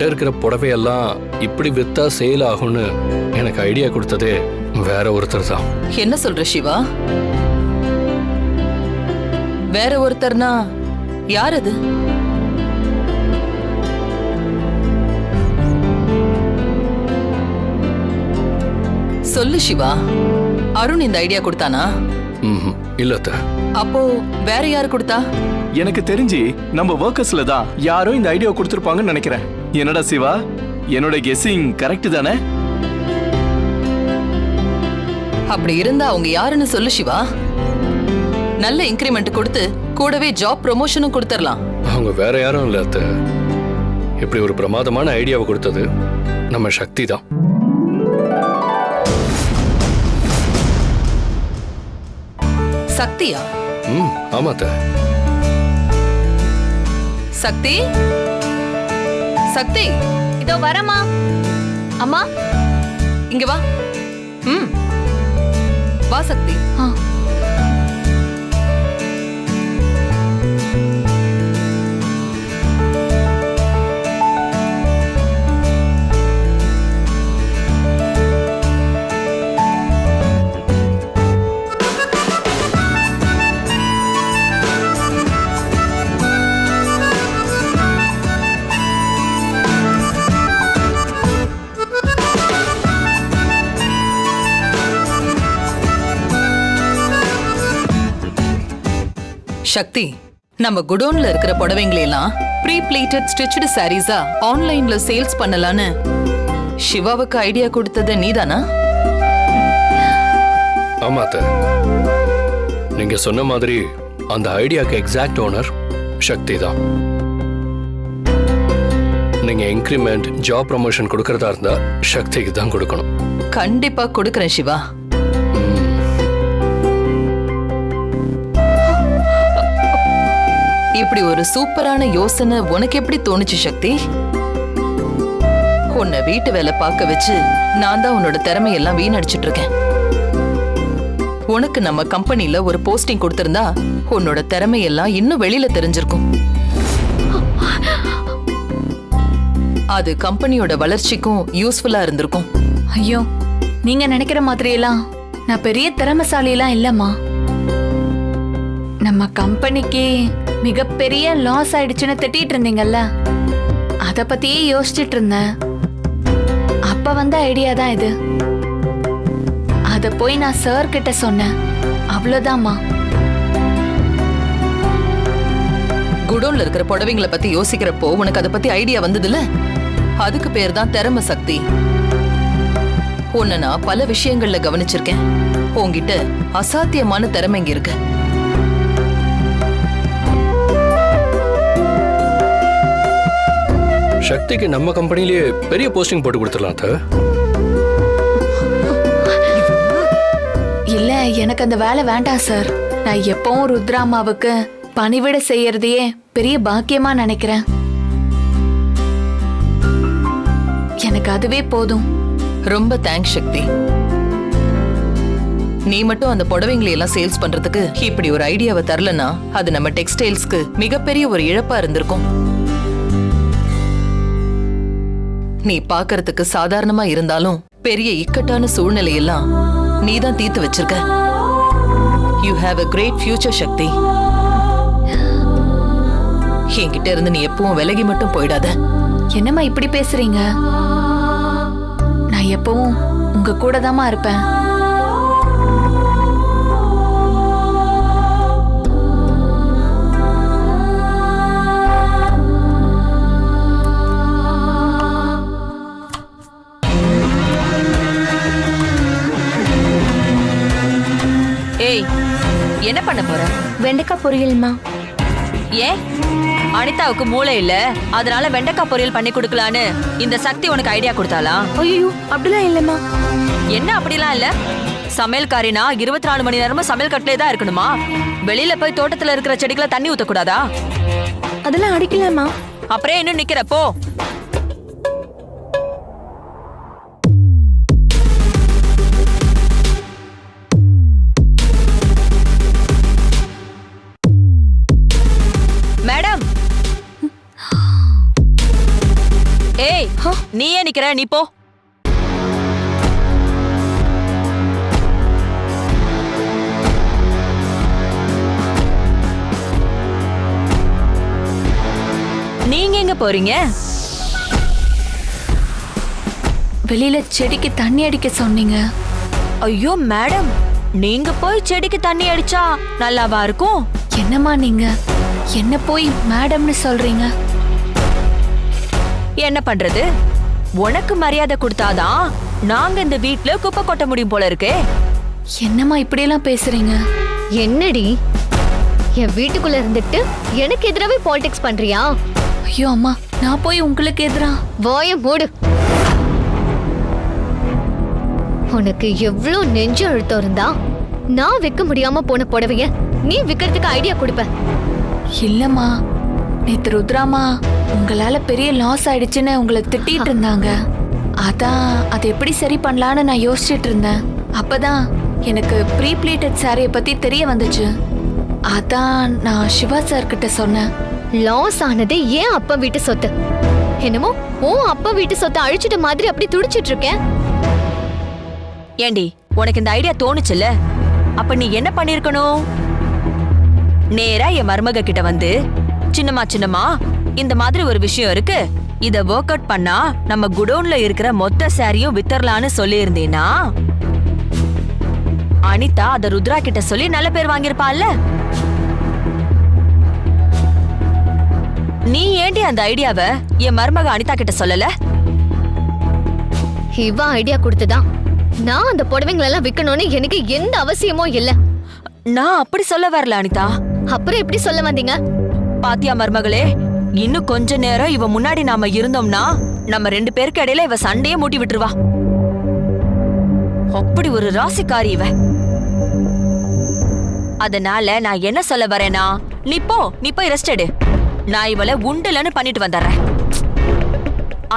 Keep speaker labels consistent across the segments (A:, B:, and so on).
A: இருக்கிற புடவையெல்லாம் இப்படி வித்தா சேல் ஆகும்னு எனக்கு ஐடியா கொடுத்ததே வேற ஒருத்தர் தான்.
B: என்ன சொல்ற சிவா? வேற ஒருத்தர்னா யார் அது? சொல்லு சிவா. அருண் இந்த ஐடியா கொடுத்தானா?
A: இல்ல அத்தை.
B: அப்போ வேற யாரு கொடுத்தா?
C: எனக்கு தெரிஞ்சு நம்ம வர்க்கர்ஸ்ல தான் யாரோ இந்த ஐடியா கொடுத்திருப்பாங்கன்னு நினைக்கிறேன். என்னடா சிவா, என்னோட கெஸ்ஸிங் கரெக்ட் தானே?
B: அப்படி இருந்தா அவங்க யாருன்னு சொல்லு சிவா. நல்ல இன்கிரிமெண்ட் கொடுத்து கூடவே ஜாப் ப்ரமோஷனும் கொடுத்துடலாம்.
A: அவங்க வேற யாரும் இல்ல அத்தை. இப்படி ஒரு பிரமாதமான ஐடியாவை கொடுத்தது நம்ம சக்தி தான்.
B: சக்தியா?
A: ஆமா அத்தை.
B: சக்தி, சக்தி,
D: இதோ வரமா. அம்மா
B: இங்க வா. வா சக்தி. சக்தி, நம்ம குடோன்ல இருக்கிற புடவைங்களை எல்லாம் ப்ரீ பிளீட்டட் ஸ்டிச்டு சாரீஸா ஆன்லைன்ல சேல்ஸ் பண்ணலான்னு சிவாவுக்கு ஐடியா கொடுத்தது நீதானா?
A: ஆமா அத்தை. நீங்க சொன்ன மாதிரி அந்த ஐடியாக்கு எக்ஸாக்ட் ஓனர் சக்தி தான். நீங்க இன்கிரிமெண்ட் ஜாப் ப்ரமோஷன் கொடுக்கறதா இருந்தா சக்திக்கு தான் கொடுக்கணும்.
B: கண்டிப்பா கொடுக்கறேன் சிவா. இப்படி ஒரு சூப்பரான யோசனை உனக்கு எப்படி தோணுச்சு சக்தி? உன்னை வீட்டு வேலை பார்க்க வச்சு நான் தான் உன்னோட திறமையெல்லாம் வீணடிச்சிட்டு இருக்கேன். உனக்கு நம்ம கம்பெனில ஒரு போஸ்டிங் கொடுத்திருந்தா உன்னோட திறமையெல்லாம் இன்னும் வெளியில தெரிஞ்சிருக்கும். அது கம்பெனியோட வளர்ச்சிக்கும் யூஸ்ஃபுல்லா இருந்திருக்கும்.
D: ஐயோ, நீங்க நினைக்கிற மாதிரியெல்லாம் நான் பெரிய திறமைசாலியெல்லாம் இல்லம்மா. நம்ம கம்பெனிக்கு மிகப்பெரிய லாஸ் ஆயிடுச்சுன்னு திட்டிட்டு இருந்தீங்கல்ல, அத பத்தியே யோசிச்சுட்டு இருந்தேன். அப்ப வந்த ஐடியா தான் இது. அத போய் நான் சார் கிட்ட சொன்னேன். அவ்வளவுதாம்மா.
B: குடோன்ல இருக்கிற புடவைங்களை பத்தி யோசிக்கிறப்போ உனக்கு அதை பத்தி ஐடியா வந்ததுல, அதுக்கு பேர் தான் திறமை சக்தி. உன்னை நான் பல விஷயங்கள்ல கவனிச்சிருக்கேன். உன்கிட்ட அசாத்தியமான திறமை இங்க இருக்கு.
A: சக்திக்கு நம்ம கம்பெனிலேயே பெரிய போஸ்டிங் போட்டு கொடுத்துடலாம் அத்தை.
D: இல்ல, எனக்கு அந்த வேலை வேண்டாம் சார். நான் எப்பவும் ருத்ராமாவுக்கு பணிவிட செய்யறதையே பெரிய பாக்கியமா நினைக்கிறேன். எனக்கு அதுவே போதும்.
B: ரொம்ப தேங்க்ஸ் சக்தி. நீ மட்டும் அந்த புடவைங்களை எல்லாம் சேல்ஸ் பண்றதுக்கு இப்படி ஒரு ஐடியாவை தரலனா அது நம்ம டெக்ஸ்டைல்ஸ்க்கு மிகப்பெரிய ஒரு இழப்பா இருந்திருக்கும். நீ பாக்குறதுக்கு சாதாரணமா இருந்தாலும் பெரிய இக்கட்டான சூழ்நிலையெல்லாம் நீதான் தீர்த்து வச்சிருக்க. You have a great future சக்தி. என்கிட்ட இருந்து நீ எப்பவும் விலகி மட்டும் போயிடாத.
D: என்னம்மா இப்படி பேசுறீங்க? நான் எப்பவும் உங்க கூட தாமா இருப்பேன்.
E: ஏய், என்ன பண்ண போற?
F: வெண்டைக்காய் பொரியல்மா.
E: ஏன்? அனிதாவுக்கு மூளை இல்ல, அதனால வெண்டைக்காய் பொரியல் பண்ணி கொடுக்கலான்னு இந்த சக்தி உனக்கு ஐடியா கொடுத்தாளா?
F: ஐயோ, அப்படிலாம் இல்லம்மா.
E: என்ன அப்படிலாம் இல்ல? சமையல்காரினா 24 மணி நேரமும் சமையல் கட்டிலே தான் இருக்கணுமா? வெளியில போய் தோட்டத்துல இருக்கிற செடிகளை தண்ணி ஊத்த கூடாதா?
F: அதெல்லாம் அடிக்கலாமா?
E: அப்புறம் இன்னும் நிக்கிற போ. மேடம், ஏய், நிக்கிற? நீ போ. நீங்க எங்க போறீங்க?
D: வெளியில செடிக்கு தண்ணி அடிக்க சொன்னீங்க.
E: ஐயோ மேடம், நீங்க போய் செடிக்கு தண்ணி அடிச்சா நல்லாவா இருக்கும்?
D: என்னம்மா நீங்க என்ன போய் மேடம்னு சொல்றீங்க?
E: என்ன பண்றது? உனக்கு மரியாதை கொடுத்தாதான் நாங்க இந்த வீட்ல குப்பை கொட்ட முடியும் போல இருக்கே.
D: என்னம்மா இப்படியெல்லாம் பேசுறீங்க?
G: என்னடி என் வீட்டுக்குள்ள இருந்துட்டு எனக்கு எதிராவே பாலிடிக்ஸ் பண்றியா?
D: ஐயோ அம்மா, நான் போய் உங்களுக்கு எதிரா?
G: வாய மூடு. உனக்கு எவ்வளவு நெஞ்சு அழுத்தம் இருந்தா நான் விற்க முடியாம போன புடவைய நீ விக்கிறதுக்கு ஐடியா கொடுப்ப?
D: இல்லம்மா, நேத்து ருத்ராமா உங்களால பெரிய லாஸ் ஆயிடுச்சுன்னு உங்களை திட்டிட்டு இருந்தாங்க. அதான் அதை எப்படி சரி பண்ணலான்னு நான் யோசிச்சுட்டு இருந்தேன். அப்பதான் எனக்கு ப்ரீ ப்ளீட்டட் சாரியை பத்தி தெரிய வந்துச்சு. அதான் நான் சிவா சார் கிட்ட சொன்னேன்.
G: லாஸ் ஆனது ஏன் அப்பா வீட்டு சொத்து? என்னமோ ஓ அப்பா வீட்டு சொத்தை அழிச்சிட்ட மாதிரி அப்படி துடிச்சிட்டு இருக்கேன்.
E: ஏண்டி, உனக்கு இந்த ஐடியா தோணுச்சுல்ல, அப்ப நீ என்ன பண்ணிருக்கணும்? நேரா என் மருமக கிட்ட வந்து, சின்னம்மா இந்த மாதிரி ஒரு விஷயம் இருக்கு, இத ஒர்க் அவுட் பண்ணா நம்ம குடோன்ல இருக்கிற மொத்த சாரியும் வித்தரலான்னு சொல்லி இருந்தீனா, அனிதா அத ருத்ரா கிட்ட சொல்லி நல்ல பேர் வாங்கிருப்பாள்ல. நீ ஏண்டி அந்த ஐடியாவை என் மருமக அனிதா கிட்ட சொல்லல?
G: இவ ஐடியா கொடுத்துதான் நான் அந்த புடவைங்களெல்லாம் விற்கணும்னு எனக்கு எந்த அவசியமும் இல்ல.
E: நான் அப்படி சொல்ல வரல அனிதா.
G: அப்புறம் எப்படி சொல்ல வந்தீங்க?
E: பாத்தியா மருமகளே, இன்னும் கொஞ்ச நேரம் இவ முன்னாடி நாம இருந்தோம்னா நம்ம 2 பேருக்கு இடையில இவ சண்டையே மூட்டி விட்டுருவா. அப்படி ஒரு ராசிக்காரி இவ. அதனால நான் என்ன சொல்ல வரேனா, நீ போய் ரெஸ்ட் எடு. நான் இவளை உண்டுலன்னு பண்ணிட்டு வந்துடுறேன்.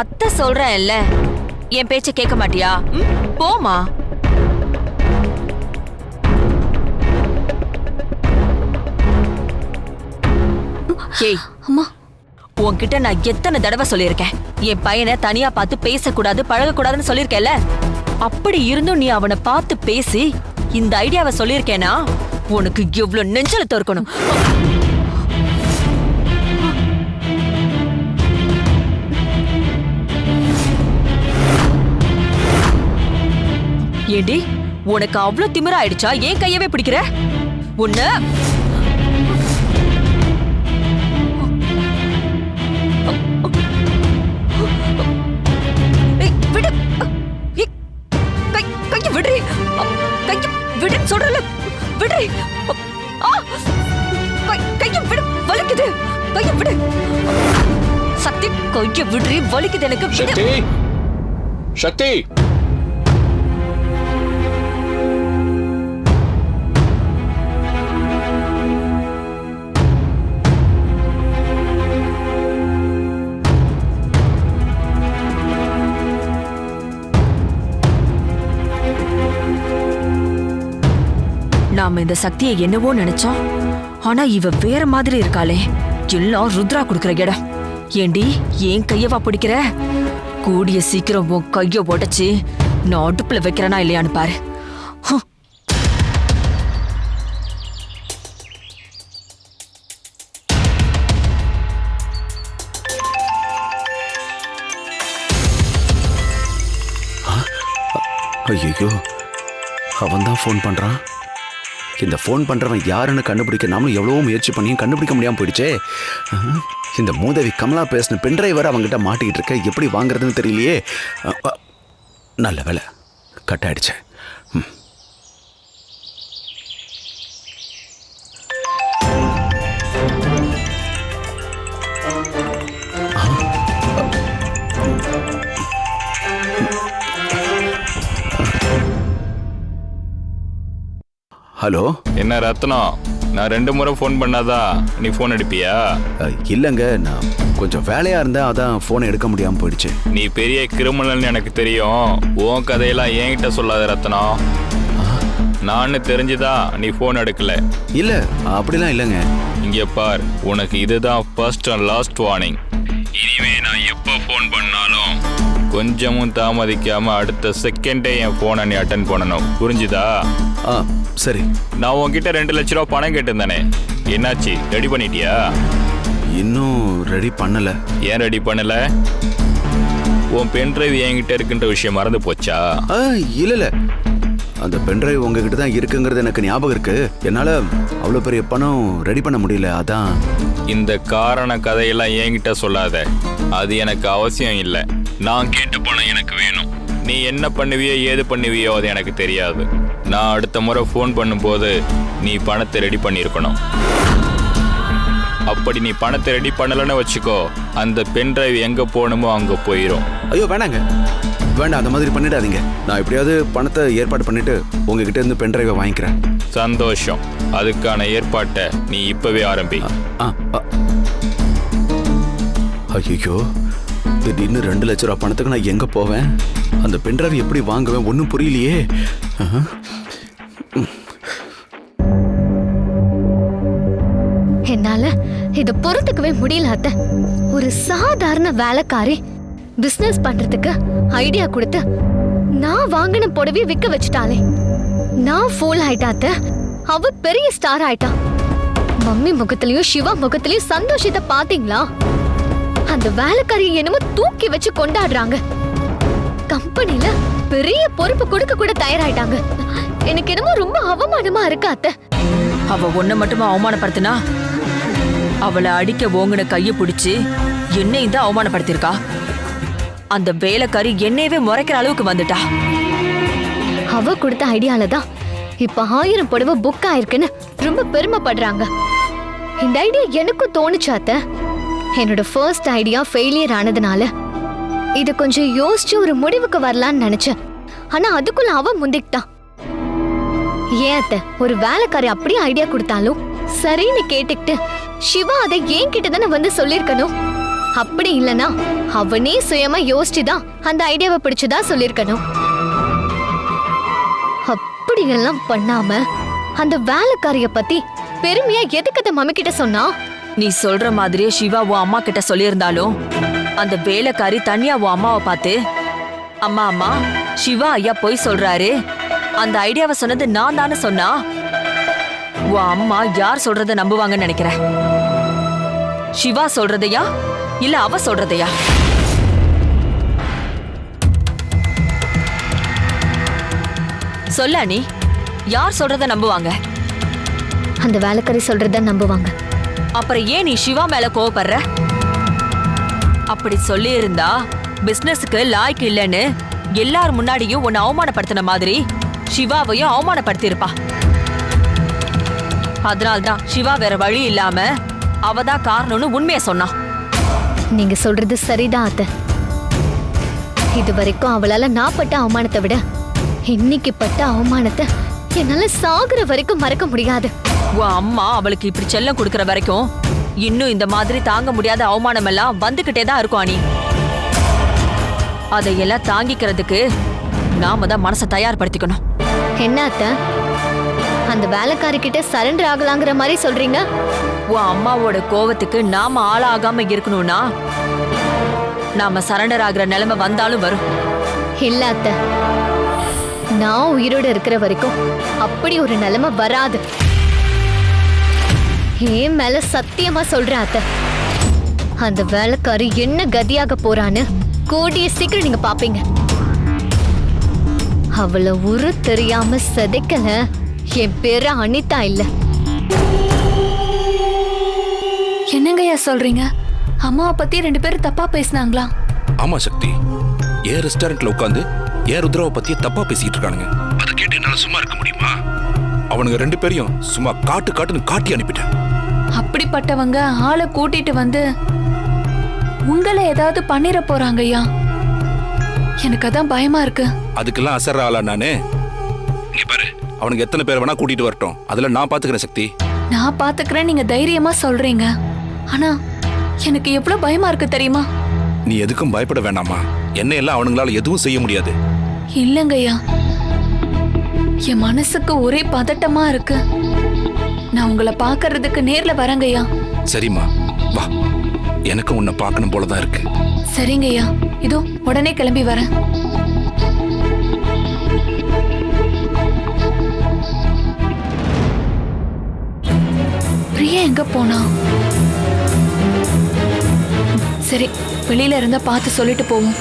E: அத்தை சொல்றேன் இல்ல, என் பேச்ச கேட்க மாட்டியா? போமா. ஏய்
D: அம்மா,
E: உன்கிட்ட நான் எத்தனை தடவை சொல்லியிருக்கேன், என் பையனை தனியா பார்த்து பேசக்கூடாது பழகக்கூடாதுன்னு சொல்லியிருக்கேன்ல. அப்படி இருந்தும் நீ அவனை பார்த்து பேசி இந்த ஐடியாவை சொல்லியிருக்கேனா, உனக்கு எவ்வளவு நெஞ்சலத்தை இருக்கணும். ஏண்டி, உனக்கு அவ்வளவு திமிரா ஆயிடுச்சா? ஏன் கையவே பிடிக்கிற? உன்ன சொல்றல விடு. கைய விடு, வலிக்குது. கைய விடு சக்தி, கைய விடு, வலிக்குது எனக்கு.
A: சக்தி, சக்தி.
E: நாம இந்த சக்தியை என்னவோ நினைச்சோம், ஆனா இவ வேற மாதிரி இருக்காளே. எல்லாம் ருத்ரா குடுக்கிற இடம். ஏண்டி, ஏன் கையவா பிடிக்கிற? கூடிய சீக்கிரம் உன் கைய உடைச்சு நான் அடுப்புல வைக்கிறேனா இல்லையான்னு பாரு.
H: ஐயோ, அவன் தான் ஃபோன் பண்றான். இந்த ஃபோன் பண்றவன் யாருன்னு கண்டுபிடிக்க நாமளும் எவ்வளவோ முயற்சி பண்ணியும் கண்டுபிடிக்க முடியாம போயிடுச்சே. இந்த மூதேவி கமலா பேசின பென்ட்ரைவர் அவங்ககிட்ட மாட்டிக்கிட்டு இருக்க, எப்படி வாங்குறதுன்னு தெரியலையே. நல்ல வேலை, கட் ஆயிடுச்சு. ஹலோ,
I: என்ன ரத்னம், நான் 2 முறை ஃபோன் பண்ணாதான் நீ ஃபோன் எடுப்பியா?
H: இல்லைங்க, நான் கொஞ்சம் வேலையா இருந்தேன், அதான் ஃபோனை எடுக்க முடியாம போயிடுச்சு.
I: நீ பெரிய கிரிமினல்னு எனக்கு தெரியும். உன் கதையெல்லாம் என்கிட்ட சொல்லாத ரத்னம். நான் தெரிஞ்சுதான் நீ ஃபோன் எடுக்கல.
H: இல்ல, அப்படிலாம் இல்லைங்க.
I: இங்க பார், உனக்கு இதுதான் ஃபர்ஸ்ட் அண்ட் லாஸ்ட் வார்னிங். இனிமே நான் எப்போ ஃபோன் பண்ணாலும் கொஞ்சமும் தாமதிக்காம அடுத்த செகண்டே என் போனை நீ அட்டன் பண்ணணும், புரிஞ்சுதா?
H: ஆ சரி.
I: நான் உன்கிட்ட 2 லட்ச ரூபா பணம் கேட்டிருந்தானே, என்னாச்சு? ரெடி பண்ணிட்டியா?
H: இன்னும் ரெடி பண்ணல.
I: ஏன் ரெடி பண்ணல? உன் பென் டிரைவ் என்கிட்ட இருக்குன்ற விஷயம் மறந்து போச்சா?
H: இல்ல அந்த பென்ட்ரைவ் உங்ககிட்ட தான் இருக்குங்கிறது எனக்கு ஞாபகம் இருக்கு. என்னால அவ்வளவு பெரிய பணம் ரெடி பண்ண முடியல, அதான்.
I: இந்த காரண கதையெல்லாம் என்கிட்ட சொல்லாத, அது எனக்கு அவசியம் இல்லை. நான் கேட்ட பணம் எனக்கு வேணும். நீ என்ன பண்ணுவியோ ஏது பண்ணுவியோ அது எனக்கு தெரியாது. நான் அடுத்த முறை ஃபோன் பண்ணும்போது நீ பணத்தை ரெடி பண்ணியிருக்கணும். அப்படி நீ பணத்தை ரெடி பண்ணலன்னு வச்சுக்கோ, அந்த பென் டிரைவ் எங்க போகணுமோ அங்க போயிடும்.
H: ஐயோ வேணாங்க, வேண்டாம், அந்த மாதிரி பண்ணிடாதீங்க. நான் எப்படியாவது பணத்தை ஏற்பாடு பண்ணிட்டு உங்ககிட்ட இருந்து பென் டிரைவை வாங்கிக்கிறேன்.
I: சந்தோஷம். அதுக்கான ஏற்பாட்டை நீ இப்பவே ஆரம்பி.
H: ஐயோ, திடீர்னு 2 லட்ச ரூபா பணத்துக்கு நான் எங்க போவேன்? அந்த பென் டிரைவ் எப்படி வாங்குவேன்? ஒன்றும் புரியலையே.
G: என்னால இத பொறுத்துக்கவே முடியல அத்தை. ஒரு சாதாரண வேலைக்காரி பிசினஸ் பண்றதுக்கு ஐடியா கொடுத்து நான் வாங்கின புடவைய விற்க வச்சுட்டாளே. நான் ஃபூல் ஆயிட்டாத்த, அவ பெரிய ஸ்டார் ஆயிட்டா. மம்மி முகத்திலயும் சிவா முகத்திலயும் சந்தோஷத்தை பாத்தீங்களா? அந்த வேலைக்காரியை என்னமோ தூக்கி வச்சு கொண்டாடுறாங்க. கம்பெனில பெரிய பொறுப்பு கொடுக்க கூட தயாராயிட்டாங்க. எனக்கு என்னமோ ரொம்ப அவமானமா இருக்கு அத்தை.
E: அவ ஒன்ன மட்டுமா அவமானப்படுத்தினா? அவளை அடிக்க ஓங்கின கைய பிடிச்சு என்னையும் தான் அவமானப்படுத்திருக்கா. அந்த வேலைக்காரி என்னையவே முறைக்கிற அளவுக்கு வந்துட்டா.
G: அவ கொடுத்த ஐடியால தான் இப்ப 1000 புடவை புக் ஆயிருக்குன்னு ரொம்ப பெருமைப்படுறாங்க. இந்த ஐடியா எனக்கும் தோணுச்சாத்த. என்னோட ஃபர்ஸ்ட் ஐடியா ஃபெயிலியர் ஆனதுனால இது கொஞ்சம் யோசிச்சு ஒரு முடிவுக்கு வரலான்னு நினைச்சேன். ஆனா அதுக்குள்ள அவ முந்திக்கிட்டான். ஏன் அத்த, ஒரு வேலைக்காரி அப்படியே ஐடியா கொடுத்தாலும் சரின்னு கேட்டுக்கிட்டு சிவா அதை ஏன் கிட்ட தானே வந்து சொல்லிருக்கணும். அப்படி இல்லனா அவனே சுயமா யோசிச்சுதான் அந்த ஐடியாவை பிடிச்சுதா சொல்லிருக்கணும். அப்படியெல்லாம் பண்ணாம அந்த வேலைக்காரிய பத்தி பெருமையா எதுக்கு அந்த மம்மி கிட்ட சொன்னா?
E: நீ சொல்ற மாதிரியே சிவா உன் அம்மா கிட்ட சொல்லியிருந்தாலும் அந்த வேலைக்காரி தனியா உன் அம்மாவை பார்த்து, அம்மா அம்மா சிவா ஐயா போய் சொல்றாரு, அந்த ஐடியாவை சொன்னது நான் தானே சொன்னா, உன் அம்மா யார் சொல்றத நம்புவாங்கன்னு நினைக்கிற? சிவா சொல்றதையா இல்ல அவ சொல்றதையா? சொல்ல, நீ யார் சொல்றத நம்புவாங்க?
G: அந்த வேலைக்காரி சொல்றத நம்புவாங்க.
E: அப்புறம் ஏன் நீ சிவா மேல கோவப்படுற? அப்படி சொல்லி இருந்தா பிசினஸுக்கு லாய்க்கு இல்லைன்னு எல்லார் முன்னாடியும் உன்னை அவமானப்படுத்தின மாதிரி சிவாவையும் அவமானப்படுத்தி இருப்பா. அதனால்தான் சிவா வேற வழி இல்லாம அவதான் காரணம்னு உண்மையை சொன்னா.
G: நீங்க சொல்றது சரிதான் அத்தை. இது வரைக்கும் அவளால நான் பட்ட அவமானத்தை விட இன்னைக்கு பட்ட அவமானத்தை என்னால சாகுற வரைக்கும் மறக்க முடியாது.
E: உன் அம்மா அவளுக்கு இப்படி செல்லம் கொடுக்கற வரைக்கும் இன்னும் இந்த மாதிரி தாங்க முடியாத அவமானம் எல்லாம் வந்துகிட்டே தான் இருக்கும். அனி, அதையெல்லாம் தாங்கிக்கிறதுக்கு நாம தான் மனசை தயார்படுத்திக்கணும்.
G: என்ன அத்தை, அந்த வேலைக்காரி கிட்ட சரண்டர் ஆகலாங்கிற மாதிரி சொல்றீங்க?
E: உன் அம்மாவோட கோவத்துக்கு நாம ஆளாகாம இருக்கணும்னா நாம சரண்டர் ஆகுற நிலைமை வந்தாலும் வரும்.
G: இல்ல அத்தை, நான் உயிரோட இருக்கிற வரைக்கும் அப்படி ஒரு நிலைமை வராது. ஏன் மேல சத்தியமா சொல்றேன் அத்தை. அந்த வேலைக்காரி என்ன கதியாக போறான்னு கூடிய சீக்கிரம் நீங்க பாப்பீங்க. அவளை உரு தெரியாம செதைக்கல என் பேரு அனிதா இல்ல.
D: என்னங்கய்யா சொல்றீங்க? அம்மாவை பத்தி 2 பேரும் தப்பா பேசினாங்களா?
J: ஆமா சக்தி, ஏன் ரெஸ்டாரண்ட்ல உட்காந்து ஏன் ருத்ராவை பத்தி தப்பா பேசிட்டு இருக்கானுங்க. அதை கேட்டு என்னால சும்மா இருக்க முடியுமா? அவனுங்க 2 பேரையும் சும்மா காட்டுன்னு காட்டி அனுப்பிட்டேன்.
D: அப்படிப்பட்டவங்க ஆளை கூட்டிட்டு வந்து உங்களை ஏதாவது பண்ணிர போறாங்க ஐயா. எனக்கு அதான் பயமா இருக்கு.
J: அதுக்கெல்லாம் அசர்ற ஆளா நானு? இங்க பாரு, அவனுக்கு எத்தனை பேர் வேணா கூட்டிட்டு வரட்டும், அதுல நான் பாத்துக்கிறேன் சக்தி.
D: நான் பாத்துக்கிறேன், நீங்க தைரியமா சொல்றீங்க. ஆனா எனக்கு எவ்வளவு பயமா இருக்கு தெரியுமா?
J: நீ எதுக்கும் பயப்பட வேண்டாமா? என்ன எல்லாம் அவனுங்களால எதுவும் செய்ய முடியாது.
D: இல்லங்கய்யா, என் மனசுக்கு ஒரே பதட்டமா இருக்கு. நான் உங்களை பாக்குறதுக்கு நேர்ல வரங்கய்யா.
J: சரிம்மா, வா. எனக்கு உன்னை பார்க்கணும் போலதான் இருக்கு.
D: சரிங்க ஐயா, இதோ உடனே கிளம்பி வரேன். பிரியா எங்க போனா? சரி, வெளியில இருந்தா பார்த்து சொல்லிட்டு போவோம்.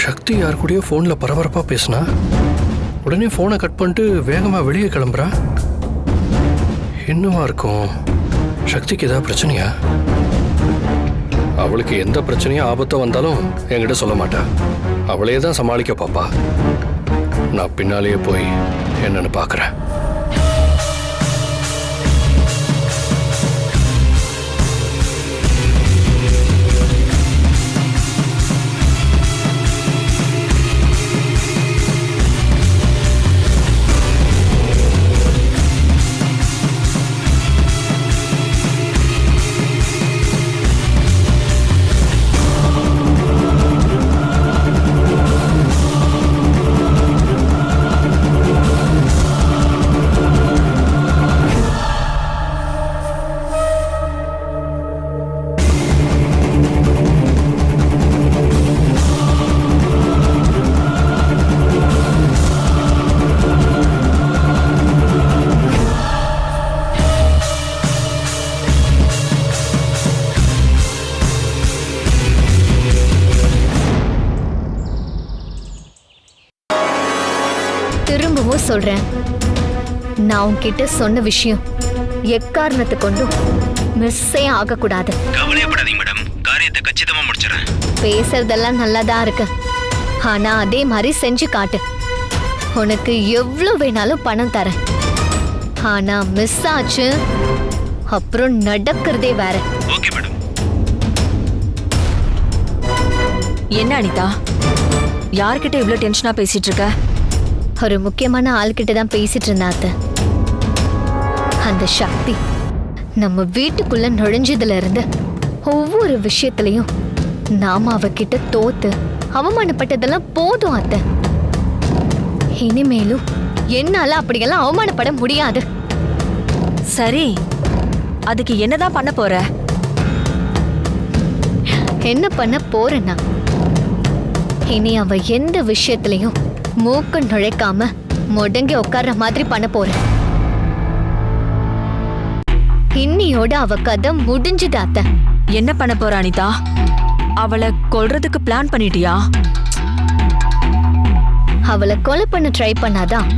A: சக்தி யார் கூடயோ ஃபோனில் பரபரப்பாக பேசினா, உடனே ஃபோனை கட் பண்ணிட்டு வேகமாக வெளியே கிளம்புறா. என்னவா இருக்கும்? சக்திக்கு ஏதாவது பிரச்சனையா? அவளுக்கு எந்த பிரச்சனையும் ஆபத்தம் வந்தாலும் என்கிட்ட சொல்ல மாட்டா. அவளே தான் சமாளிக்க பாப்பா. நான் பின்னாலேயே போய் என்னன்னு பார்க்குறேன்.
G: திரும்பவும் சொல்றேன், நான் உன்கிட்ட சொன்ன விஷயம் எக்காரணத்தை கொண்டும் மிஸ்ஸே ஆகக்கூடாது.
H: கவலைப்படாதீங்க மேடம், காரியத்தை கச்சிதமா முடிச்சிடறேன்.
G: பேசுறதெல்லாம் நல்லாதான் இருக்கு, ஆனா அதே மாதிரி செஞ்சு காட்டு. உனக்கு எவ்வளவு வேணாலும் பணம் தரேன், ஆனா மிஸ் ஆச்சு அப்புறம் நடக்கிறதே வேற.
H: Okay madam.
E: என்ன அனிதா, யார்கிட்ட இவ்ளோ டென்ஷனா பேசிட்டு இருக்க?
G: ஒரு முக்கியமான ஆள்கிட்ட தான் பேசிட்டு இருந்தாத்த. அந்த சக்தி நம்ம வீட்டுக்குள்ள நுழைஞ்சதுல இருந்து ஒவ்வொரு விஷயத்திலையும் நாம அவகிட்ட தோத்து அவமானப்பட்டதெல்லாம் போதும் அத்த. இனிமேலும் என்னால அப்படியெல்லாம் அவமானப்பட முடியாது.
E: சரி, அதுக்கு என்னதான் பண்ண போற?
G: என்ன பண்ண போறேன்னா, இனி அவ எந்த விஷயத்திலையும் மூக்கு நுழைக்காம முடங்கி உட்கார்ற மாதிரி பண்ண போறேன். இன்னியோட அவ கதை முடிஞ்சுது அத்த.
E: என்ன பண்ண போற அனிதா? அவளை கொல்றதுக்கு பிளான் பண்ணிட்டியா?
G: அவளை கொலை பண்ண ட்ரை பண்ணாதான்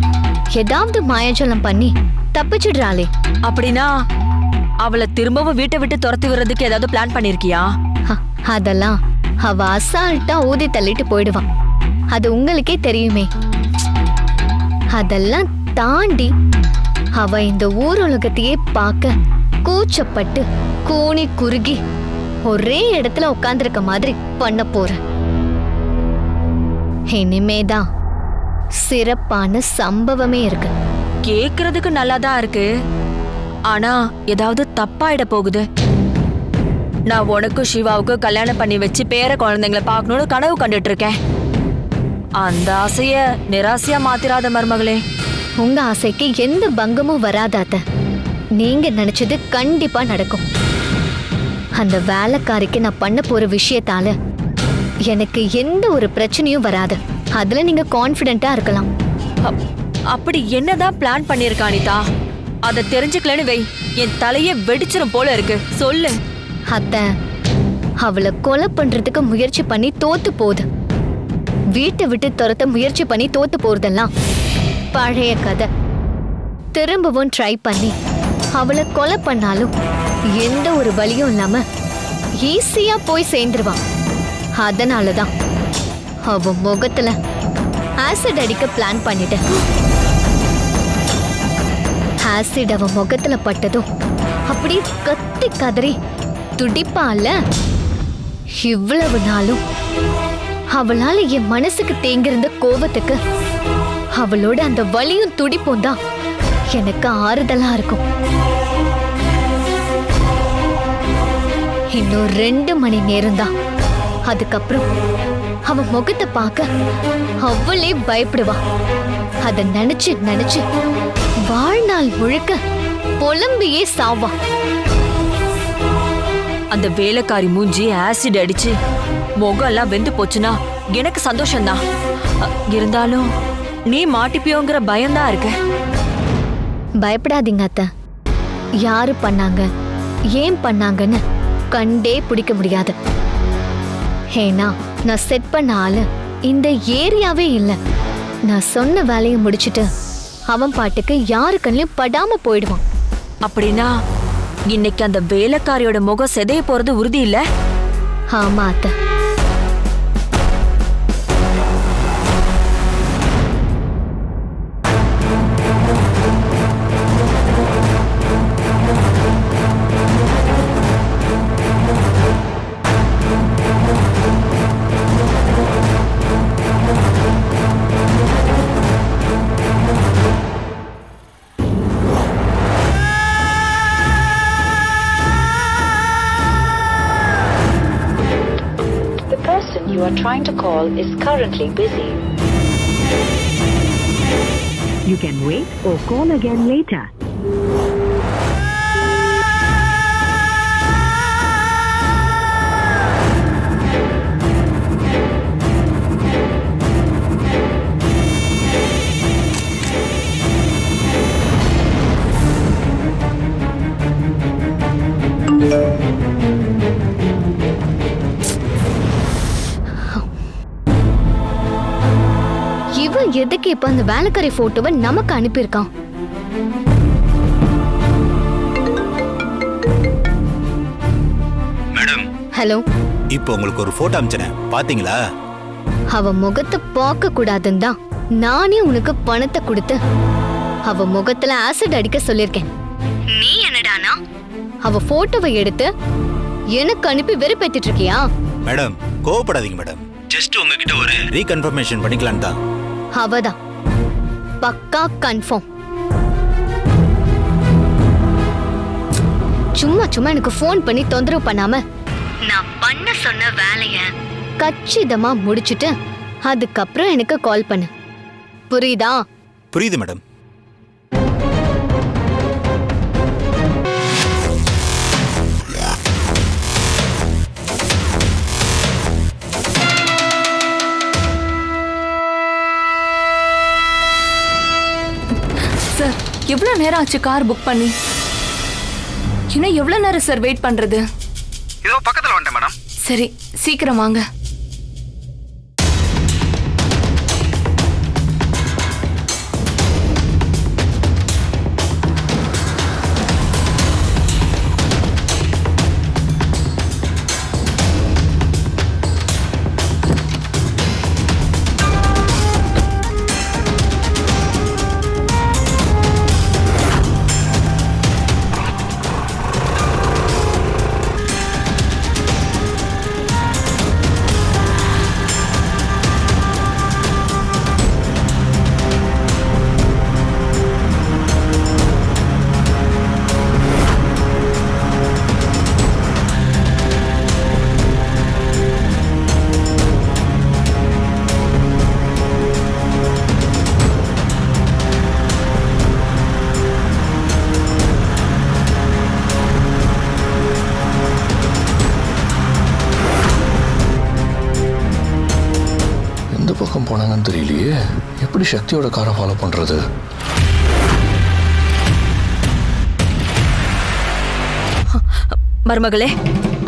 G: ஏதாவது மாயாஜலம் பண்ணி தப்பிச்சிடுறாளே.
E: அப்படின்னா அவளை திரும்பவும் வீட்டை விட்டு துரத்தி விடுறதுக்கு ஏதாவது பிளான் பண்ணிருக்கியா?
G: அதெல்லாம் அவ அசால்ட்டா ஊதி தள்ளிட்டு போயிடுவான், அது உங்களுக்கே தெரியுமே. அதெல்லாம் தாண்டி அவ இந்த ஊருலகத்தையே பார்க்க கூச்சப்பட்டு கூனி குறுகி ஒரே இடத்துல உட்கார்ந்திருக்க மாதிரி பண்ண போற. இனிமேதான் சிறப்பான சம்பவமே இருக்கு.
E: கேக்குறதுக்கு நல்லாதான் இருக்கு, ஆனா ஏதாவது தப்பாயிட போகுது. நான் உனக்கும் சிவாவுக்கும் கல்யாணம் பண்ணி வச்சு பேர குழந்தைங்களை பார்க்கணும்னு கனவு கண்டுட்டு இருக்கேன். அந்த ஆசைய நிராசையா மாத்திராத மருமகளே.
G: உங்க ஆசைக்கு எந்த பங்கமும் வராதாத்த. நீங்க நினைச்சது கண்டிப்பா நடக்கும். அந்த வேலைக்காரிக்கு நான் பண்ண போற விஷயத்தால எனக்கு எந்த ஒரு பிரச்சனையும் வராது. அதுல நீங்க கான்ஃபிடென்ட்டா இருக்கலாம்.
E: அப்படி என்னதான் பிளான் பண்ணிருக்கா அனிதா? அதை தெரிஞ்சுக்கலன்னு வை, என் தலைய வெடிச்சிரும் போல இருக்கு. சொல்லு
G: அத்த. அவளை கொலை பண்றதுக்கு முயற்சி பண்ணி தோத்து போகுது. வீட்டை விட்டு துரத்த முயற்சி பண்ணி தோத்து போறதெல்லாம் பழைய கதை. திரும்பவும் ட்ரை பண்ணி அவளை கொலை பண்ணாலும் எந்த ஒரு வலியும் இல்லாம ஈஸியா போய் சேர்ந்துருவான். அதனாலதான் அவ முகத்துல ஆசிட் அடிக்க பிளான் பண்ணிட்டேன். ஆசிட் அவ முகத்துல பட்டதும் அப்படி கத்தி கதறி துடிப்பால. இவ்வளவு நாளும் அவளால என் மனசுக்கு தேங்கிருந்த கோவத்துக்கு அவளோட அந்த வலியும் துடிப்பும் தான் எனக்கு ஆறுதலா இருக்கும். இன்னும் 2 மணி நேரம் தான். அதுக்கப்புறம் அவ முகத்தை பார்க்க அவளே பயப்படுவா. அத நினைச்சு நினைச்சு வாழ்நாள் முழுக்க புலம்பியே சாவா.
E: அந்த வேலைக்காரி மூஞ்சி ஆசிட் அடிச்சு முகம் எல்லாம் வெந்து போச்சுன்னா எனக்கு சந்தோஷம்தான். இருந்தாலும் நீ மாட்டிப்பியோங்கிற பயம்தான் இருக்கு.
G: பயப்படாதீங்க அத்தை. யாரு பண்ணாங்க, ஏன் பண்ணாங்கன்னு கண்டே பிடிக்க முடியாது. ஏன்னா நான் செட் பண்ண ஆளு இந்த ஏரியாவே இல்ல. நான் சொன்ன வேலையை முடிச்சிட்டு அவன் பாட்டுக்கு யாரு கண்ணிலும் படாம போயிடுவான்.
E: அப்படின்னா இன்னைக்கு அந்த வேலைக்காரியோட முகம் செதைய போறது உறுதி இல்ல?
G: ஆமா அத்தை.
K: You are trying to call is currently busy. You can wait or call again later.
G: இவன் எதுக்கு இப்ப அந்த வேலைக்காரி போட்டோவை நமக்கு அனுப்பியிருக்கான்?
L: Madam,
G: hello.
L: இப்போ உங்களுக்கு ஒரு போட்டோ அனுப்பிச்சேன், பாத்தீங்களா?
G: அவ முகத்தை பார்க்க கூடாதுன்னு தான் நானே உனக்கு பணத்தை கொடுத்து அவ முகத்துல ஆசிட் அடிக்க சொல்லிருக்கேன். நீ என்னடானா அவ போட்டோவை எடுத்து எனக்கு அனுப்பி வெறுப்பேத்திட்டு இருக்கியா?
L: மேடம், கோவப்படாதீங்க மேடம். ஜஸ்ட் உங்ககிட்ட ஒரு ரீகன்ஃபர்மேஷன் பண்ணிக்கலாம் தான்.
G: அவதான் பக்கா கன்ஃபார்ம். சும்மா சும்மா எனக்கு ஃபோன் பண்ணி தொந்தரவு பண்ணாம நான் பண்ண சொன்ன வேலைய கச்சிதமா முடிச்சிட்டு அதுக்கப்புறம் எனக்கு கால் பண்ணு. புரியுதா?
L: புரியுது மேடம்.
D: சார், எவ்வளவு நேரம் ஆச்சு கார் புக் பண்ணி? இன்னும் எவ்வளவு நேரம் சார் வெயிட் பண்றது?
M: இதோ பக்கத்துல வந்துட்டேன் மேடம்.
D: சரி, சீக்கிரம் வாங்க.
A: பக்கம் போனாங்கன்னு தெரியலையே. எப்படி சக்தியோட காரை ஃபாலோ பண்றது?
E: மருமகளே,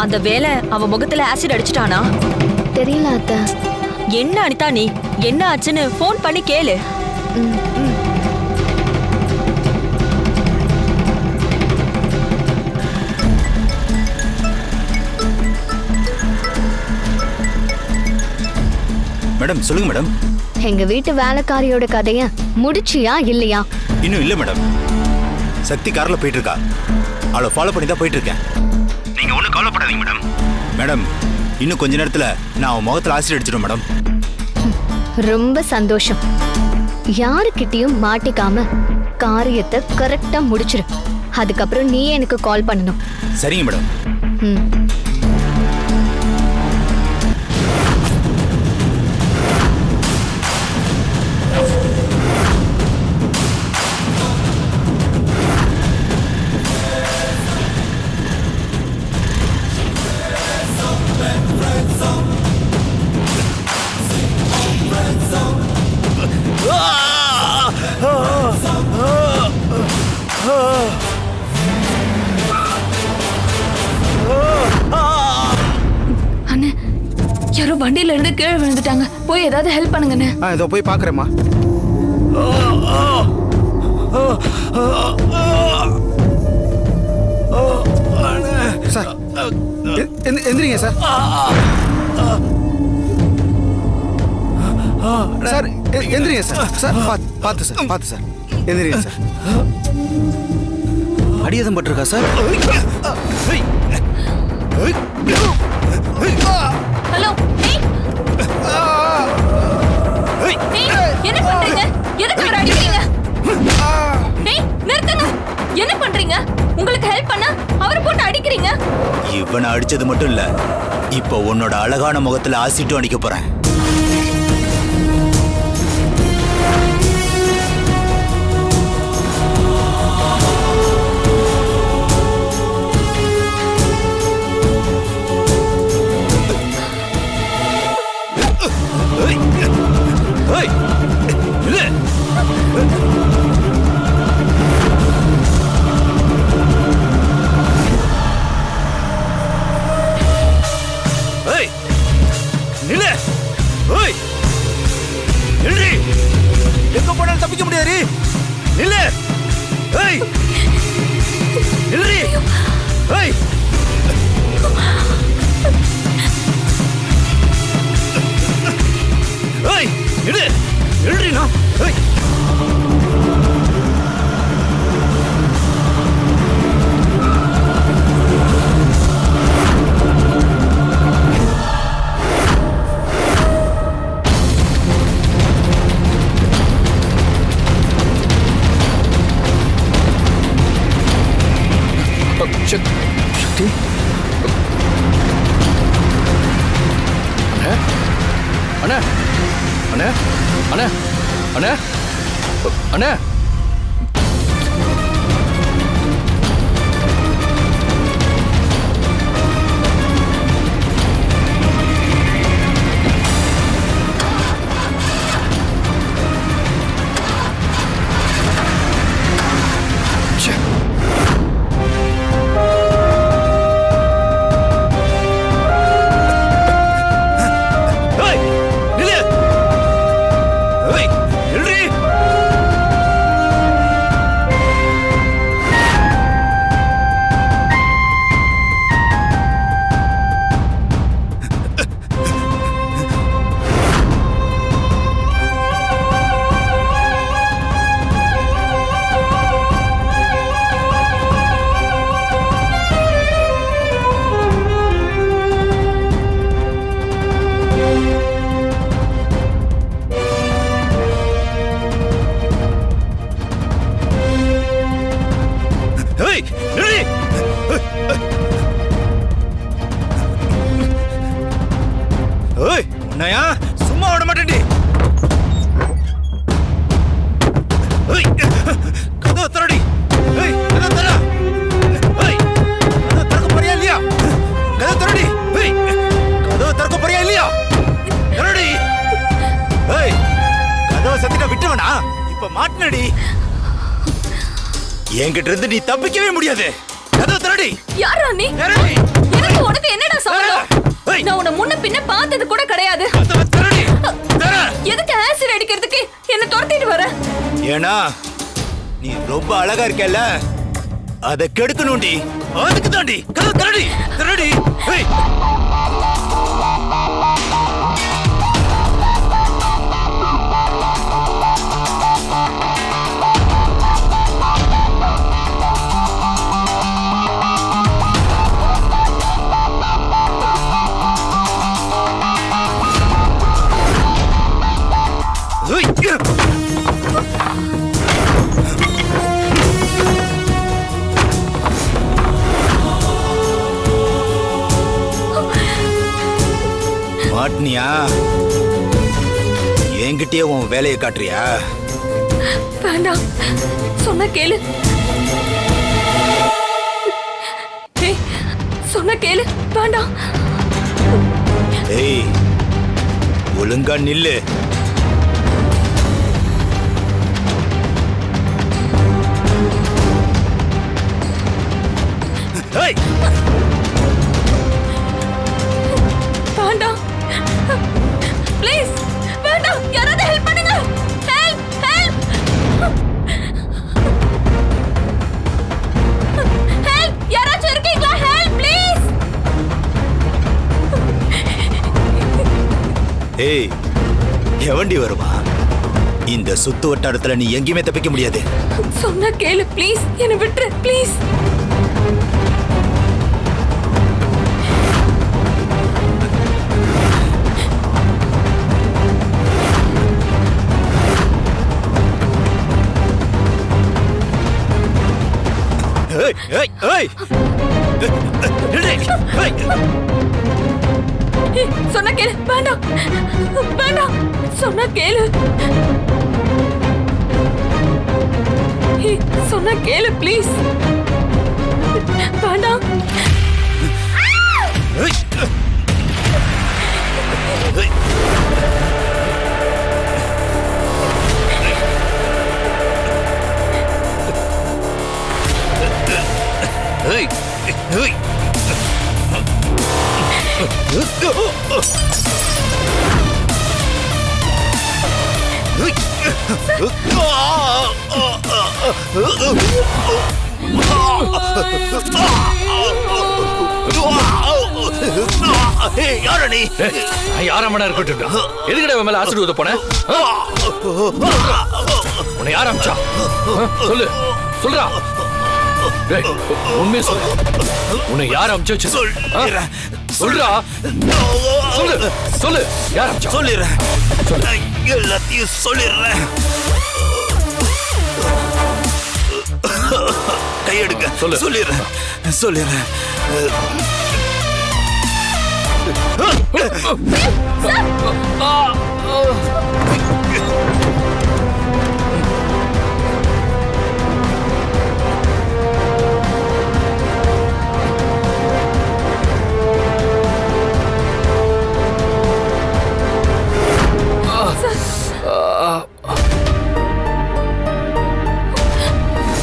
E: அந்த வேலை அவ முகத்துல ஆசிட் அடிச்சிட்டானா?
G: தெரியல அத்தை.
E: என்ன அனிதா, நீ என்ன ஆச்சுன்னு ஃபோன் பண்ணி கேளு.
L: மேடம், சொல்லுங்க மேடம்.
G: எங்க வீட்டு வேலைக்காரியோட கதைய முடிச்சியா இல்லையா?
L: இன்னும் இல்ல மேடம். சக்தி கார்ல போயிட்டு இருக்கா. அவளை ஃபாலோ பண்ணி தான் போயிட்டு இருக்கேன். நீங்க
M: நீங்க ஒன்றும் கவலைப்படாதீங்க மேடம்.
L: மேடம் இன்னும் கொஞ்ச நேரத்துல நான் அவன் முகத்துல ஆசிட் அடிச்சிடும் மேடம்.
G: ரொம்ப சந்தோஷம். யாருக்கிட்டயும் மாட்டிக்காம காரியத்தை கரெக்டா முடிச்சிரு. அதுக்கப்புறம் நீ எனக்கு கால் பண்ணணும்.
L: சரிங்க மேடம்.
G: ம்.
D: அண்ணே, யாரோ வண்டியில இருந்து கீழே விழுந்துட்டாங்க. போய் ஏதாவது ஹெல்ப் பண்ணுங்கண்ணே.
M: இதோ போய் பாக்குறேம்மா. சார் எந்திரிங்க சார். சார் எந்திரிங்க சார். சார் பார்த்து சார், பார்த்து சார், எந்திரிங்க சார். அடி எதுவும் பட்டிருக்கா சார்?
D: ஹலோ, என்ன பண்றீங்க? எதுக்கு அவரை அடிக்கிறீங்க? நிறுத்துங்க. என்ன பண்றீங்க? உங்களுக்கு ஹெல்ப் பண்ண அவரை போட்டு அடிக்கிறீங்க.
L: இவனை அடிச்சது மட்டும் இல்ல, இப்போ உன்னோட அழகான முகத்துல ஆசிட்டும் அடிக்க போறேன். எங்க போனாலும் தப்பிக்க முடியாது. நில்லு. ஏய் நில்லு. ஏய் ஏய் நில்லு. நில்லுனா. ஏய்
A: சக்தி, அண்ணா அண்ணா அண்ணா அண்ணா அண்ணா. சும்மா விட மாட்டேன்டி. கதவை தரடி. கதவை தர. கதவை திறக்க போறியா இல்லையா? கதவை தரடி. கதவை திறக்க போறியா இல்லையா? தரடி. கதவை சத்திட்டா விட்டுவனா? இப்ப மாட்டினடி. என்கிட்ட இருந்து நீ தப்பிக்கவே முடியாது. கதவை தரடி.
D: யாரா நீ? எனக்கு உனக்கு என்னடா சம்பந்தம்? நான் உன்னை முன்ன பின்ன பார்த்தது கூட கிடையாது. எதுக்கு ஆசிட் அடிக்கிறதுக்கு என்ன துரத்திட்டு வர?
L: ஏனா நீ ரொம்ப அழகா இருக்கல, அத கெடுக்கணும்டி. அதுக்கு தாண்டி. கதவை தரடி. தரடி. மாட்டினியா? என்கிட்டயே உன் வேலையை காட்டுறியா?
D: வேண்டாம், சொன்ன கேளு. ஏய், சொன்ன கேளு, வேண்டாம்.
L: ஏய், ஒழுங்கா நில்லு. ஏய்,
D: வேண்டாம், ப்ளீஸ் வேண்டாம். யாராவது ஹெல்ப் பண்ணுங்க. Help, help, help. யாராச்சும் இருக்கீங்களா? Help please.
L: ஏய், எவண்டி வருவா? இந்த சுத்து வட்டாரத்துல நீ எங்கேயுமே தப்பிக்க முடியாது.
D: சொன்ன கேளு ப்ளீஸ். என்னை விட்டுரு ப்ளீஸ்.
L: ஏய், ஏய், ஏய்.
D: ஏய், சொன்ன கேளு, வேண்டாம், வேண்டாம். சொன்ன கேளு. ஏய், சொன்ன கேளு ப்ளீஸ். வேண்டாம்.
L: ஏய். ஏய். ஏய், ஏய். யார நீ?
A: யாராமடா இருக்கட்டும். எதுக்கடா இவன் மேல ஆசிட் ஊத்த போன? உன்னை யார் அமிச்சா? சொல்லு, சொல்றா. டேய், உண்மையை சொல்லு. உன்னை யார் அமிச்சு வச்சு? சொல்றா, சொல்லு, சொல்லு. யார் அமிச்சா?
L: சொல்லிடுறேன், எல்லாத்தையும் சொல்லிடுறேன். கையெடுக்க
A: சொல்லு.
L: சொல்லிடுறேன், சொல்லிடுறேன்.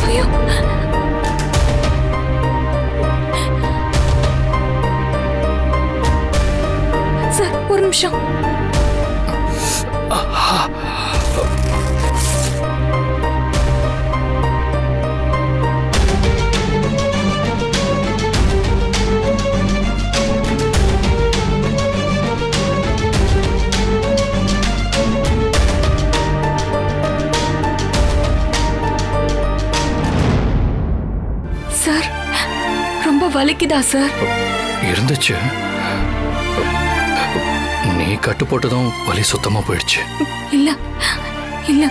D: ஐயோ, சார் ஒரு நிமிஷம். சார், ரொம்ப வலிக்குதா சார்?
A: இருந்துச்சு. நீ கட்டு போட்டதும் வலி சுத்தமா போயிடுச்சு.
D: இல்ல இல்ல,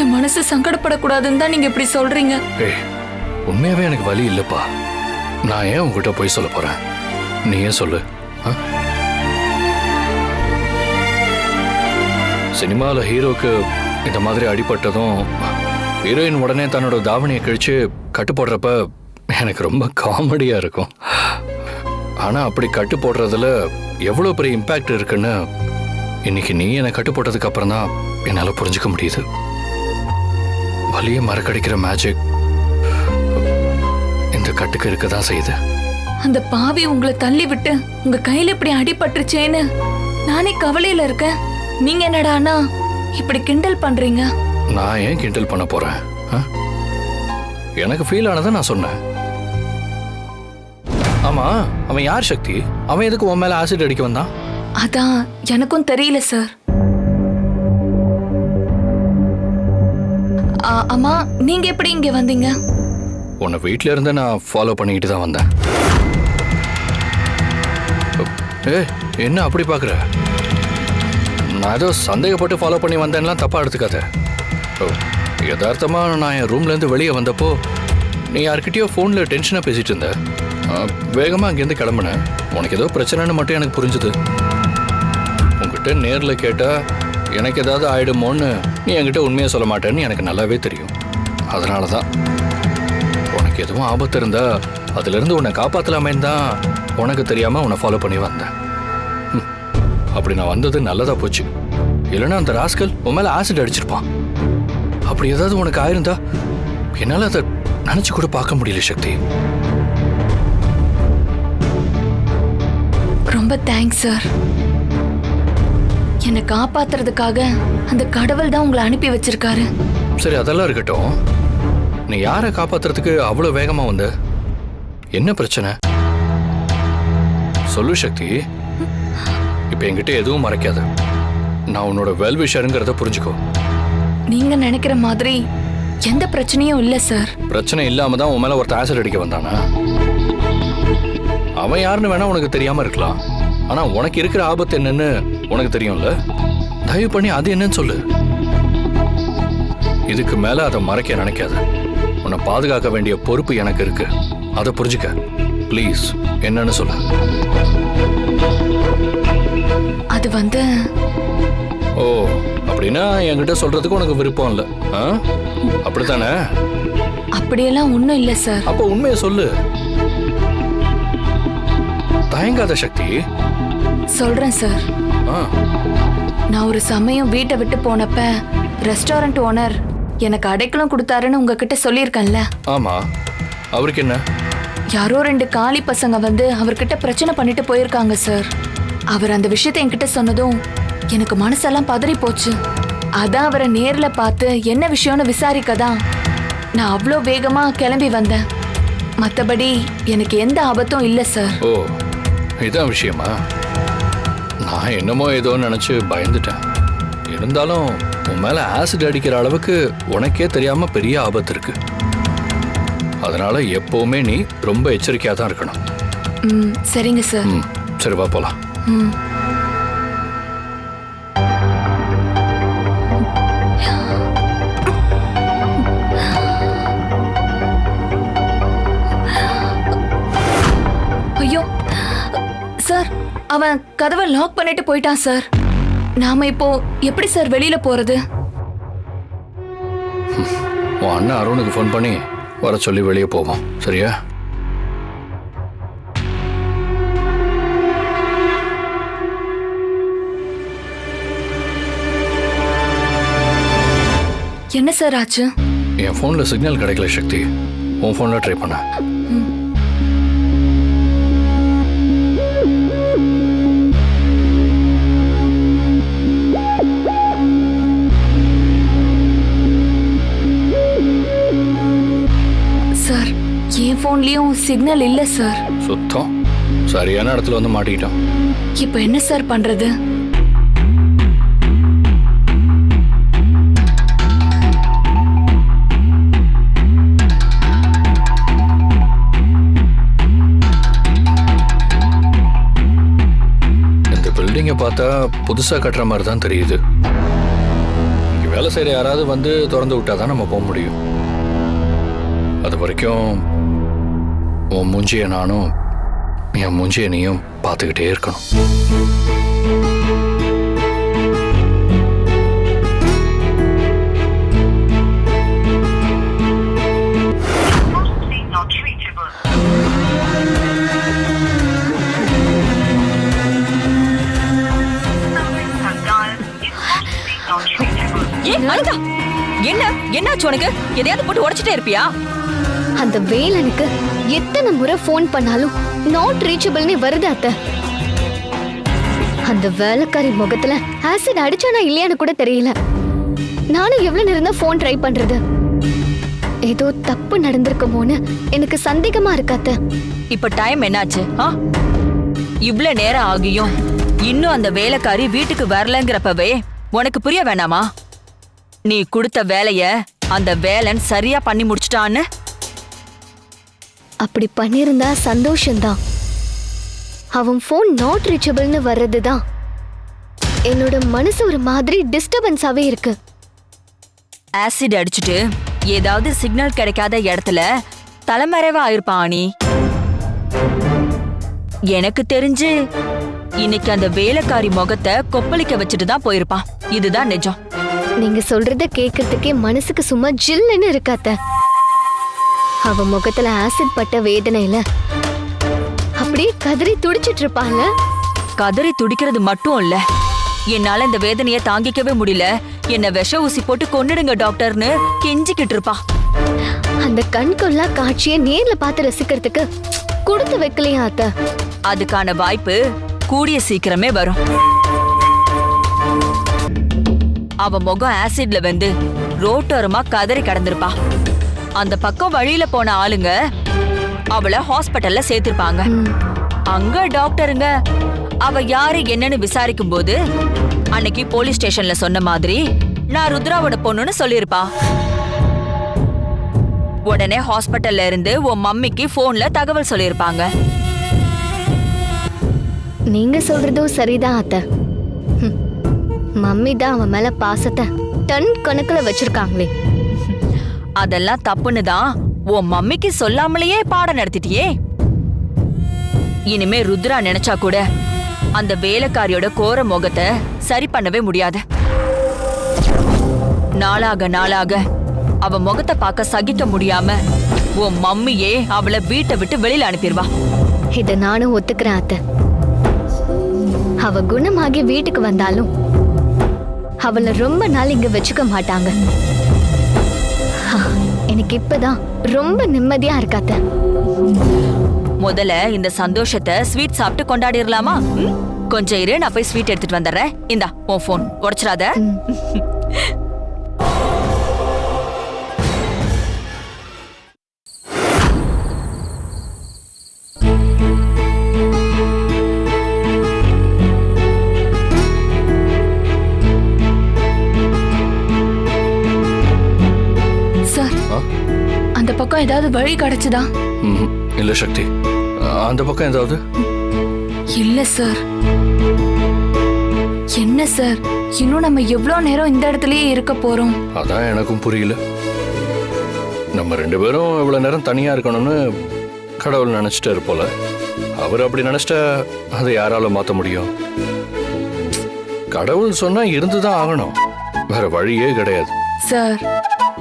D: என் மனசு சங்கடப்படக்கூடாதுன்னு தான் நீங்க இப்படி சொல்றீங்க.
A: ஏய், உண்மையாவே எனக்கு வலி இல்லப்பா. நான் ஏன் உங்ககிட்ட போய் சொல்ல போறேன்? நீ ஏன் சொல்லு. சினிமால ஹீரோக்கு இந்த மாதிரி அடிபட்டதும் ஹீரோயின் உடனே தன்னோட தாவணியை கழிச்சு கட்டு போடுறப்ப எனக்கு ரொம்ப காமெடியா இருக்கும். ஆனா அப்படி கட்டு போடுறதுல எவ்வளவு பெரிய இம்பாக்ட் இருக்குன்னு இன்னைக்கு நீ என்னை கட்டு போட்டதுக்கு அப்புறம் தான் என்னால புரிஞ்சுக்க முடியுது. வலியை மறக்கடிக்கிற மேஜிக் இந்த கட்டுக்கு இருக்கதான் செய்யுது.
D: அந்த பாவி உங்களை தள்ளி விட்டு உங்க கையில இப்படி அடிபட்டுருச்சேன்னு நானே கவலையில இருக்கேன். நீங்க என்னடானா இப்படி கிண்டல் பண்றீங்க?
A: நான் ஏன் கிண்டல் பண்ண போறேன்? எனக்கு ஃபீல் ஆனதை நான் சொன்னேன். ஆமா, அவன் யார் சக்தி? அவன் எதுக்கு உன் மேல ஆசிட் அடிக்க வந்தான்?
D: அதான் எனக்கும் தெரியல சார். அம்மா, நீங்க எப்படி இங்க வந்தீங்க?
A: உன்னை வீட்ல இருந்து நான் ஃபாலோ பண்ணிக்கிட்டு தான் வந்தேன். என்ன அப்படி பாக்குற? நான் ஏதோ சந்தேகப்பட்டு ஃபாலோ பண்ணி வந்தேன்லாம் தப்பா எடுத்துக்காத. யதார்த்தமா நான் என் ரூம்ல இருந்து வெளியே வந்தப்போ நீ யார்கிட்டயோ ஃபோன்ல டென்ஷனா பேசிட்டு இருந்த. வேகமா அங்கேருந்து கிளம்புனேன். உனக்கு ஏதோ பிரச்சனைன்னு மட்டும் எனக்கு புரிஞ்சுது. உங்க உன்கிட்ட நேர்ல கேட்டா எனக்கு ஏதாவது ஆயிடுமோன்னு நீ என்கிட்ட உண்மையை சொல்ல மாட்டேன்னு எனக்கு நல்லாவே தெரியும். அதனால தான் உனக்கு எதுவும் ஆபத்து இருந்தா அதுல இருந்து உன்னை காப்பாத்தலாமேன்னு தான் உனக்கு தெரியாம உன்னை ஃபாலோ பண்ணி வந்தேன். அப்படி நான் வந்தது நல்லதா போச்சு. இல்லைன்னா அந்த ராஸ்கல் உன் மேல ஆசிட் அடிச்சிருப்பான். அப்படி ஏதாவது உனக்கு ஆயிருந்தா என்னால அதை நினைச்சு கூட பார்க்க முடியல சக்தி.
D: ரொம்ப தேங்க்ஸ் சார். என்னை காப்பாத்துறதுக்காக அந்த கடவுள் தான் உங்களை அனுப்பி வச்சிருக்காரு.
A: சரி, அதெல்லாம் இருக்கட்டும். நீ யாரை காப்பாத்துறதுக்கு அவ்வளவு வேகமா வந்த? என்ன பிரச்சனை சொல்லு சக்தி. இப்ப என்கிட்ட எதுவும் மறைக்காத. நான் உன்னோட வெல்விஷருங்கிறத புரிஞ்சுக்கோ.
D: நீங்க நினைக்கிற மாதிரி எந்த பிரச்சனையும் இல்ல சார்.
A: பிரச்சனை இல்லாம தான் உன் மேல ஒருத்தர் ஆசிட் அடிக்க வந்தானா? அவன் யாருன்னு வேணா உனக்கு தெரியாம இருக்கலாம். ஆனா உனக்கு இருக்கிற ஆபத்து என்னன்னு உனக்கு தெரியும்ல. தயவு பண்ணி அது என்னன்னு சொல்லு. இதுக்கு மேல அதை மறைக்க நினைக்காத. உன்னை பாதுகாக்க வேண்டிய பொறுப்பு எனக்கு இருக்கு. அதை புரிஞ்சுக்க ப்ளீஸ். என்னன்னு சொல்லு.
D: அது வந்து
A: ஓ, அப்படின்னா என்கிட்ட சொல்றதுக்கு உனக்கு விருப்பம் இல்லை, அப்படித்தானே?
D: அப்படியெல்லாம் ஒண்ணும் இல்ல சார்.
A: அப்ப உண்மையை சொல்லு. தயங்காத சக்தி.
D: சொல்றேன் சார். நான் ஒரு சமயம் வீட்டை விட்டு போனப்ப ரெஸ்டாரண்ட் ஓனர் எனக்கு அடைக்கலம் கொடுத்தாருன்னு உங்ககிட்ட சொல்லியிருக்கேன்ல.
A: ஆமா, அவருக்கு என்ன?
D: யாரோ 2 காலி பசங்க வந்து அவர்கிட்ட பிரச்சனை பண்ணிட்டு போயிருக்காங்க சார். அவர் அந்த விஷயத்தை என்கிட்ட சொன்னதும் எனக்கு மனசெல்லாம் பதறி போச்சு. அதான் அவரை நேர்ல பார்த்து என்ன விஷயம்னு விசாரிக்கதான் நான் அவ்வளோ வேகமா கிளம்பி வந்தேன். மற்றபடி எனக்கு எந்த ஆபத்தும் இல்லை சார்.
A: ஓ, இதான் விஷயமா? நான் என்னமோ ஏதோ நினைச்சு பயந்துட்டேன். இருந்தாலும் உன் மேல ஆசிட் அடிக்கிற அளவுக்கு உனக்கே தெரியாம பெரிய ஆபத்து இருக்கு. அதனால எப்பவுமே நீ ரொம்ப எச்சரிக்கையா தான் இருக்கணும்.
D: சரிங்க சார்.
A: சரி, வா போலாம்.
D: ஐயோ சார், அவன் கதவை லாக் பண்ணிட்டு போயிட்டான் சார். நாம இப்போ எப்படி சார் வெளியில போறது?
A: உன் அண்ணன் அருணுக்கு ஃபோன் பண்ணி வர சொல்லி வெளியே போவோம், சரியா?
D: என்ன சார் ஆச்சு?
A: என் ஃபோன்ல சிக்னல் கிடைக்கல சக்தி. உன் ஃபோன்ல ட்ரை பண்ண.
D: சார், என் ஃபோன்லயும் சிக்னல் இல்ல சார்.
A: சுத்தம். சரியான இடத்துல வந்து மாட்டிக்கிட்டோம்.
D: இப்போ என்ன சார் பண்றது?
A: பார்த்தா புதுசா கட்டுற மாதிரி தான் தெரியுது. இங்க வேலை செய்யற யாராவது வந்து திறந்து விட்டாதான் நம்ம போக முடியும். அது வரைக்கும் உன் மூஞ்சிய நானும் என் மூஞ்சிய நீயும் பார்த்துக்கிட்டே இருக்கணும்.
E: என்ன என்னாச்சு உனக்கு? எதையாவது போட்டு உடைச்சிட்டே இருப்பியா?
G: அந்த வேலனுக்கு எத்தனை முறை ஃபோன் பண்ணாலும் நாட் ரீச்சபிள்னு வருது அத்தை. அந்த வேலைக்காரி முகத்துல ஆசிட் அடிச்சானா இல்லையான்னு கூட தெரியல. நானும் எவ்வளவு நேரம் தான் ஃபோன் ட்ரை பண்றது. ஏதோ தப்பு நடந்திருக்குமோன்னு எனக்கு சந்தேகமா இருக்கு அத்தை.
E: இப்ப டைம் என்னாச்சு? இவ்ளோ நேரம் ஆகியும் இன்னும் அந்த வேலைக்காரி வீட்டுக்கு வரலங்கிறப்பவே உனக்கு புரிய வேணாமா? நீ கொடுத்த வேலைய அந்த வேலன் சரியா பண்ணி முடிச்சிட்டான்னு.
G: அப்படி பண்ணிருந்தா சந்தோஷம்தான். அவன் ஃபோன் நாட் ரீச்சபிள்னு வர்றதுதான் என்னோட மனசு ஒரு மாதிரி டிஸ்டர்பன்ஸாவே இருக்கு.
E: ஆசிட் அடிச்சுட்டு ஏதாவது சிக்னல் கிடைக்காத இடத்துல தலைமறைவா ஆயிருப்பான் நீ. எனக்கு தெரிஞ்சு இன்னைக்கு அந்த வேலைக்காரி முகத்தை கொப்பளிக்க வச்சுட்டு தான் போயிருப்பான். இதுதான் நிஜம்.
G: நீங்க சொல்றத கேட்கறதுக்கே மனசுக்கு சும்மா ஜில்லுன்னு இருக்காத்த. அவ முகத்துல ஆசிட் பட்ட வேதனையில அப்படியே கதறி துடிச்சிட்டு இருப்பாங்க.
E: கதறி துடிக்கிறது மட்டும் இல்ல, என்னால இந்த வேதனைய தாங்கிக்கவே முடியல, என்ன விஷ ஊசி போட்டு கொன்னுடுங்க டாக்டர்னு கெஞ்சிக்கிட்டு இருப்பா.
G: அந்த கண்கொள்ளா காட்சியை நேர்ல பார்த்து ரசிக்கிறதுக்கு கொடுத்து வைக்கலையா அத்த?
E: அதுக்கான வாய்ப்பு கூடிய சீக்கிரமே வரும். அவ முகம் ஆசிட்ல வந்து ரோட்டோரமா கதறி கடந்திருப்பா. அந்த பக்கம் வழியில போன ஆளுங்க அவளை ஹாஸ்பிட்டல்ல சேர்த்திருப்பாங்க. அங்க டாக்டருங்க அவ யாரு என்னன்னு விசாரிக்கும் போது அன்னைக்கு போலீஸ் ஸ்டேஷன்ல சொன்ன மாதிரி நான் ருத்ராவோட பொண்ணுன்னு சொல்லிருப்பா. உடனே ஹாஸ்பிட்டல்ல இருந்து உன் மம்மிக்கு போன்ல தகவல் சொல்லிருப்பாங்க.
G: நீங்க சொல்றதும் சரிதான் அத்த. மம்மி தான் அவன் மேல பாசத்தை டன் கணக்குல வச்சிருக்காங்களே.
E: அதெல்லாம் தப்புன்னு தான் உன் மம்மிக்கு சொல்லாமலேயே பாடம் நடத்திட்டியே. இனிமே ருத்ரா நினைச்சா கூட அந்த வேலைக்காரியோட கோர முகத்தை சரி பண்ணவே முடியாது. நாளாக நாளாக அவ முகத்தை பார்க்க சகிக்க முடியாம உன் மம்மியே அவளை வீட்டை விட்டு வெளியில அனுப்பிடுவா.
G: இத நானும் ஒத்துக்கிறேன் அத்த. அவ குணமாகி வீட்டுக்கு வந்தாலும் அவளை ரொம்ப நாள் இங்க வச்சுக்க மாட்டாங்க. எனக்கு இப்பதான் ரொம்ப நிம்மதியா இருக்காத்த.
E: முதல்ல இந்த சந்தோஷத்தை ஸ்வீட் சாப்பிட்டு கொண்டாடிடலாமா? கொஞ்சம் இரு, நான் போய் ஸ்வீட் எடுத்துட்டு வந்துடுறேன். இந்தா உன் போன், உடைச்சிடாத.
D: சார், அந்த பக்கம் ஏதாவது வழி கிடைச்சதா?
A: இல்ல சக்தி, அந்த பக்கம் ஏதாவது
D: இல்ல சார். என்ன சார், இன்னும் நம்ம எவ்வளவு நேரம் இந்த இடத்துலயே இருக்க போறோம்?
A: அதான் எனக்கும் புரியல. நம்ம ரெண்டு பேரும் இவ்வளவு நேரம் தனியா இருக்கணும்னு கடவுள் நினைச்சிட்டாரு போல. அவர் அப்படி நினைச்சிட்டா அதை யாரால மாத்த முடியும்? கடவுள் சொன்னா இருந்துதான் ஆகணும், வேற வழியே கிடையாது.
D: சார்,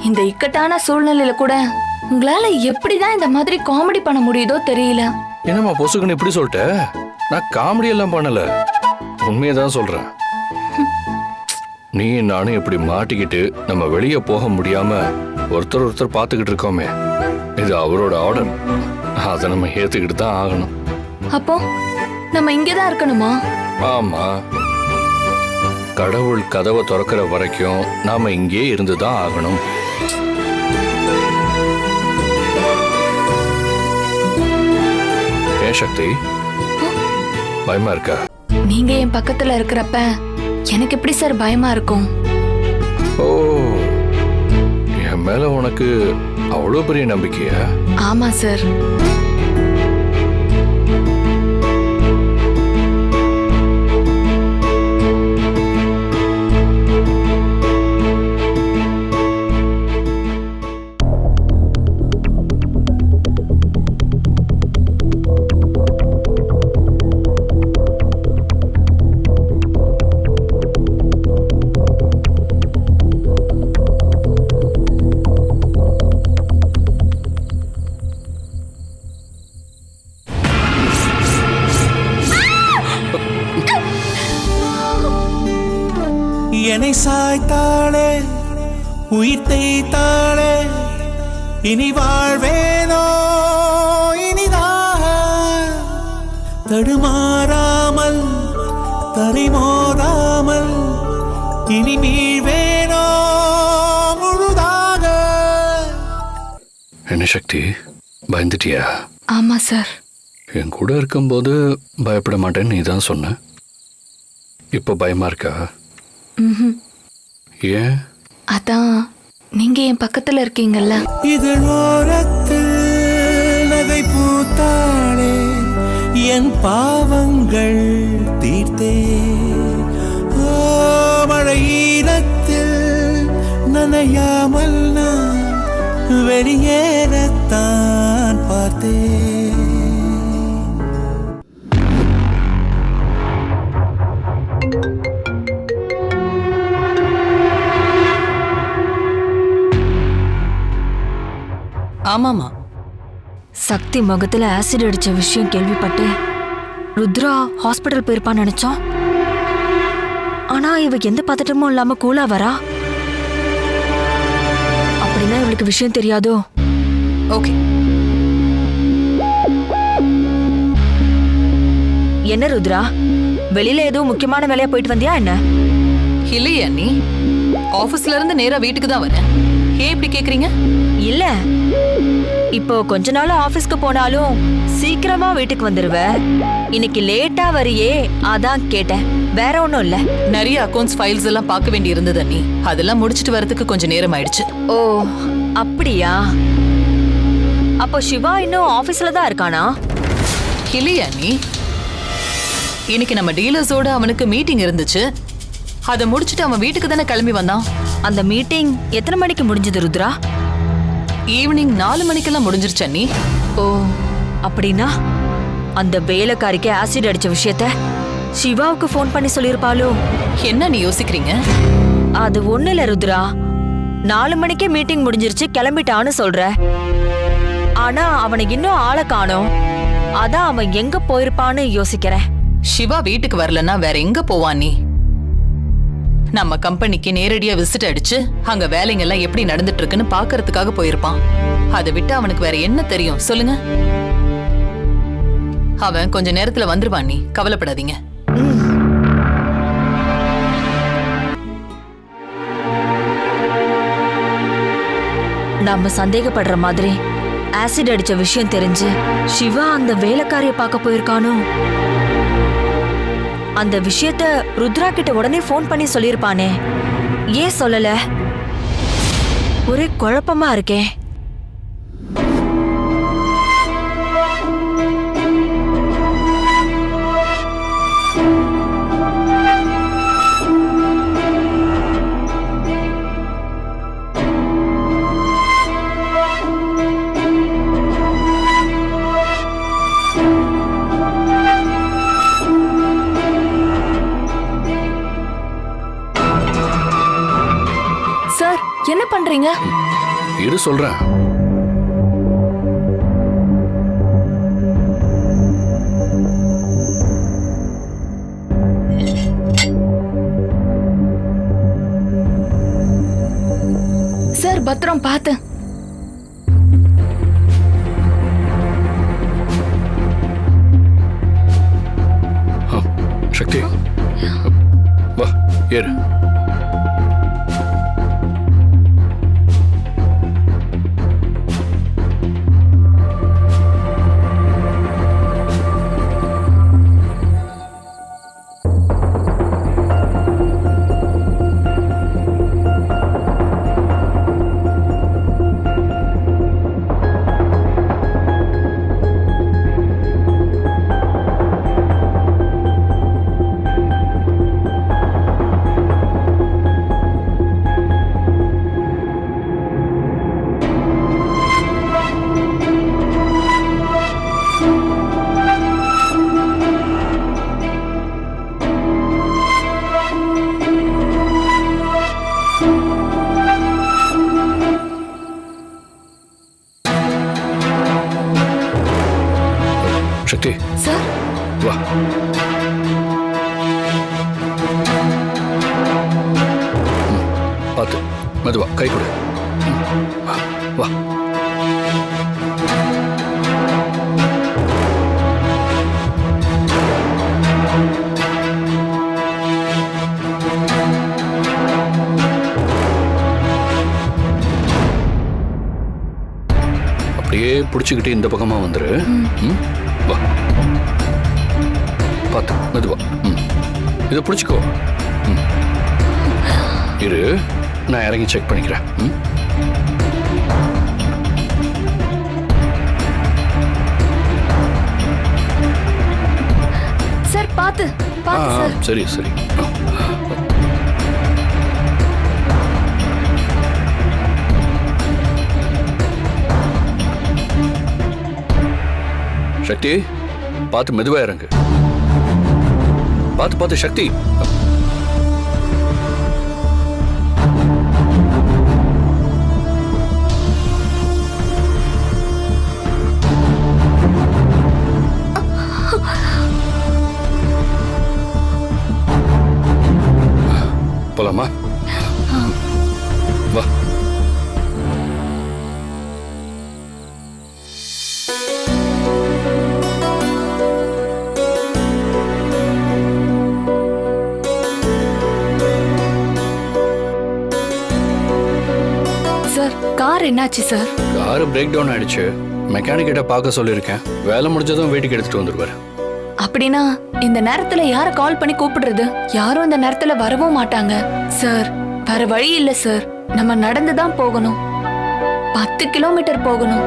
D: இந்த இக்கட்டான சூழ்நிலையில கூட உங்களால எப்படிதான் இந்த மாதிரி காமெடி பண்ண முடியுதோ தெரியல.
A: என்னம்மா பொசுக்குன்னு இப்படி சொல்லிட்ட? நான் காமெடி எல்லாம் பண்ணல, உண்மையதான் சொல்றேன். நீ நானும் இப்படி மாட்டிக்கிட்டு நம்ம வெளியே போக முடியாம ஒருத்தர் பார்த்துக்கிட்டு இருக்கோமே, இது அவரோட ஆர்டர். அதை நம்ம ஏத்துக்கிட்டு தான் ஆகணும்.
D: அப்போ நம்ம இங்கதான் இருக்கணுமா?
A: ஆமா, கடவுள் கதவை திறக்கிற வரைக்கும் நாம இங்கே இருந்துதான் ஆகணும். ஏன் சக்தி, பயமா இருக்கா?
D: நீங்க என் பக்கத்துல இருக்கிறப்ப எனக்கு எப்படி சார் பயமா இருக்கும்?
A: ஓ, என் மேல உனக்கு அவ்வளவு பெரிய நம்பிக்கையா?
D: ஆமா சார்.
L: என்னை சாய்த்தாளே, உயிர் தேய்த்தாளே, இனி வாழ்வேனோ இனிதாக, தடுமாறாமல் தரிமோதாமல் இனி மீழ்வேனோ முழுதாக.
A: என்ன சக்தி, பயந்துட்டியா?
D: ஆமா சார்.
A: என் கூட இருக்கும்போது பயப்பட மாட்டேன்னு நீ தான் சொன்ன, இப்ப பயமா இருக்கா? ஏன்?
D: அதான் நீங்க என் பக்கத்துல இருக்கீங்கல்ல.
L: இதழோரத்தில் நகை பூத்தாளே, என் பாவங்கள் தீர்த்தே, மழையீரத்தில் நனையாமல் நான் வெளியேறத்தான் பார்த்தேன்.
B: ஆமாமா.
E: சக்தி முகத்துல ஆசிட் அடிச்ச விஷயம் கேள்விப்பட்டு ருத்ரா ஹாஸ்பிட்டல் போயிருப்பான்னு நினைச்சோம். ஆனா இவ எந்த பதட்டமும் இல்லாம கூலா வரா. அப்படின்னா இவளுக்கு விஷயம் தெரியாதோ?
B: ஓகே.
E: என்ன ருத்ரா, வெளியில எதுவும் முக்கியமான வேலையா போயிட்டு வந்தியா என்ன?
B: இல்லையா நீ ஆபீஸ்ல இருந்து நேரா வீட்டுக்கு தான் வரேன். ஏன் இப்படி கேக்குறீங்க?
E: இல்ல, இப்போ கொஞ்ச நாள் ஆபீஸ்க்கு போனாலும் சீக்கிரமா வீட்டுக்கு வந்துருவ. இன்னைக்கு லேட்டா வரியே, அதான் கேட்டேன். வேற ஒண்ணும் இல்ல.
B: நிறைய அக்கவுண்ட்ஸ் ஃபைல்ஸ் எல்லாம் பார்க்க வேண்டி இருந்தது அண்ணி. அதெல்லாம் முடிச்சிட்டு வரதுக்கு கொஞ்சம் நேரம் ஆயிடுச்சு.
E: ஓ அப்படியா? அப்போ சிவா இன்னும் ஆபீஸ்ல தான் இருக்கானா?
B: இல்லையா நீ இன்னைக்கு நம்ம டீலர்ஸோட அவனுக்கு மீட்டிங் இருந்துச்சு. அதை முடிச்சிட்டு அவன் வீட்டுக்கு தானே கிளம்பி வந்தான்.
E: அந்த மீட்டிங் எத்தனை மணிக்கு முடிஞ்சது ருத்ரா?
B: ஈவினிங் 4 மணிக்கெல்லாம் முடிஞ்சிருச்சு அண்ணி.
E: ஓ அப்படின்னா அந்த வேலைக்காரிக்கு ஆசிட் அடிச்ச விஷயத்த சிவாவுக்கு ஃபோன் பண்ணி சொல்லிருப்பாளோ?
B: என்ன நீ யோசிக்கிறீங்க?
E: அது ஒண்ணு இல்ல ருத்ரா, 4 மணிக்கே மீட்டிங் முடிஞ்சிருச்சு கிளம்பிட்டான்னு சொல்ற. ஆனா அவனை இன்னும் ஆளை காணோம். அதான் அவன் எங்க போயிருப்பான்னு யோசிக்கிறேன்.
B: சிவா வீட்டுக்கு வரலன்னா வேற எங்க போவான் நீ? நம்ம கம்பெனிக்கு நேரடியா விசிட் அடிச்சு அங்க வேலைங்க எல்லாம் எப்படி நடந்துட்டு இருக்குன்னு பாக்குறதுக்காக போயிருப்பான். அதை விட்டு அவனுக்கு வேற என்ன தெரியும் சொல்லுங்க? அவன் கொஞ்ச நேரத்துல வந்துருவான், நீ கவலைப்படாதீங்க.
E: நம்ம சந்தேகப்படுற மாதிரி ஆசிட் அடிச்ச விஷயம் தெரிஞ்சு சிவா அந்த வேலைக்காரிய பார்க்க போயிருக்கானோ? அந்த விஷயத்த ருத்ரா கிட்ட உடனே ஃபோன் பண்ணி சொல்லிருப்பானே, ஏன் சொல்லல? ஒரே குழப்பமா இருக்கே.
D: சார் என்ன பண்றீங்க?
A: இரு சொல்றேன்.
D: சார் பத்திரம் பார்த்து.
A: சக்தி வா ஏறு. சக்தி
D: சார்
A: வா. பார்த்து மெதுவா கை கொடு. வா. அப்படியே பிடிச்சுக்கிட்டு இந்த பக்கமா வந்துரு. வா. பார்த்து மெதுவா. இதை பிடிச்சிக்கோ. இரு, நான் இறங்கி செக் பண்ணிக்கிறேன்.
D: சார் பார்த்து பார்த்து சார்.
A: சரி சரி. சக்தி பார்த்து மெதுவா இறங்கு. பார்த்து பார்த்து சக்தி. போலாமா? வா.
D: சார் கார் என்னாச்சு சார்?
A: கார் பிரேக் டவுன் ஆயிடுச்சு. மெக்கானிக் கிட்ட பார்க்க சொல்லியிருக்கேன். வேலை முடிஞ்சதும் வீட்டுக்கு எடுத்துட்டு வந்துருவாரு.
D: அப்படின்னா இந்த நேரத்துல யார கால் பண்ணி கூப்பிடுறது? யாரும் இந்த நேரத்துல வரவும் மாட்டாங்க சார். வேற வழி இல்ல சார், நம்ம நடந்துதான் போகணும். 10 கிலோமீட்டர் போகணும்.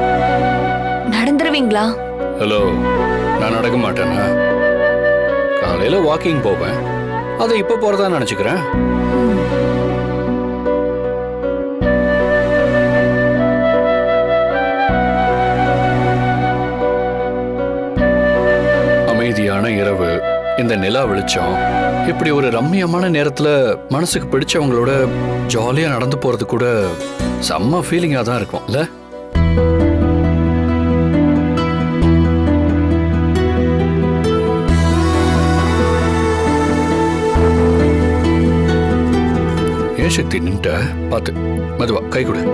D: நடந்துருவீங்களா?
A: ஹலோ, நான் நடக்க மாட்டேனா? காலையில வாக்கிங் போவேன். அதை இப்ப போறதா நினைச்சுக்கிறேன். அமைதியான இரவு, இந்த நிலா வெளிச்சம், இப்படி ஒரு ரம்மியமான நேரத்துல மனசுக்கு பிடிச்சவங்களோட ஜாலியா நடந்து போறது கூட செம்ம ஃபீலிங்கா தான் இருக்கும் இல்ல? ஏன் சக்தி நின்ட்ட? பார்த்து மெதுவா கை கொடு.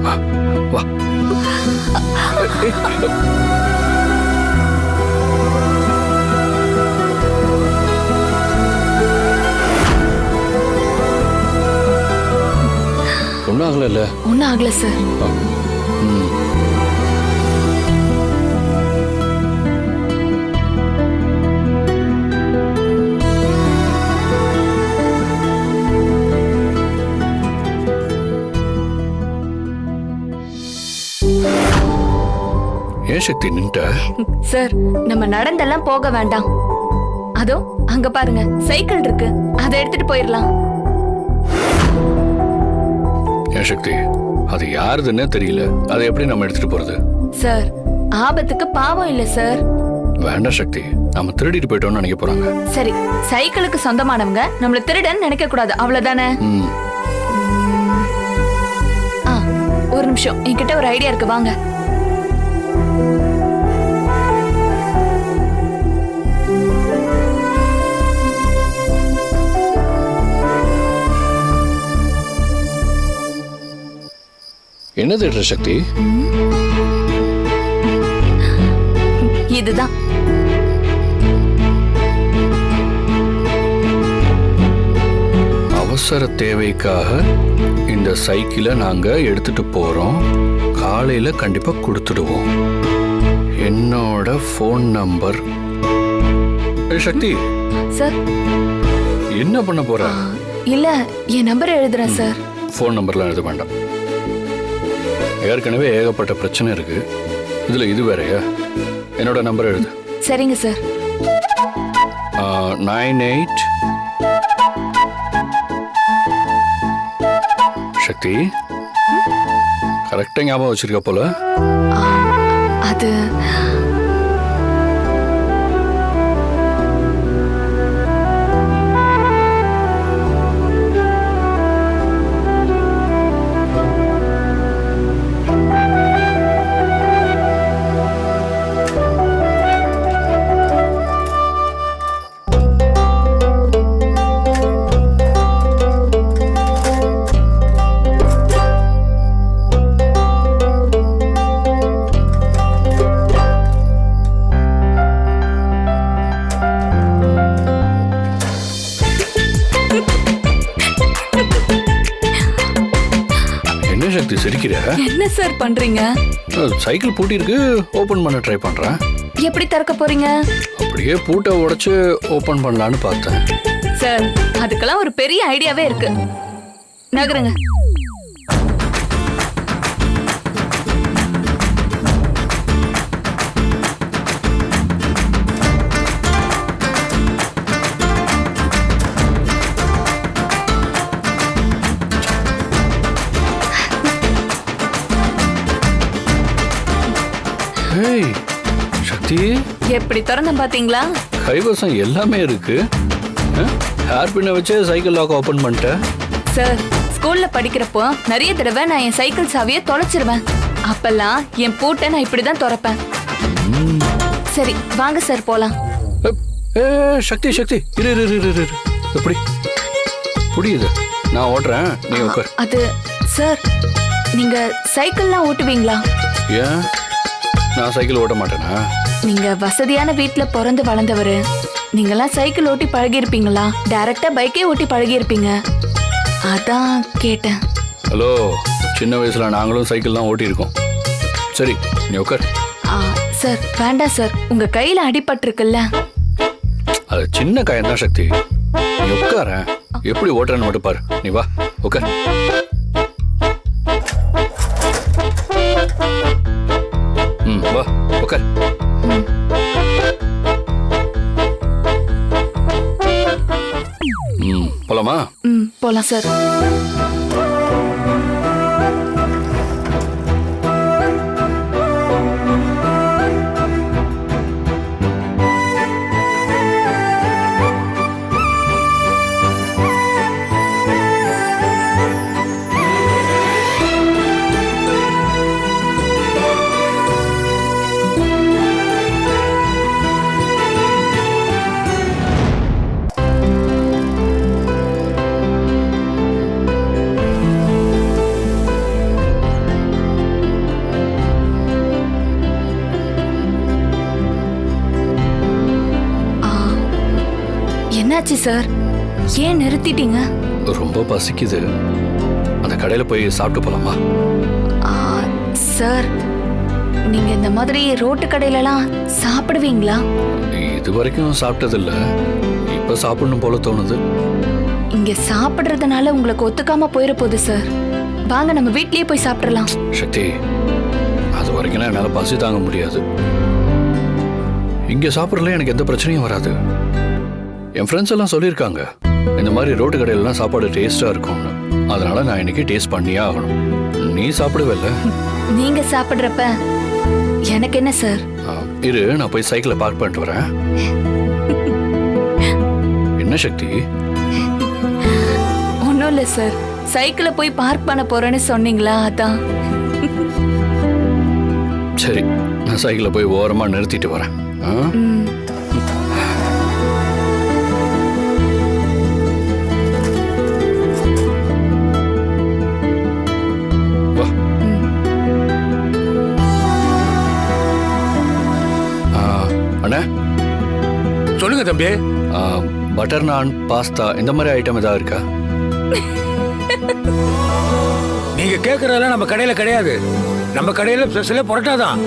A: வா வா. ஒன்றும் ஆகல இல்ல?
D: ஒன்னும் ஆகல சார்.
A: ஏன் சக்தி நின்ட்ட?
D: சார் நம்ம நடந்தெல்லாம் போக வேண்டாம். அதோ அங்க பாருங்க சைக்கிள் இருக்கு, அதை எடுத்துட்டு போயிடலாம்.
A: ஏன் சக்தி, அது யாருதுன்னே தெரியல. அதை எப்படி நம்ம எடுத்துட்டு போறது?
D: சார் ஆபத்துக்கு பாவம் இல்ல சார்.
A: வேண்டாம் சக்தி, நம்ம திருடிட்டு போயிட்டோம்னு நினைக்க போறாங்க.
D: சரி, சைக்கிளுக்கு சொந்தமானவங்க நம்மள திருடன் நினைக்க கூடாது, அவ்வளவுதானே? ஒரு நிமிஷம், என்கிட்ட ஒரு ஐடியா இருக்கு, வாங்க.
A: என்ன தேடுற சக்தி?
D: இதுதான்.
A: அவசர தேவைக்காக இந்த சைக்கிளை நாங்க எடுத்துட்டு போறோம். காலையில கண்டிப்பா கொடுத்துடுவோம். என்னோட ஃபோன் நம்பர். சக்தி
D: சார்
A: என்ன பண்ண போற?
D: இல்ல, என் நம்பர் எழுதுறேன் சார்.
A: ஃபோன் நம்பர்லாம் எழுத வேண்டாம். ஏற்கனவே ஏகப்பட்ட பிரச்சனை இருக்கு, இதுல இது வேறயா? என்னோட நம்பர் எழுது.
D: சரிங்க சார்.
A: 98 சக்தி, கரெக்டா ஞாபகம் வச்சிருக்க போல.
D: அது
A: சக்தி சிரிக்கிற?
D: என்ன சார் பண்றீங்க?
A: சைக்கிள் பூட்டி இருக்கு, ஓபன் பண்ண ட்ரை பண்றேன்.
D: எப்படி திறக்க போறீங்க?
A: அப்படியே பூட்டை உடைச்சு ஓபன் பண்ணலான்னு பார்த்தேன்.
D: சார் அதுக்கெல்லாம் ஒரு பெரிய ஐடியாவே இருக்கு, நகருங்க.
A: சக்தி
D: எப்படி திறந்த பாத்தீங்களா?
A: கைவசம் எல்லாமே இருக்கு. ஹேர் பின்ன வச்சு சைக்கிள் லாக் ஓபன் பண்ணிட்டேன்.
D: சார் ஸ்கூல்ல படிக்கிறப்போ நிறைய தடவை நான் என் சைக்கிள் சாவியை தொலைச்சிருவேன். அப்பெல்லாம் என் பூட்டை நான் இப்படிதான் திறப்பேன். சரி வாங்க சார் போலாம்.
A: சக்தி சக்தி இரு இரு இரு இரு. எப்படி புரியுது, நான் ஓட்டுறேன், நீ உட்கார்.
D: அது சார், நீங்க சைக்கிள்லாம் ஓட்டுவீங்களா?
A: ஏன் நான் சைக்கிள் ஓட்ட மாட்டேனா?
D: நீங்க வசதியான வீட்ல பிறந்து வளர்ந்தவரு. நீங்கெல்லாம் சைக்கிள் ஓட்டி பழகி இருப்பீங்களா? டைரக்டா பைக்கே ஓட்டி பழகி இருப்பீங்க. அதான் கேட்டேன்.
A: ஹலோ, சின்ன வயசுல நாங்களும் சைக்கிள்லாம் ஓட்டியிருக்கோம். சரி, நீ உட்கார்.
D: சார் வேண்டாம் சார், உங்க கையில அடிபட்டிருக்குல்ல.
A: அது சின்ன காயம்தான் சக்தி. நீ உட்கார, எப்படி ஓட்டுறன்னு மட்டும் பாரு. நீ வா உட்கார். வா உட்கார். போலாமா?
D: போலாம் சார். என்னாச்சு சார்? ஏன் நிறுத்திட்டீங்க?
A: ரொம்ப பசிக்குது, அந்த கடையில போய் சாப்பிட்டு போலாமா?
D: சார், நீங்க இந்த மாதிரி ரோட்டு கடையிலலாம் சாப்பிடுவீங்களா?
A: இது வரைக்கும் சாப்பிட்டதில்ல, இப்ப சாப்பிடணும் போல தோணுது.
D: இங்க சாப்பிடுறதுனால உங்களுக்கு ஒத்துக்காம போயிட போகுது சார். வாங்க நம்ம வீட்லயே போய் சாப்பிடலாம்.
A: சக்தி, அது வரைக்கும் என்னால பசி தாங்க முடியாது. இங்க சாப்பிடல எனக்கு எந்த பிரச்சனையும் வராது. என் ஃப்ரெண்ட்ஸ் எல்லாம் சொல்லியிருக்காங்க இந்த மாதிரி ரோட்டு கடையிலலாம் சாப்பாடு டேஸ்டா இருக்கும்னு. அதனால நான் இன்னைக்கு டேஸ்ட் பண்ணியே ஆகணும். நீ சாப்பிடுவல்ல?
D: நீங்க சாப்பிடுறப்ப எனக்கு என்ன சார்?
A: இரு, நான் போய் சைக்கிளை பார்க் பண்ணிட்டு வரேன். என்ன சக்தி?
D: ஒன்றும் இல்லை சார், சைக்கிளை போய் பார்க் பண்ண போறேன்னு சொன்னீங்களா, அதான்.
A: சரி, நான் சைக்கிளை போய் ஓரமா நிறுத்திட்டு வரேன்.
L: சொல்லுங்க தம்பி.
A: பட்டர் நான், பாஸ்தா இந்த மாதிரி ஐட்டம் ஏதாவது இருக்கா?
L: நீங்க கேட்கறதெல்லாம் நம்ம கடையில கிடையாது. நம்ம கடையில ஸ்பெஷலே பரோட்டா தான்.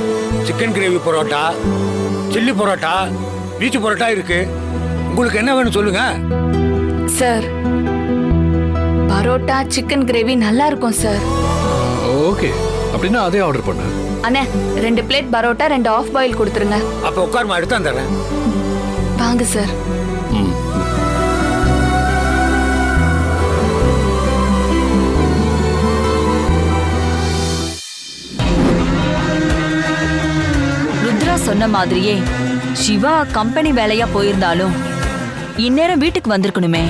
L: Chicken gravy parotta, chilli parotta, beach parotta இருக்கு. உங்களுக்கு என்ன வேணும் சொல்லுங்க.
D: சார், பரோட்டா சிக்கன் கிரேவி நல்லா இருக்கும் சார்.
A: ஓகே, அப்படின்னா அதே ஆர்டர் பண்ணு.
D: அண்ணே, 2 பிளேட் பரோட்டா, 2 ஆஃப் பாயில் கொடுத்துருங்க.
L: அப்ப உட்காருமா, எடுத்து தரேன்.
D: வாங்க சார்.
E: ருத்ரா சொன்ன மாதிரியே சிவா கம்பெனி வேலையா போயிருந்தாலும் இந்நேரம் வீட்டுக்கு வந்திருக்கணுமே.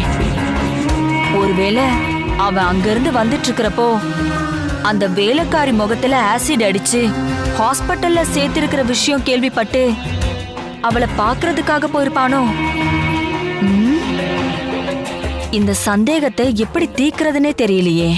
E: ஒருவேளை அவன் அங்கிருந்து வந்துட்டு இருக்கிறப்போ அந்த வேலைக்காரி முகத்துல ஆசிட் அடிச்சு ஹாஸ்பிட்டல்ல சேர்த்திருக்கிற விஷயம் கேள்விப்பட்டு அவளை பாக்குறதுக்காக போயிருப்பானோ? இந்த சந்தேகத்தை எப்படி தீர்க்கிறதுனே தெரியலையே.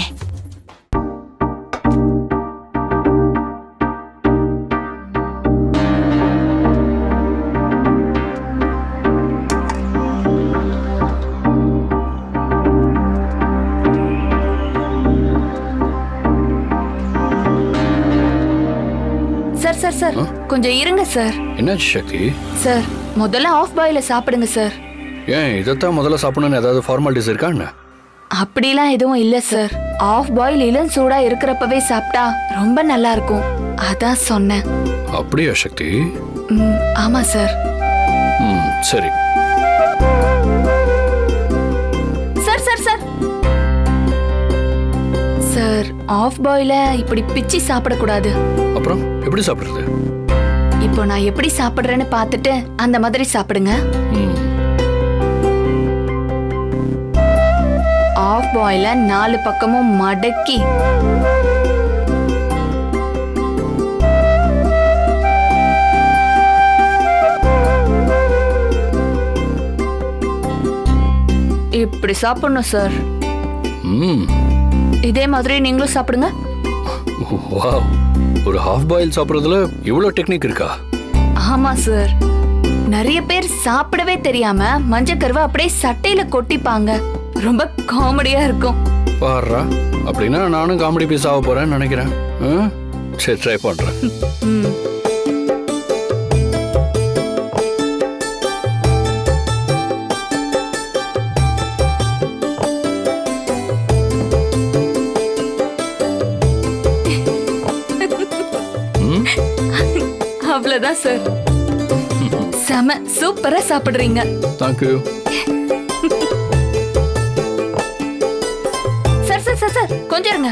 D: சார் சார் சார், கொஞ்சம் இருங்க சார்.
A: என்னாச்சு சக்தி?
D: சார், முதல்ல ஆஃப் பாயில சாப்பிடுங்க சார்.
A: ஏன் இதைத்தான் முதல்ல சாப்பிடணும்னு ஏதாவது ஃபார்மாலிட்டிஸ் இருக்கா என்ன?
D: அப்படிலாம் எதுவும் இல்ல சார். ஆஃப் பாயில் இளம் சூடா இருக்கிறப்பவே சாப்பிட்டா ரொம்ப நல்லா இருக்கும், அதான் சொன்னேன்.
A: அப்படியா சக்தி?
D: ஆமா சார்.
A: சரி.
D: Sir sir sir sir, half பாயில இப்படி பிச்சி சாப்பிடக்கூடாது.
A: அப்புறம் எப்படி சாப்பிடுறது?
D: இப்போ நான் எப்படி சாப்பிடுறேன்னு பார்த்துட்டு அந்த மாதிரி சாப்பிடுங்க. ஆஃப் பாயில 4 பக்கமும் மடக்கி இப்படி சாப்பிடணும் சார்.
A: ம்
D: இதே மாதிரி நீங்களும் சாப்பிடுங்க.
A: வாவ், ஒரு ஹாஃப் பாயில் சாப்பிட்றதுல இவ்வளோ டெக்னிக் இருக்கா?
D: ஆமா சார், நிறைய பேர் சாப்பிடவே தெரியாம மஞ்சக்கருவை அப்படியே சட்டையில கொட்டிப்பாங்க. ரொம்ப காமெடியா இருக்கும்.
A: பாடுறா, அப்படின்னா நானும் காமெடி பீஸ் ஆக போறேன்னு நினைக்கிறேன். சரி, ட்ரை பண்றேன்.
D: ம். அவ்வளவுதான் சார். செம சூப்பரா சாப்பிடுறீங்க.
A: Thank you.
D: Sir sir sir sir கொஞ்சம் இருங்க.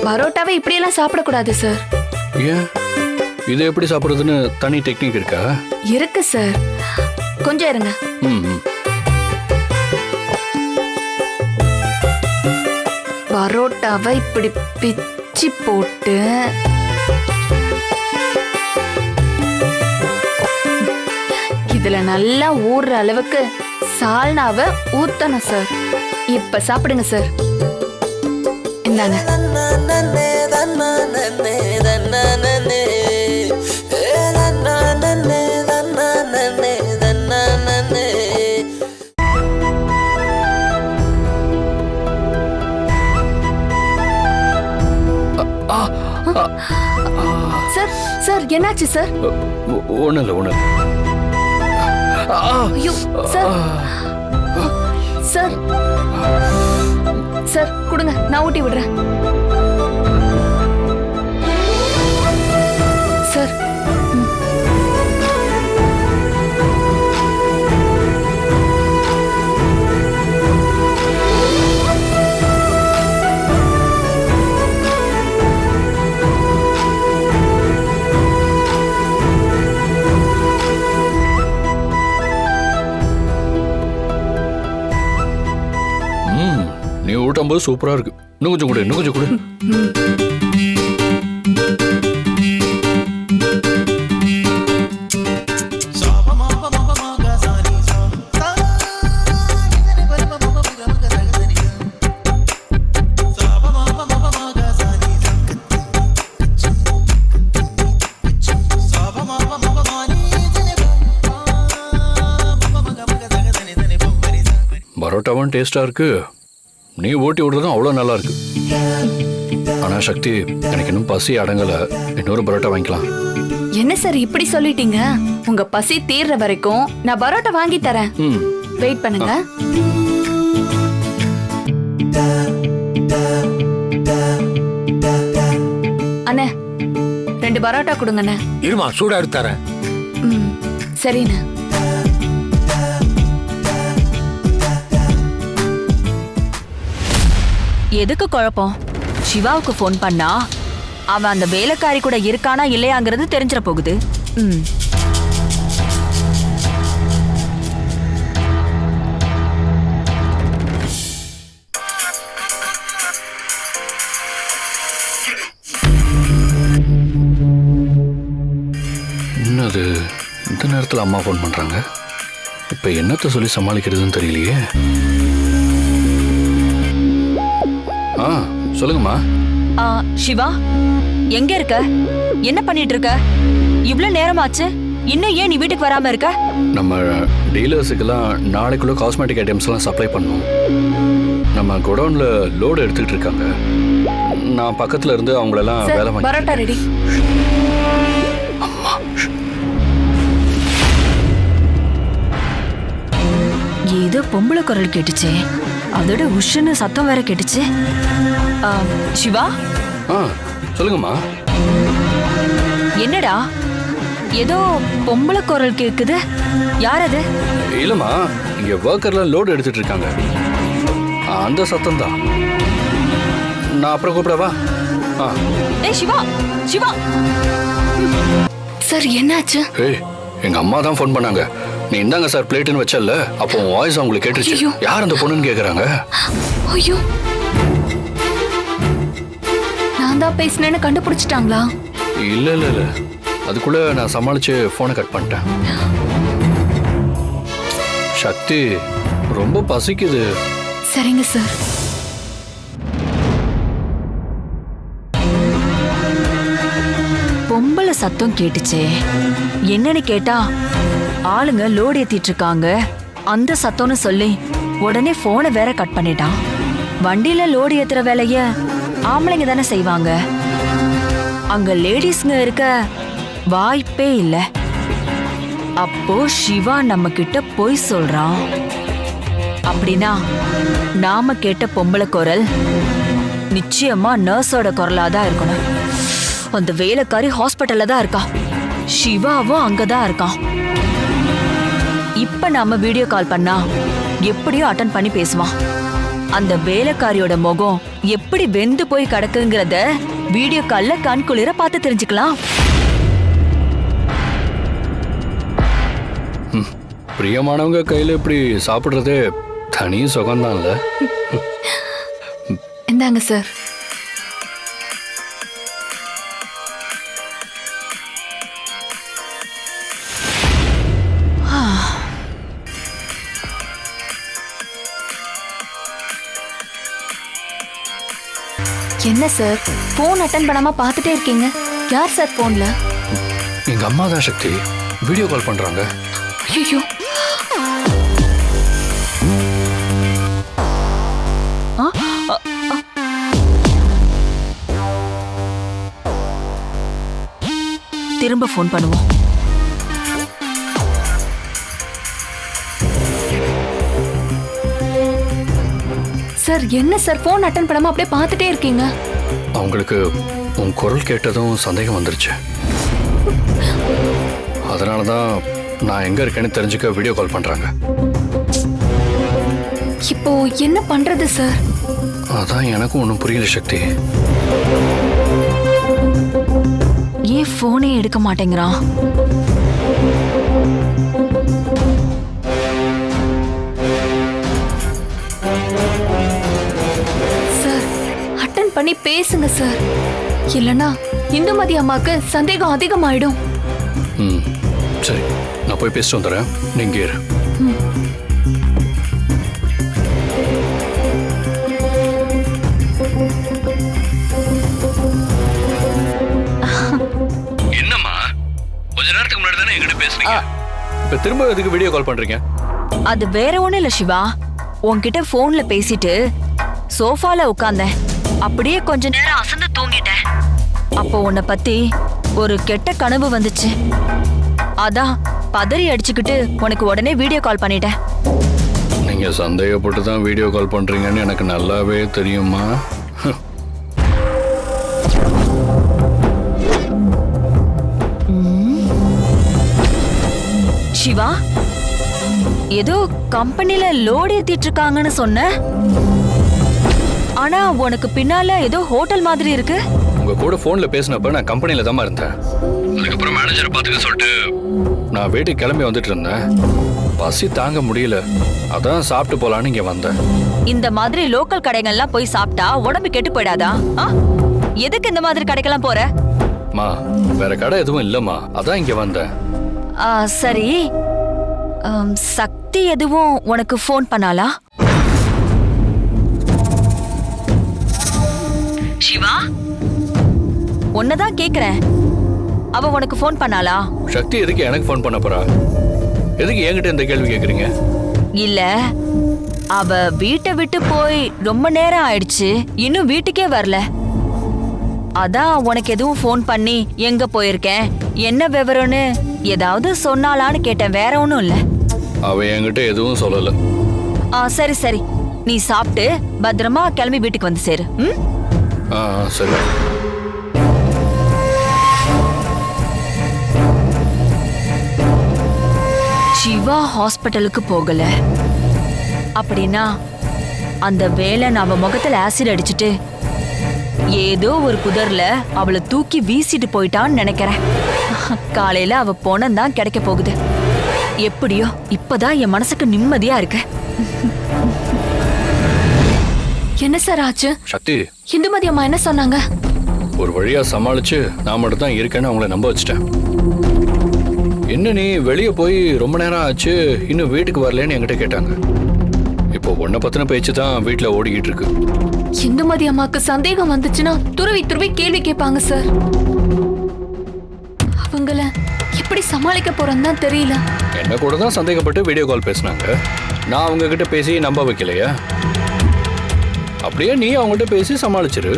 D: பரோட்டாவை இப்படியெல்லாம் சாப்பிடக்கூடாது சார்.
A: ஏன், இதை எப்படி சாப்பிட்றதுன்னு தனி டெக்னிக் இருக்கா?
D: இருக்கு சார், கொஞ்சம் இருங்க.
A: ம்
D: பரோட்டாவை இப்படி பிச்சு போட்டு இதுல நல்லா ஊறுற அளவுக்கு சால்னாவை ஊத்தணும் சார். இப்ப சாப்பிடுங்க சார். இந்தாங்க. சார் சார் என்னாச்சு சார்?
A: ஒன்றும் இல்லை, ஒன்றும் இல்லை.
D: ஐயோ சார், சார் சார் கொடுங்க, நான் ஊட்டி விடுறேன். சார்
A: நீ ஊட்டும்போது சூப்பரா இருக்கு. இன்னும் கொஞ்சம் கொடு, இன்னும் கொஞ்சம் கொடு. பரோட்டாவும் டேஸ்டா இருக்கு, நீ ஓட்டி விடுறதும் அவ்வளோ நல்லா இருக்கு. ஆனா சக்தி, எனக்கு இன்னும் பசி அடங்கல. இன்னொரு பரோட்டா வாங்கிக்கலாம்.
D: என்ன சார் இப்படி சொல்லிட்டீங்க? உங்க பசி தீர்ற வரைக்கும் நான் பரோட்டா வாங்கி தரேன். வெயிட் பண்ணுங்க. அண்ணே, 2 பரோட்டா கொடுங்க அண்ணே.
L: இருமா, சூடா எடுத்து தரேன்.
D: சரிண்ணே.
E: எதுக்கு குழப்பம்? சிவாவுக்கு ஃபோன் பண்ணா அவன் அந்த வேலைக்காரி கூட இருக்கானா இல்லையாங்கிறது தெரிஞ்சிட போகுது.
A: என்னது இந்த நேரத்தில் அம்மா ஃபோன் பண்றாங்க? இப்ப என்னத்த சொல்லி சமாளிக்கிறதுன்னு தெரியலையே. சொல்லுங்கம்மா.
E: சிவா, எங்க இருக்க? என்ன பண்ணிட்டு இருக்க? இவ்வளவு நேரமாச்சு, இன்னும் ஏன் நீ வீட்டுக்கு வராம இருக்க?
A: நம்ம டீலர்ஸுக்கெல்லாம் நாளைக்குள்ள காஸ்மெட்டிக் ஐட்டம்ஸ்லாம் சப்ளை பண்ணணும். நம்ம குடோன்ல லோடு எடுத்துக்கிட்டு இருக்காங்க. நான் பக்கத்துல இருந்து அவங்களெல்லாம் வேலை வாங்கி.
D: பரோட்டா ரெடி.
A: அம்மா,
E: ஏதோ பொம்பளை குரல் கேட்டுச்சே, அதோட உஷன்னு சத்தம் வேற கேட்டுச்சு. சிவா,
A: சொல்லுங்கம்மா.
E: என்னடா ஏதோ பொம்பளை குரல் கேக்குது? யார் அது?
A: இல்லம்மா, இங்க ஒர்க்கர்லாம் லோடு எடுத்துட்டு இருக்காங்க, அந்த சத்தம் தான். நான் அப்புறம் கூப்பிடவா?
E: ஏய் சிவா, சிவா.
D: சார் என்னாச்சு?
A: ஏய், எங்க அம்மா தான் ஃபோன் பண்ணாங்க. நீ இந்தாங்க சார் பிளேட்டுன்னு வச்சல்ல, அப்போ வாய்ஸ் அவங்களுக்கு கேட்டுருச்சு. யார் அந்த பொண்ணுன்னு கேக்குறாங்க.
D: ஐயோ, நான் தான் பேசினேன்னு கண்டுபிடிச்சிட்டாங்களா?
A: இல்ல இல்ல இல்ல, அதுக்குள்ள நான் சமாளிச்சு போனை கட் பண்ணிட்டேன். சக்தி, ரொம்ப பசிக்குது.
D: சரிங்க சார்.
E: பொம்பளை சத்தம் கேட்டுச்சே, என்னன்னு கேட்டா ஆளுங்க லோடு ஏத்திட்டு இருக்காங்க அந்த சத்தம்னு சொல்லி உடனே போனை வேற கட் பண்ணிட்டான். வண்டியில லோடு ஏத்துற வேலைய ஆம்பளைங்க தானே செய்வாங்க, அங்க லேடிஸ்ங்க இருக்க வாய்ப்பே இல்ல. அப்போ சிவா நம்ம கிட்ட பொய் சொல்றான். அப்படின்னா நாம கேட்ட பொம்பளை குரல் நிச்சயமா நர்ஸோட குரலா தான் இருக்கணும். அந்த வேலைக்காரி ஹாஸ்பிட்டல்ல தான் இருக்கா, சிவாவும் அங்கதான் இருக்கான். இப்ப நாம வீடியோ கால் பண்ணா எப்படியோ அட்டன் பண்ணி பேசுவான். அந்த வேலைக்காரியோட முகம் எப்படி வெந்து போய் கிடக்குங்கிறத வீடியோ கால்ல கண்குளிர பார்த்து தெரிஞ்சுக்கலாம்.
A: பிரியமானவங்க கையில இப்படி சாப்பிடுறதே தனி சுகம்தான்ல.
D: இந்தாங்க சார். என்ன சார் போன் அட்டன் பண்ணாம பார்த்துட்டே இருக்கீங்க? யார் சார் போன்ல?
A: எங்க அம்மா தான் சக்தி, வீடியோ கால் பண்றாங்க.
D: ஐயோ,
E: திரும்ப போன் பண்ணுவோம்.
D: சார் என்ன சார் போன் அட்டன் பண்ணாம அப்படியே பார்த்துட்டே இருக்கீங்க?
A: அவங்களுக்கு உன் குரல் கேட்டதும் சந்தேகம் வந்துருச்சு. அதனால தான் நான் எங்க இருக்கேன்னு தெரிஞ்சுக்க வீடியோ கால் பண்றாங்க.
D: இப்போ என்ன பண்றது சார்?
A: அதான் எனக்கும் ஒன்றும் புரியல சக்தி.
E: ஏன் போனே எடுக்க மாட்டேங்கிறான்?
D: சார் அட்டன் பண்ணி பேசுங்க சார், இல்லனா இந்துமதி அம்மாக்கு சந்தேகம் அதிகமாயிடும்.
A: ம் சரி, நான் போய் பேசிட்டு வந்துடுறேன், நீங்க இரு. என்னம்மா, கொஞ்ச நேரத்துக்கு முன்னாடி தானே என்கிட்ட பேசுறீங்க, இப்ப திரும்ப எதுக்கு வீடியோ கால் பண்றீங்க?
E: அது வேற ஒண்ணும் இல்ல சிவா, உன்கிட்ட போன்ல பேசிட்டு சோஃபால உட்கார்ந்தேன். அப்படியே கொஞ்ச நேரம் அசந்து தூங்கிட்டேன். அப்போ உன்னை பத்தி ஒரு கெட்ட கனவு வந்துச்சு. அதான் பதறி அடிச்சுக்கிட்டு உனக்கு உடனே வீடியோ கால் பண்ணிட்டேன்.
A: நீங்க சந்தேகப்பட்டு தான் வீடியோ கால் பண்றீங்கன்னு எனக்கு நல்லாவே தெரியுமா.
E: சிவா, ஏதோ கம்பெனில லோடு ஏத்திட்டு இருக்காங்கன்னு சொன்ன, ஆனா உனக்கு பின்னால ஏதோ ஹோட்டல் மாதிரி இருக்கு.
A: உங்க கூட போன்ல பேசினப்ப நான் கம்பெனில தான் இருந்தேன். அதுக்கப்புறம் மேனேஜரை பார்த்துக்க சொல்லிட்டு நான் வீட்டுக்கு கிளம்பி வந்துட்டு இருந்தேன். பசி தாங்க முடியல, அதான் சாப்பிட்டு போலான்னு இங்க வந்தேன்.
E: இந்த மாதிரி லோக்கல் கடைகள்லாம் போய் சாப்பிட்டா உடம்பு கெட்டு போயிடாதா? எதுக்கு இந்த மாதிரி கடைக்கெல்லாம் போற?
A: மா, வேற கடை எதுவும் இல்லம்மா, அதான் இங்க வந்தேன்.
E: சரி, சக்தி எதுவும் உனக்கு ஃபோன் பண்ணாளா? சிவா, உன்னதான் கேக்குறேன், அவ உனக்கு ஃபோன் பண்ணாளா?
A: சக்தி எதுக்கு எனக்கு ஃபோன் பண்ண போறா? எதுக்கு என்கிட்ட இந்த கேள்வி கேக்குறீங்க?
E: இல்ல, அவ வீட்டை விட்டு போய் ரொம்ப நேரம் ஆயிடுச்சு, இன்னும் வீட்டுக்கே வரல. அதான் உனக்கு எதுவும் ஃபோன் பண்ணி எங்க போயிருக்கேன், என்ன விவரம்னு ஏதாவது சொன்னாலான்னு கேட்டேன், வேற ஒண்ணும் இல்ல.
A: அவ என்கிட்ட எதுவும் சொல்லல.
E: சரி சரி, நீ சாப்பிட்டு பத்திரமா கிளம்பி வீட்டுக்கு வந்து சேரு.
A: சரி.
E: சிவா ஹாஸ்பிட்டலுக்கு போகல அப்படின்னா அந்த வேலை அவ முகத்துல ஆசிட் அடிச்சுட்டு ஏதோ ஒரு புதர்ல அவளை தூக்கி வீசிட்டு போயிட்டான்னு நினைக்கிறேன். காலையில அவ போனதான் கிடைக்க போகுது. எப்படியோ இப்பதான் என் மனசுக்கு நிம்மதியா இருக்கு.
D: என்ன சார் ஆச்சு?
A: சக்தி,
D: இந்துமதி அம்மா என்ன சொன்னாங்க?
A: ஒரு வழியா சமாளிச்சு நான் மட்டும் தான் இருக்கேன்னு அவங்கள நம்ப வச்சுட்டேன். என்ன நீ வெளியே போய் ரொம்ப நேரம் ஆச்சு, இன்னும் வீட்டுக்கு வரலன்னு என்கிட்ட கேட்டாங்க. இப்போ உன்னை பத்தின பேச்சு தான் வீட்டுல ஓடிக்கிட்டு இருக்கு.
D: இந்துமதி அம்மாக்கு சந்தேகம் வந்துச்சுன்னா துருவி துருவி கேள்வி கேட்பாங்க சார். அவங்கள எப்படி சமாளிக்க போறேன்னு தான் தெரியல.
A: என்ன கூட தான் சந்தேகப்பட்டு வீடியோ கால் பேசினாங்க. நான் அவங்க கிட்ட பேசி நம்ப வைக்கலையா? அப்படியே நீ அவங்ககிட்ட பேசி சமாளிச்சிரு.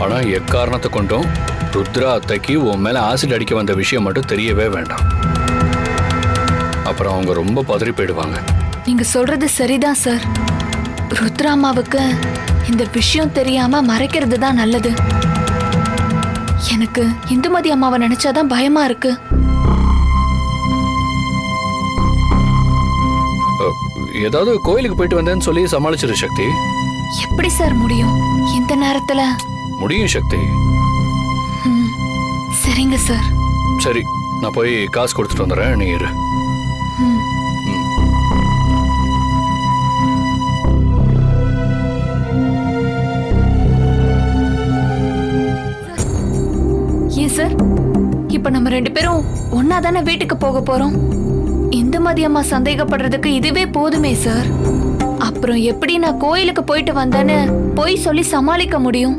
A: ஆனா எக்காரணத்தை கொண்டும் ருத்ரா அத்தைக்கு உன் மேல ஆசிட் அடிக்க வந்த விஷயம் மட்டும் தெரியவே வேண்டாம். அப்புறம் அவங்க ரொம்ப பதறி போயிடுவாங்க.
D: நீங்க சொல்றது சரிதான் சார். ருத்ராமாவுக்கு இந்த விஷயம் தெரியாம மறைக்கிறது தான் நல்லது. எனக்கு இந்துமதி அம்மாவை நினைச்சாதான் பயமா இருக்கு.
A: ஏதாவது கோயிலுக்கு போயிட்டு வந்தேன்னு சொல்லி சமாளிச்சிரு சக்தி.
D: எப்படி சார் முடியும் இந்த நேரத்துல?
A: முடியும் சக்தி.
D: சரிங்க சார்.
A: சரி, நான் போய் காசு கொடுத்துட்டு வந்துடுறேன், நீ இரு.
D: ஏன் சார், இப்ப நம்ம 2 பேரும் ஒன்னா தானே வீட்டுக்கு போக போறோம். இந்துமதி அம்மா சந்தேகப்படுறதுக்கு இதுவே போதுமே சார். அப்புறம் எப்படி நான் கோயிலுக்கு போயிட்டு வந்தேன்னு போய் சொல்லி சமாளிக்க முடியும்?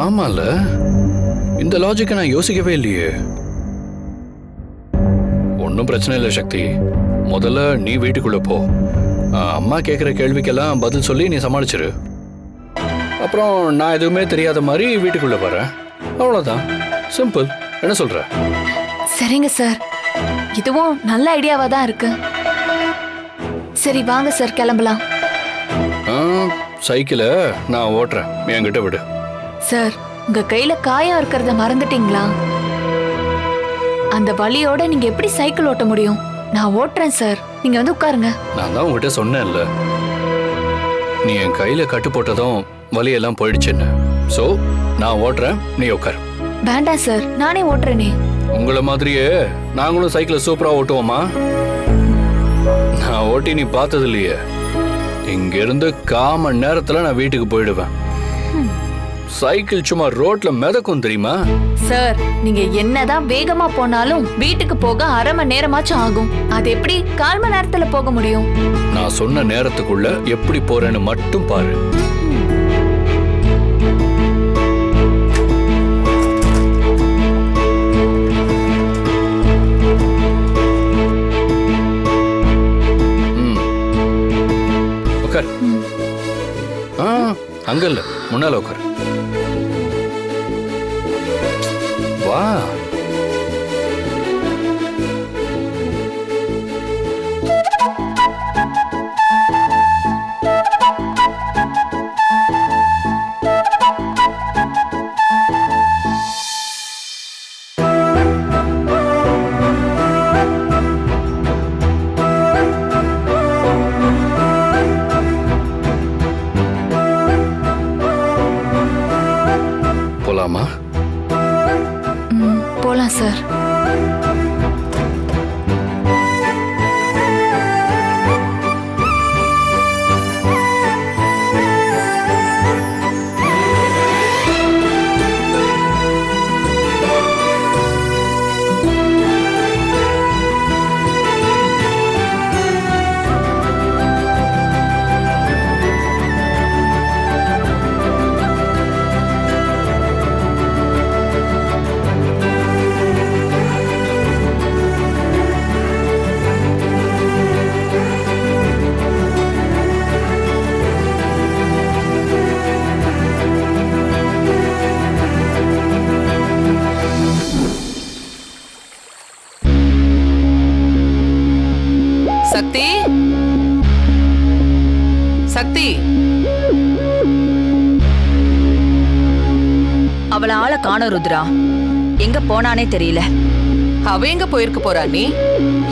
A: ஆமால, இந்த லாஜிக்கை நான் யோசிக்கவே இல்லையே. ஒன்றும் பிரச்சனை இல்லை சக்தி. முதல்ல நீ வீட்டுக்குள்ள போ. அம்மா கேட்குற கேள்விக்கெல்லாம் பதில் சொல்லி நீ சமாளிச்சிரு. அப்புறம் நான் எதுவுமே தெரியாத மாதிரி வீட்டுக்குள்ள வரேன். அவ்வளோதான், சிம்பிள். என்ன சொல்ற?
D: சரிங்க சார், இதுவும் நல்ல ஐடியாவா தான் இருக்கு. சரி வாங்க சார், கிளம்பலாம்.
A: சைக்கிளை நான் ஓட்டுறேன், என்கிட்ட விடு.
D: சார், உங்க கையில காயம் இருக்கிறத மறந்துட்டீங்களா? அந்த வலியோட நீங்க எப்படி சைக்கிள் ஓட்ட முடியும்? நான் ஓட்டுறேன் சார், நீங்க வந்து உட்காருங்க.
A: நான் தான் உங்ககிட்ட சொன்னேன்ல, நீ என் கையில கட்டு போட்டதும் வலியெல்லாம் போயிடுச்சுன்னு. சோ நான் ஓட்டுறேன், நீ உட்காரு.
D: வேண்டாம் சார், நானே ஓட்டுறேனே.
A: உங்களை மாதிரியே நாங்களும் சைக்கிளை சூப்பரா ஓட்டுவோமா? நான் ஓட்டி நீ பார்த்தது இல்லையே. இங்க இருந்து 1/4 மணி நேரத்துல நான் வீட்டுக்கு போயிடுவேன். சைக்கிள் சும்மா ரோட்ல மிதக்கும் தெரியுமா?
D: சார், நீங்க என்னதான் வேகமா போனாலும் வீட்டுக்கு போக 1/2 மணி நேரமாச்சும் ஆகும். அது எப்படி 1/4 மணி நேரத்துல போக முடியும்?
A: நான் சொன்ன நேரத்துக்குள்ள எப்படி போறேன்னு மட்டும் பாரு. உட்கார். அங்க இல்ல, முன்னால உட்கார். வா. போலாமா?
D: போலாம் சார்.
B: சக்தி, சக்தி,
E: அவள ஆளை காணோம் ருத்ரா. எங்க போனானே தெரியல.
B: அவ எங்க போயிருக்க போறா? நீ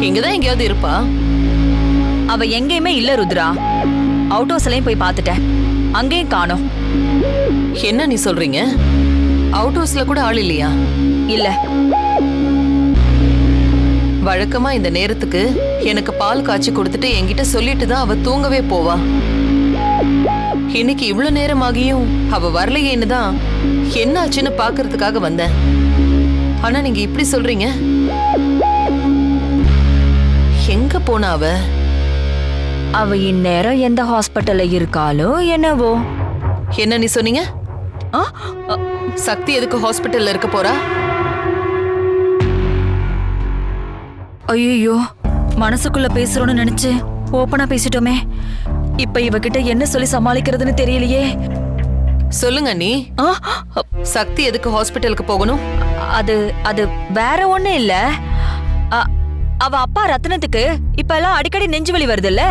B: இங்கதான் எங்கேயாவது இருப்பா.
E: அவ எங்கேயுமே இல்ல ருத்ரா. அவுட் ஹவுஸ்லயும் போய் பார்த்துட்டேன், அங்கேயும் காணோம்.
B: என்ன நீ சொல்றீங்க? அவுட் ஹவுஸ்ல கூட ஆள் இல்லையா?
E: இல்ல.
B: வழக்கமா இந்த நேரத்துக்கு எனக்கு பால் காய்ச்சி கொடுத்துட்டு என்கிட்ட சொல்லிட்டு தான் அவ தூங்கவே போவா. இன்னைக்கு இவ்வளவு நேரமாகியும் அவ வரலையேன்னு தான் என்ன ஆச்சுன்னு பாக்குறதுக்காக வந்தேன். ஆனா நீங்க இப்படி சொல்றீங்க. எங்க போனா அவ?
E: அவ இந்நேரம் எந்த ஹாஸ்பிட்டல்ல இருக்காளோ என்னவோ.
B: என்ன நீ சொன்னீங்க?
E: ஆ,
B: சக்தி எதுக்கு ஹாஸ்பிட்டல்ல இருக்க போறா?
E: ஐயோ, மனசுக்குள்ள பேசுறோம்னு நினைச்சு ஓப்பனா பேசிட்டோமே. இப்ப இவகிட்ட என்ன சொல்லி சமாளிக்கிறதுன்னு தெரியலையே.
B: சொல்லுங்க நீ.
E: ஆ,
B: சக்தி எதுக்கு ஹாஸ்பிட்டலுக்கு போகணும்?
E: அது அது வேற ஒண்ணும் இல்ல. அவ அப்பா ரத்னத்துக்கு இப்ப எல்லாம் அடிக்கடி நெஞ்சு வலி வருதுல்ல.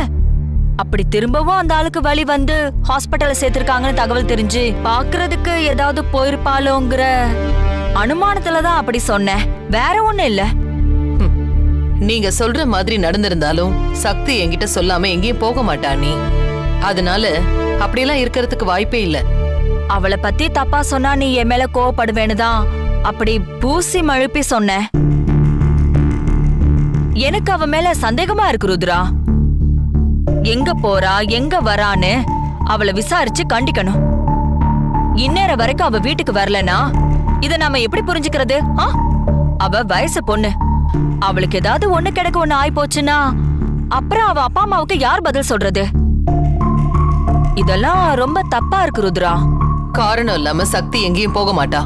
E: அப்படி திரும்பவும் அந்த ஆளுக்கு வலி வந்து ஹாஸ்பிட்டல்ல சேர்த்திருக்காங்கன்னு தகவல் தெரிஞ்சு பாக்குறதுக்கு ஏதாவது போயிருப்பாளோங்கிற அனுமானத்துலதான் அப்படி சொன்னேன். வேற ஒண்ணும் இல்ல.
B: நீங்க சொல்ற மாதிரி நடந்திருந்தாலும் சக்தி என்கிட்ட சொல்லாம எங்கேயும் போக மாட்டா நீ. அதனால அப்படியெல்லாம் இருக்கிறதுக்கு வாய்ப்பே இல்ல.
E: அவளை பத்தி தப்பா சொன்னா நீ என் மேல கோவப்படுவேனுதான் அப்படி பூசி மழுப்பி சொன்ன. எனக்கு அவ மேல சந்தேகமா இருக்கு ருத்ரா. எங்க போறா எங்க வரான்னு அவளை விசாரிச்சு கண்டிக்கணும். இந்நேரம் வரைக்கும் அவ வீட்டுக்கு வரலனா இத நாம எப்படி புரிஞ்சுக்கிறது? அவ வயசு பொண்ணு. அவளுக்கு ஏதாவது ஒண்ணு கிடக்கு ஒண்ணு ஆயி போச்சுன்னா அப்புறம் அவ அப்பா அம்மாவுக்கு யார் பதில் சொல்றது? இதெல்லாம் ரொம்ப தப்பா இருக்கு ருத்ரா.
B: காரணம் இல்லாம சக்தி எங்கேயும் போக மாட்டா.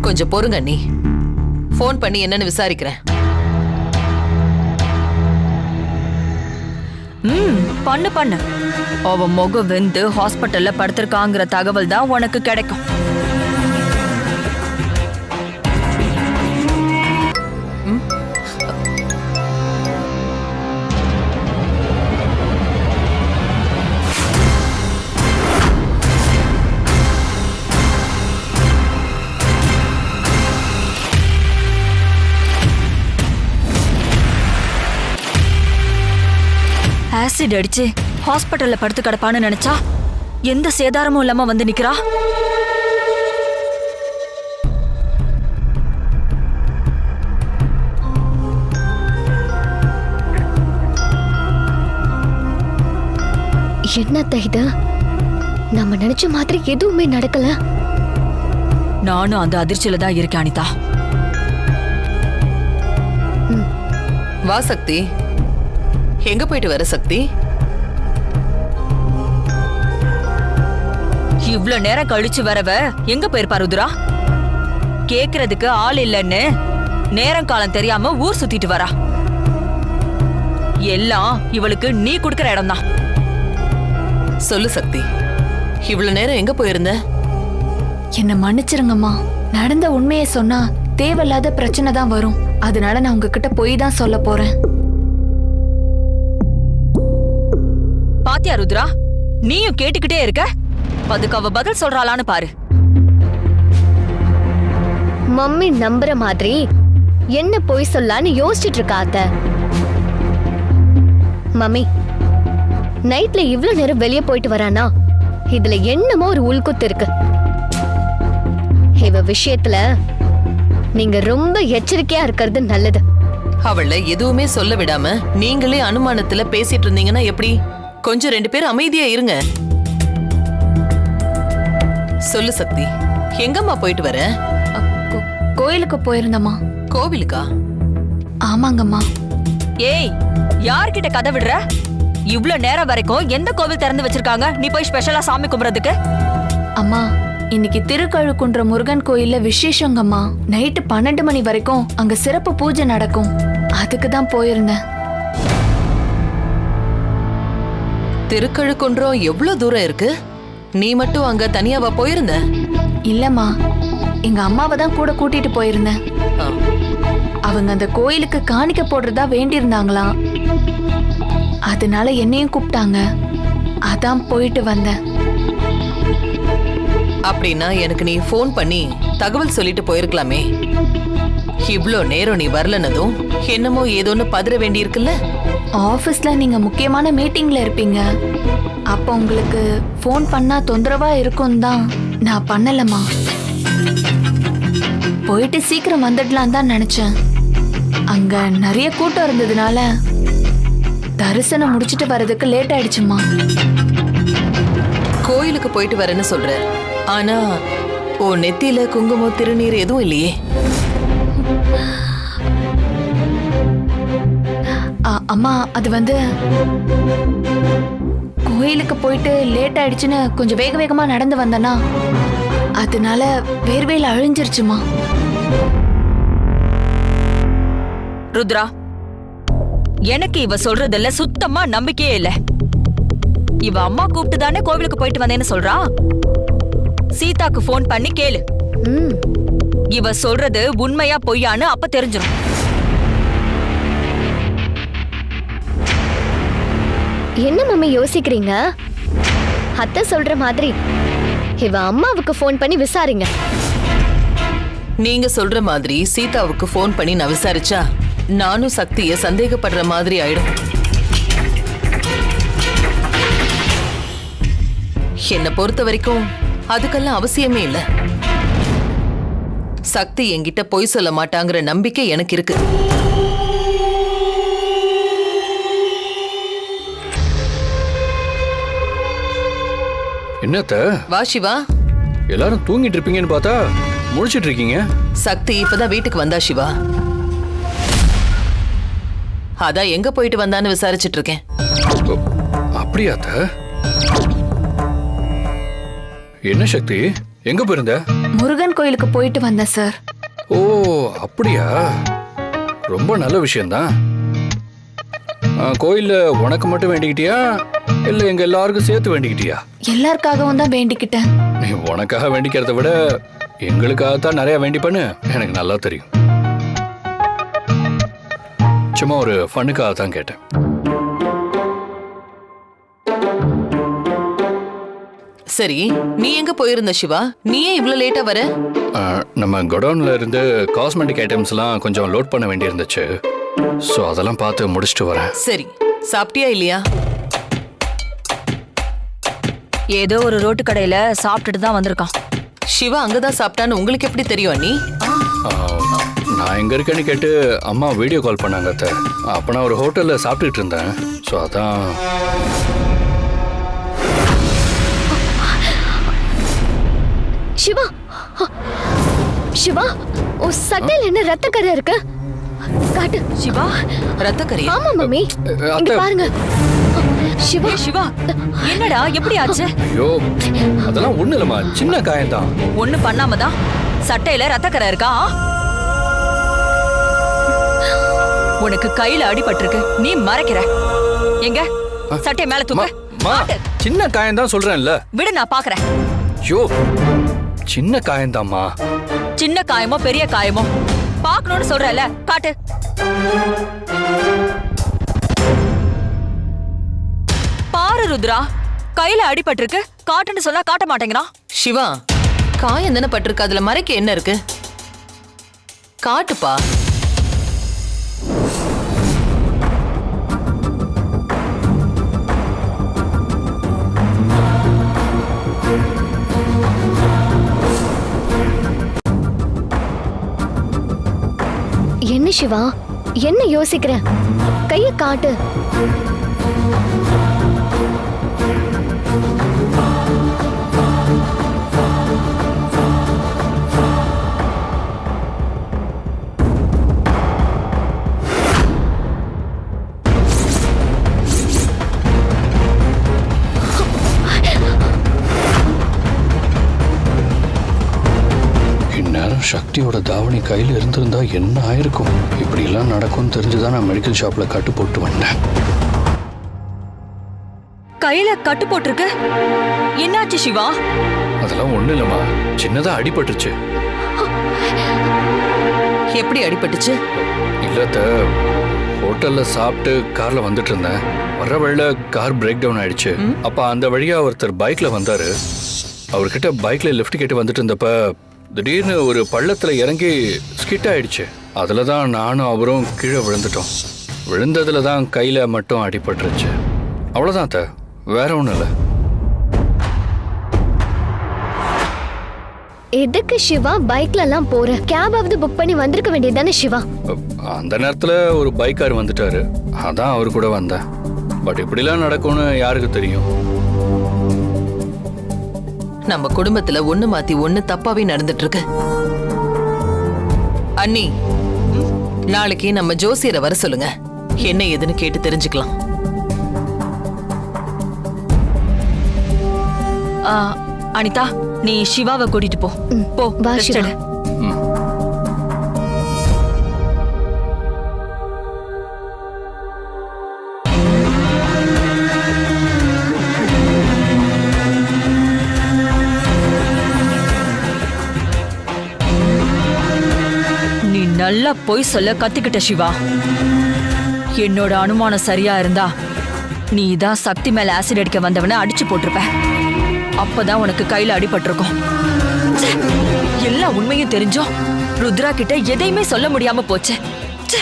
B: கொஞ்சம் பொறுங்க நீ. போன் பண்ணி என்னன்னு விசாரிக்கிறேன்.
E: பண்ணு பண்ணு. அவ முகம் வெந்து ஹாஸ்பிட்டல்ல படுத்திருக்காங்கிற தகவல் தான் உனக்கு கிடைக்கும். ஆசிட் அடிச்சு ஹாஸ்பிட்டல்ல படுத்து கிடப்பான்னு நினைச்சா எந்த சேதாரமும் இல்லாம வந்து நிக்கிறா.
G: என்னத்த இது? நம்ம நினைச்ச மாதிரி எதுவுமே நடக்கல.
E: நானும் அந்த அதிர்ச்சியில தான் இருக்கேன் அனிதா.
B: வா சக்தி. எங்க போயிட்டு வர சக்தி?
E: இவ்ளோ நேரம் கழிச்சு வரவ எங்க போயிருப்பா ருத்ரா? கேக்குறதுக்கு ஆள் இல்லன்னு நேரம் காலம் தெரியாம ஊர் சுத்திட்டு வரா. எல்லாம் இவளுக்கு நீ குடுக்கற இடம் தான்.
B: சொல்லு சக்தி, இவ்வளவு நேரம் எங்க போயிருந்த?
D: என்ன மன்னிச்சிருங்கம்மா. நடந்த உண்மையை சொன்னா தேவையில்லாத பிரச்சனை தான் வரும். அதனால நான் உங்ககிட்ட போய் தான் சொல்ல போறேன்.
E: பாத்தியா ருத்ரா, நீயும் கேட்டுக்கிட்டே இருக்க. அதுக்கு அவ பதில் சொல்றாளான்னு பாரு.
G: மம்மி நம்புற மாதிரி என்ன போய் சொல்லான்னு யோசிச்சுட்டு இருக்கா அத்தை. மம்மி, நைட்ல இவ்ளோ நேரம் வெளியே போயிட்டு வரானா இதுல என்னமோ ஒரு உள்குத்து இருக்கு. இவ விஷயத்துல நீங்க ரொம்ப எச்சரிக்கையா இருக்கிறது நல்லது.
B: அவளை எதுவுமே சொல்ல விடாம நீங்களே அனுமானத்துல பேசிட்டு இருந்தீங்கன்னா எப்படி? கொஞ்சம் 2 பேரும் அமைதியா இருங்க. சொல்லு சக்தி, எங்கம்மா போயிட்டு வர?
D: கோயிலுக்கு போயிருந்தம்மா.
B: கோவிலுக்கா?
D: ஆமாங்கம்மா.
E: ஏய், யார்கிட்ட கதை விடுற? இவ்ளோ நேரம் வரைக்கும் எந்த கோவில் திறந்து வச்சிருக்காங்க நீ போய் ஸ்பெஷலா சாமி கும்பிடுறதுக்கு?
D: அம்மா, இன்னைக்கு திருக்கழுக்குன்ற முருகன் கோயில்ல விசேஷங்கம்மா. நைட்டு 12 மணி வரைக்கும் அங்க சிறப்பு பூஜை நடக்கும். அதுக்கு தான் போயிருந்தேன்.
B: திருக்கழுக்குன்றம் எவ்வளவு தூரம் இருக்கு? நீ மட்டும் அங்க தனியாவா போயிருந்த?
D: இல்லம்மா, எங்க அம்மாவை தான் கூட கூட்டிட்டு போயிருந்தேன். அவங்க அந்த கோயிலுக்கு காணிக்க போடுறதா வேண்டியிருந்தாங்களாம். அதனால என்னையும் கூப்பிட்டாங்க. அதான் போயிட்டு வந்தேன்.
B: அப்படின்னா எனக்கு நீ ஃபோன் பண்ணி தகவல் சொல்லிட்டு போயிருக்கலாமே. இவ்ளோ நேரம் நீ வரலனதும் என்னமோ ஏதோன்னு பதற வேண்டி இருக்குல்ல?
D: ஆபீஸ்ல நீங்க முக்கியமான மீட்டிங்ல இருப்பீங்க. அப்ப உங்களுக்கு ஃபோன் பண்ணா தொந்தரவா இருக்கும் தான் நான் பண்ணலம்மா. போயிட்டு சீக்கிரம் வந்துடலாம் தான் நினைச்சேன். அங்க நிறைய கூட்டம் இருந்ததுனால தரிசனம் முடிச்சிட்டு வர்றதுக்கு லேட் ஆயிடுச்சுமா.
B: கோயிலுக்கு போயிட்டு வரேன்னு சொல்ற, ஆனா ஓ நெத்தியில குங்குமம் திருநீர் எதுவும் இல்லையே?
D: அம்மா அது வந்து கோயிலுக்கு போயிட்டு லேட் ஆயிடுச்சுன்னு கொஞ்சம் வேக வேகமா நடந்து வந்தனா, அதனால வேர்வையில அழிஞ்சிருச்சுமா.
E: ருத்ரா, எனக்கு இவ சொல்றதுல சுத்தமா நம்பிக்கையே இல்ல. இவ அம்மா கூப்பிட்டு தானே கோவிலுக்கு போயிட்டு வந்தேன்னு சொல்றா. சீதாக்கு போன் பண்ணி கேளு. இவ சொல்றது உண்மையா பொய்யான்னு அப்ப தெரிஞ்சிடும்.
G: என்ன மம்மி யோசிக்கிறீங்க? அத்தை சொல்ற மாதிரி இவ அம்மாவுக்கு ஃபோன் பண்ணி விசாரிங்க.
B: நீங்க சொல்ற மாதிரி சீதாவுக்கு ஃபோன் பண்ணி நான் விசாரிச்சா நானும் சக்திய சந்தேகப்படுற மாதிரி ஆயிடும். என்னை பொறுத்த வரைக்கும் அதுக்கெல்லாம் அவசியமே இல்ல. சக்தி என்கிட்ட பொய் சொல்ல மாட்டாங்கிற நம்பிக்கை எனக்கு இருக்கு.
A: என்னத்த
B: வா சிவா.
A: எல்லாரும் தூங்கிட்டு இருப்பீங்கன்னு பார்த்தா முழிச்சிட்டு இருக்கீங்க.
B: சக்தி இப்பதான் வீட்டுக்கு வந்தா சிவா. அதான் எங்க போயிட்டு வந்தான்னு விசாரிச்சுட்டு இருக்கேன்.
A: அப்படியாத்த? என்ன சக்தி, எங்க போயிருந்த?
D: முருகன் கோயிலுக்கு போயிட்டு வந்தேன் சார்.
A: ஓ அப்படியா, ரொம்ப நல்ல விஷயம்தான். கோயில்ல உனக்கு மட்டும் வேண்டிக்கிட்டியா இல்ல எங்க எல்லாருக்கும் சேர்த்து வேண்டிக்கிட்டியா?
D: எல்லாருக்காகவும் தான் வேண்டிக்கிட்டேன்.
A: நீ உனக்காக வேண்டிக்கிறத விட எங்களுக்காகத்தான் நிறைய வேண்டிப்பன்னு எனக்கு நல்லா தெரியும். சும்மா ஒரு ஃபண்ணுக்காக தான் கேட்டேன்.
B: சரி, நீ எங்க போயிருந்த சிவா? நீ ஏன் இவ்ளோ லேட்டா வர?
A: நம்ம குடோன்ல இருந்து காஸ்மெட்டிக் ஐட்டம்ஸ் எல்லாம் கொஞ்சம் லோட் பண்ண வேண்டியிருந்துச்சு. ஸோ அதெல்லாம் பார்த்து முடிச்சுட்டு வரேன்.
B: சரி, சாப்பிட்டியா இல்லையா?
E: ஏதோ ஒரு ரோட்டு கடையில சாப்பிட்டுட்டு தான் வந்திருக்கான்.
B: சிவா அங்கதான் சாப்பிட்டான்னு உங்களுக்கு எப்படி தெரியும் அண்ணி?
A: நான் எங்க இருக்கேன்னு கேட்டு அம்மா வீடியோ கால் பண்ணாங்க அத்தை. அப்போ நான் ஒரு ஹோட்டல்ல சாப்பிட்டுட்டு இருந்தேன். ஸோ அதான்.
G: சிவா, சிவா, ஓ சட்டையில என்ன ரத்தக்கரை இருக்கு? காட்டு.
E: சிவா,
B: ரத்தக்கரையா?
G: ஆமா மம்மி, இங்க பாருங்க. சிவா,
E: சிவா, என்னடா எப்படி ஆச்சு?
A: ஐயோ, அதெல்லாம் ஒண்ணு இல்லம்மா, சின்ன காயம்தான்.
E: ஒண்ணு பண்ணாமதான் சட்டையில ரத்தக்கரை இருக்கா? உனக்கு கையில அடிபட்டிருக்கு, நீ மறைக்கிற. எங்க சட்டை மேல தூக்கு.
A: சின்ன காயம்தான் சொல்றேன்ல.
E: விடு, நான் பாக்குறேன்.
A: ஐயோ, சின்ன காயம்தாம்மா.
E: சின்ன காயமோ பெரிய காயமோ பாக்கணும்னு சொல்றல, காட்டு. பாரு ருத்ரா, கையில அடிபட்டிருக்கு, காட்டுன்னு சொன்னா காட்ட மாட்டேங்கிறான்.
B: சிவா, காயம் தானே பட்டிருக்கு, அதுல மறைக்க என்ன இருக்கு? காட்டுப்பா.
G: என்ன சிவா, என்ன யோசிக்கிற? கைய காட்டு.
A: இந்நேரம் சக்தியோட தாவணி கையில இருந்திருந்தா என்ன ஆயிருக்கும்? இப்படி எல்லாம் நடக்கும் தெரிஞ்சுதான் நான் மெடிக்கல் ஷாப்ல கட்டு போட்டு வந்தேன்.
E: கையில கட்டு போட்டிருக்கு, என்னாச்சு சிவா?
A: அதெல்லாம் ஒண்ணு இல்லம்மா, சின்னதா அடிபட்டுச்சு.
B: எப்படி அடிபட்டுச்சு?
A: இல்லத்த, ஹோட்டல்ல சாப்பிட்டு கார்ல வந்துட்டு இருந்தேன். வர வழியில கார் பிரேக் டவுன் ஆயிடுச்சு. அப்ப அந்த வழியா ஒருத்தர் பைக்ல வந்தாரு. அவர்கிட்ட பைக்ல லிஃப்ட் கேட்டு வந்துட்டு இருந்தப்ப திடீர்னு ஒரு பள்ளத்துல இறங்கி ஸ்கிட் ஆயிடுச்சு. அதுலதான் நானும் அவரும் கீழே விழுந்துட்டோம். விழுந்ததுல தான் கையில மட்டும் அடிபட்டுருச்சு. அவ்வளவுதான் அத்தை, வேற ஒண்ணும் இல்லை.
G: எதுக்கு சிவா பைக்ல எல்லாம் போற? கேபாவது புக் பண்ணி வந்திருக்க வேண்டியதானே சிவா?
A: அந்த நேரத்துல ஒரு பைக்கார் வந்துட்டாரு, அதான் அவரு கூட வந்தேன். பட் இப்படிலாம் நடக்கும்னு யாருக்கு தெரியும்?
B: நம்ம குடும்பத்துல ஒண்ணு மாத்தி ஒண்ணு தப்பாவே நடந்துட்டு இருக்கு. அண்ணி, நாளைக்கு நம்ம ஜோசியரை வர சொல்லுங்க. என்ன ஏதுன்னு கேட்டு தெரிஞ்சுக்கலாம்.
E: அனிதா, நீ சிவாவை கூட்டிட்டு போ. போ,
G: வா
E: rest
G: சிவா.
E: எடு. நீ நல்லா பொய் சொல்ல கத்துக்கிட்ட சிவா. என்னோட அனுமானம் சரியா இருந்தா நீ தான் சக்தி மேல ஆசிட் அடிக்க வந்தவன அடிச்சு போட்டிருப்ப. அப்பதான் உனக்கு கையில அடிபட்டிருக்கும். ச்சே, எல்லா உண்மையும் தெரிஞ்சோம் ருத்ரா கிட்ட எதையுமே சொல்ல முடியாம போச்சு. ச்சே.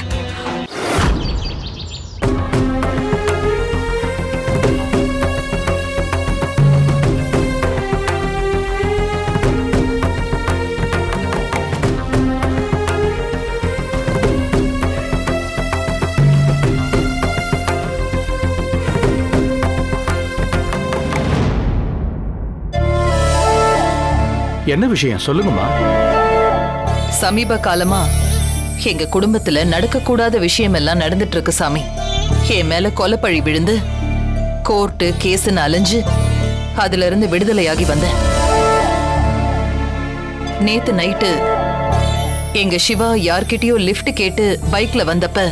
A: என்ன விஷயம் சொல்லுங்கம்மா.
B: சமீப காலமா எங்க குடும்பத்துல நடக்கக்கூடாத விஷயம் எல்லாம் நடந்துட்டு இருக்கு சாமி. என் மேல கொலைப்பழி விழுந்து கோர்ட்டு கேஸ்ன்னு அலைஞ்சு அதுல இருந்து விடுதலையாகி வந்தேன். நேத்து நைட்டு எங்க சிவா யார்கிட்டயோ லிஃப்ட் கேட்டு பைக்ல வந்தப்ப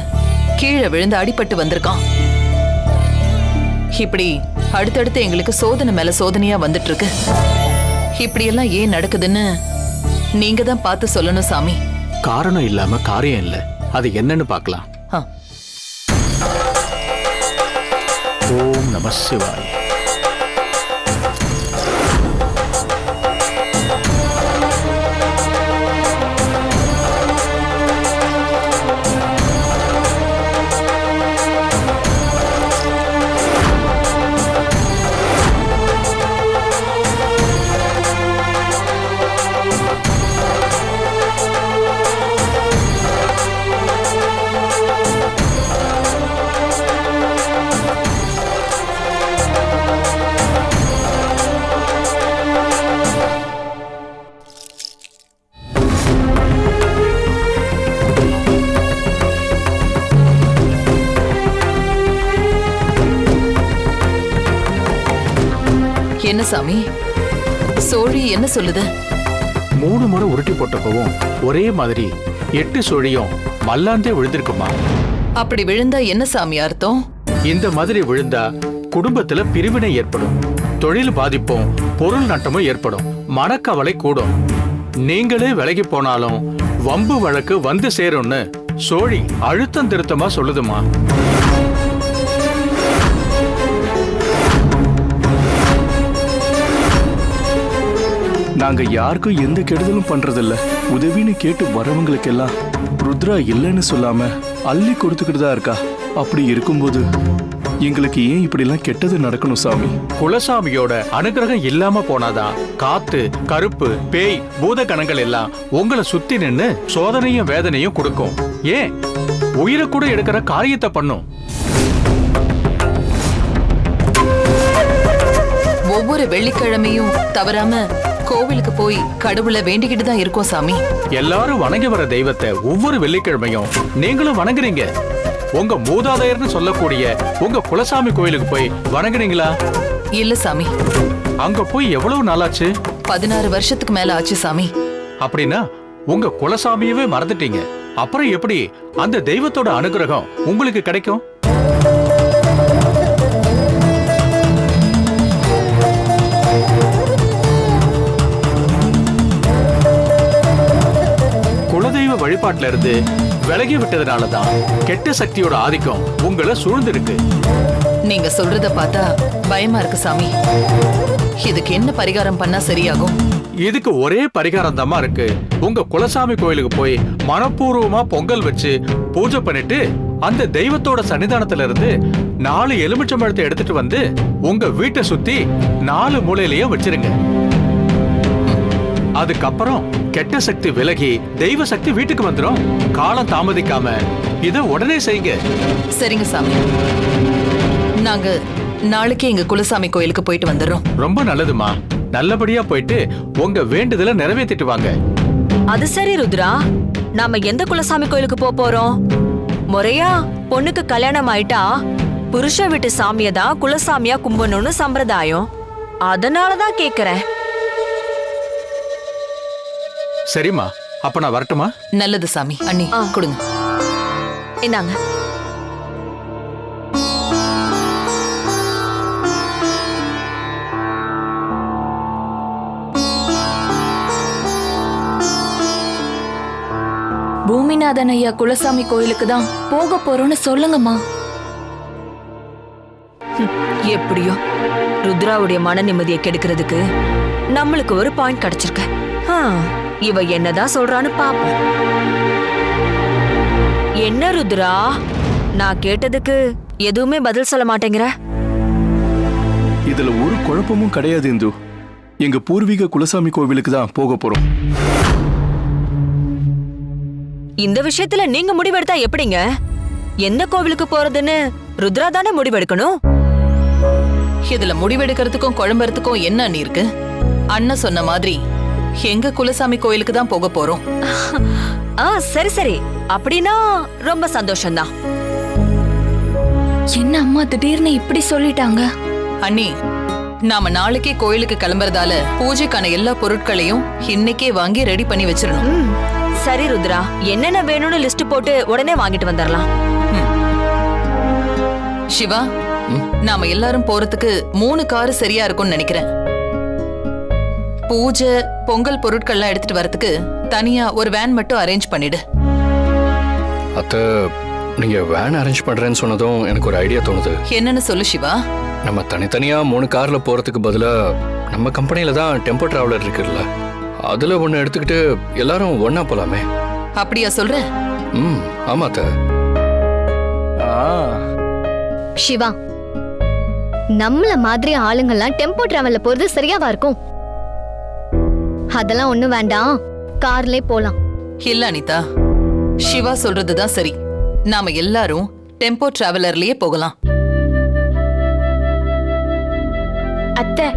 B: கீழே விழுந்து அடிபட்டு வந்திருக்கான். இப்படி அடுத்தடுத்து எங்களுக்கு சோதனை மேல சோதனையா வந்துட்டு இருக்கு. இப்படியெல்லாம் ஏன் நடக்குதுன்னு நீங்க தான் பார்த்து சொல்லணும் சாமி.
A: காரணம் இல்லாம காரியம் இல்ல, அது என்னன்னு பார்க்கலாம். ஓம் நம சிவாய.
B: என்ன சாமி, சோழி என்ன சொல்லுது?
A: 3 முறை உருட்டி போட்டப்பவும் ஒரே மாதிரி 8 சோழியும் மல்லாந்தே விழுந்திருக்குமா?
B: அப்படி விழுந்தா என்ன சாமி அர்த்தம்?
A: இந்த மாதிரி விழுந்தா குடும்பத்துல பிரிவினை ஏற்படும், தொழில் பாதிப்பும் பொருள் நட்டமும் ஏற்படும், மனக்கவலை கூடும், நீங்களே விலகி போனாலும் வம்பு வழக்கு வந்து சேரும்னு சோழி அழுத்தம் திருத்தமா சொல்லுதுமா.
C: நாங்க யாருக்கும் எந்த கெடுதலும் பண்றதில்ல. உதவின்னு கேட்டு வரவங்களுக்கெல்லாம் ருத்ரா இல்லைன்னு சொல்லாம அள்ளி கொடுத்துக்கிட்டு தான் இருக்கா. அப்படி இருக்கும்போது எங்களுக்கு ஏன் இப்படிலாம் கெட்டது நடக்கணும் சாமி?
A: குலசாமியோட அனுகிரகம் இல்லாம போனாதான் காத்து, கருப்பு, பேய், பூத கணங்கள் எல்லாம் உங்களை சுத்தி நின்னு சோதனையும் வேதனையும் கொடுக்கும். ஏன் உயிரை கூட எடுக்கிற காரியத்தை பண்ணும்.
B: ஒவ்வொரு வெள்ளிக்கிழமையும் தவறாம கோவிலுக்கு போய் கடவுளை வேண்டிக்கிட்டு தான் இருக்கோம் சாமி.
A: எல்லாரும் வணங்கி வர தெய்வத்தை ஒவ்வொரு வெள்ளிக்கிழமையும் நீங்களும் வணங்குறீங்க. உங்க மூதாதையர்னு சொல்லக்கூடிய உங்க குலசாமி கோயிலுக்கு போய் வணங்குறீங்களா?
B: இல்ல சாமி.
A: அங்க போய் எவ்வளவு நாளாச்சு?
B: 16 வருஷத்துக்கு மேல ஆச்சு சாமி.
A: அப்படின்னா உங்க குலசாமியவே மறந்துட்டீங்க. அப்புறம் எப்படி அந்த தெய்வத்தோட அனுகிரகம் உங்களுக்கு கிடைக்கும்? குலதெய்வ வழிபாட்டுல இருந்து விலகி விட்டதுனாலதான் கெட்ட சக்தியோட ஆதிக்கம் உங்களை சூழ்ந்திருக்கு.
B: நீங்க சொல்றத பார்த்தா பயமா இருக்கு சாமி. இதுக்கு என்ன பரிகாரம் பண்ணா சரியாகும்?
A: இதுக்கு ஒரே பரிகாரம் தாமா இருக்கு. உங்க குலசாமி கோயிலுக்கு போய் மனப்பூர்வமா பொங்கல் வச்சு பூஜை பண்ணிட்டு அந்த தெய்வத்தோட சன்னிதானத்துல இருந்து 4 எலுமிச்சம்பழத்தை எடுத்துட்டு வந்து உங்க வீட்டை சுத்தி 4 மூலையிலயும் வச்சிருங்க. அதுக்கப்புறம் கெட்ட சக்தி விலகி தெய்வ சக்தி வீட்டுக்கு வந்துடும். காலம் தாமதிக்காம இத உடனே செய்யுங்க.
B: சரிங்க சாமி. நாங்க நாளைக்கே எங்க குலசாமி கோயிலுக்கு போயிட்டு வந்துடுறோம்.
A: ரொம்ப நல்லதுமா. நல்லபடியா போயிட்டு உங்க வேண்டுதலை நிறைவேற்றிட்டு வாங்க.
E: அது சரி ருத்ரா, நாம எந்த குலசாமி கோயிலுக்கு போறோம்? முறையா பொண்ணுக்கு கல்யாணம் ஆயிட்டா புருஷ வீட்டு சாமியை தான் குலசாமியா கும்பணும்னு சம்பிரதாயம். அதனாலதான் கேக்குறேன்.
J: சரிம்மா, அப்ப நான் வரட்டுமா?
B: நல்லது சாமி. அண்ணி கொடுங்க.
E: இந்தாங்க.
D: பூமிநாதன் ஐயா குலசாமி கோயிலுக்கு தான் போக போறோம்னு சொல்லுங்கம்மா.
E: எப்படியோ ருத்ராவுடைய மன நிம்மதியை கெடுக்கிறதுக்கு நம்மளுக்கு ஒரு பாயிண்ட் கிடைச்சிருக்கு. இவ என்னதான் சொல்றான்னு பாப்போம். என்ன ருத்ரா, நான் கேட்டதுக்கு எதுவுமே பதில் சொல்ல மாட்டேங்கிற?
C: இதுல ஒரு குழப்பமும் கிடையாது இந்து. எங்க பூர்வீக குலசாமி கோவிலுக்கு தான் போக போறோம்.
E: இந்த விஷயத்துல நீங்க முடிவெடுத்தா எப்படிங்க? எந்த கோவிலுக்கு போறதுன்னு ருத்ரா தானே முடிவெடுக்கணும்.
B: இதுல முடிவெடுக்கிறதுக்கும் குழம்புறதுக்கும் என்ன அண்ணி இருக்கு? அண்ணன் சொன்ன மாதிரி எங்க குலசாமி கோயிலுக்கு தான் போக போறோம்.
E: சரி சரி, அப்படின்னா ரொம்ப சந்தோஷம்தான்.
D: என்ன அம்மா திடீர்னு இப்படி சொல்லிட்டாங்க?
B: அண்ணி, நாம நாளைக்கே கோயிலுக்கு கிளம்புறதால பூஜைக்கான எல்லா பொருட்களையும் இன்னைக்கே வாங்கி ரெடி பண்ணி வச்சிடணும்.
E: சரி ருத்ரா, என்னென்ன வேணும்னு லிஸ்ட் போட்டு உடனே வாங்கிட்டு வந்துடலாம்.
B: சிவா, நாம எல்லாரும் போறதுக்கு 3 காரு சரியா இருக்கும்னு நினைக்கிறேன். பூஜை பொங்கல் பொருட்கள்லாம் எடுத்துட்டு வரதுக்கு தனியா ஒரு வேன் மட்டும் அரேஞ்ச் பண்ணிடு.
A: அத்தை, நீங்க வேன் அரேஞ்ச் பண்றேன்னு சொன்னதும் எனக்கு ஒரு ஐடியா தோணுது.
B: என்னன்னு சொல்லு சிவா.
A: நம்ம தனித்தனியா 3 கார்ல போறதுக்கு பதிலா நம்ம கம்பெனில தான் டெம்போ டிராவலர் இருக்குல்ல, அதுல ஒண்ணு எடுத்துக்கிட்டு எல்லாரும் ஒண்ணா போலாமே.
B: அப்படியா சொல்ற?
A: ஆமா அத்தை.
G: சிவா, நம்மள மாதிரி ஆளுங்கெல்லாம் டெம்போ டிராவல்ல போறது சரியாவா இருக்கும்? அதெல்லாம் ஒண்ணும் வேண்டாம், கார்லயே போலாம்.
B: இல்ல அனிதா, சிவா சொல்றதுதான் சரி. நாம எல்லாரும் டெம்போ டிராவலர்லயே போகலாம்.
F: அத்தை,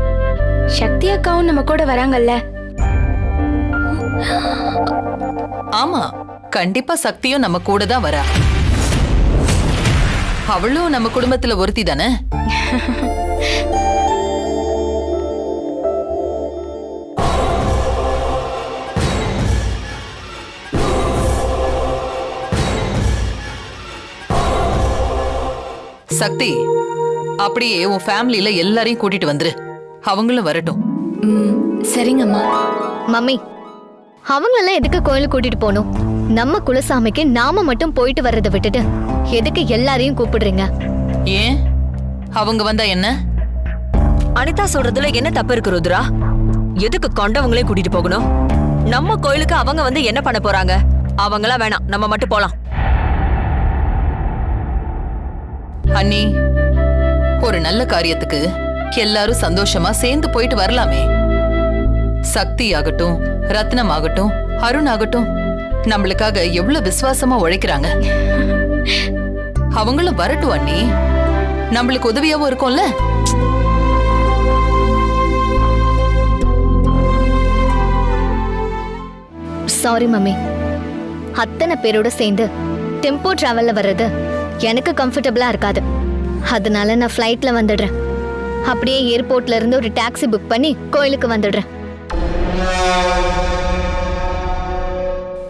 F: சக்தி அக்காவும் நம்ம கூட வராங்கல்ல?
B: ஆமா, கண்டிப்பா சக்தியும் நம்ம கூட தான் வரா. அவளும் நம்ம குடும்பத்துல ஒருத்தி தானே. சக்தி, அப்படியே உன் ஃபேமிலியில எல்லாரையும் கூட்டிட்டு வந்துரு. அவங்களும் வரட்டும்.
D: சரிங்கம்மா.
G: மம்மி, அவங்களெல்லாம் எதுக்கு கோயிலுக்கு கூட்டிட்டு போகணும்? நம்ம குலசாமிக்கு நாம மட்டும் போயிட்டு வர்றதை விட்டுட்டு எதுக்கு எல்லாரையும் கூப்பிடுறீங்க?
B: ஏன் அவங்க வந்தா என்ன?
E: அனிதா சொல்றதுல என்ன தப்பு இருக்கு ருத்ரா? எதுக்கு கொண்டவங்களே கூட்டிட்டு போகணும்? நம்ம கோயிலுக்கு அவங்க வந்து என்ன பண்ண போறாங்க? அவங்களா வேணாம், நம்ம மட்டும் போலாம்.
B: அண்ணி, ஒரு நல்ல காரியத்துக்கு எல்லாரும் சந்தோஷமா சேர்ந்து போயிட்டு வரலாமே. சக்தி ஆகட்டும், ரத்னம் ஆகட்டும், அருண் ஆகட்டும், நம்மளுக்காக எவ்வளவு விசுவாசமா உழைக்கிறாங்க. அவங்களும் வரட்டும் அண்ணி, நம்மளுக்கு உதவியாவும் இருக்கும்ல.
G: சாரி மம்மி, அத்தனை பேரோட சேர்ந்து டெம்போ டிராவல்ல வர்றது எனக்கு கம்ஃபர்டபுளா இருக்காது. அதனால நான் ஃப்ளைட்ல வந்துடுறேன். அப்படியே ஏர்போர்ட்ல இருந்து ஒரு டாக்ஸி புக் பண்ணி கோயிலுக்கு வந்துடுறேன்.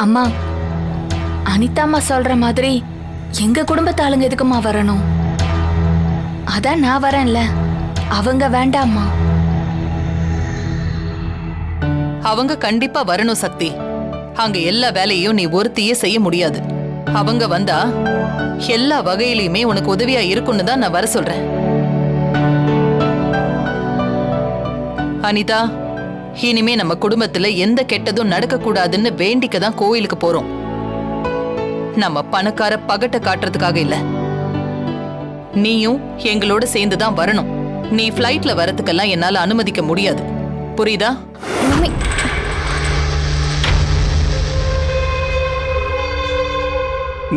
D: அம்மா, அனிதாம்மா சொல்ற மாதிரி எங்க குடும்பத்து ஆளுங்க எதுக்குமா வரணும்? அதான் நான் வரேன்ல, அவங்க வேண்டாம்மா.
B: அவங்க கண்டிப்பா வரணும் சக்தி. அங்க எல்லா வேலையும் நீ ஒருத்தியே செய்ய முடியாது. அவங்க வந்தா எல்லா வகையிலுமே உனக்கு உதவியா இருக்கும்னு தான் நான் வர சொல்றேன். அனிதா, இனிமே நம்ம குடும்பத்துல எந்த கெட்டதும் நடக்க கூடாதுன்னு வேண்டிக்க தான் கோயிலுக்கு போறோம். நம்ம பணக்கார பகட்ட காட்டுறதுக்காக இல்ல. நீயும் எங்களோட சேர்ந்து தான் வரணும். நீ ஃப்ளைட்ல வரதுக்கெல்லாம் என்னால அனுமதிக்க முடியாது. புரியுதா?
G: மம்மி,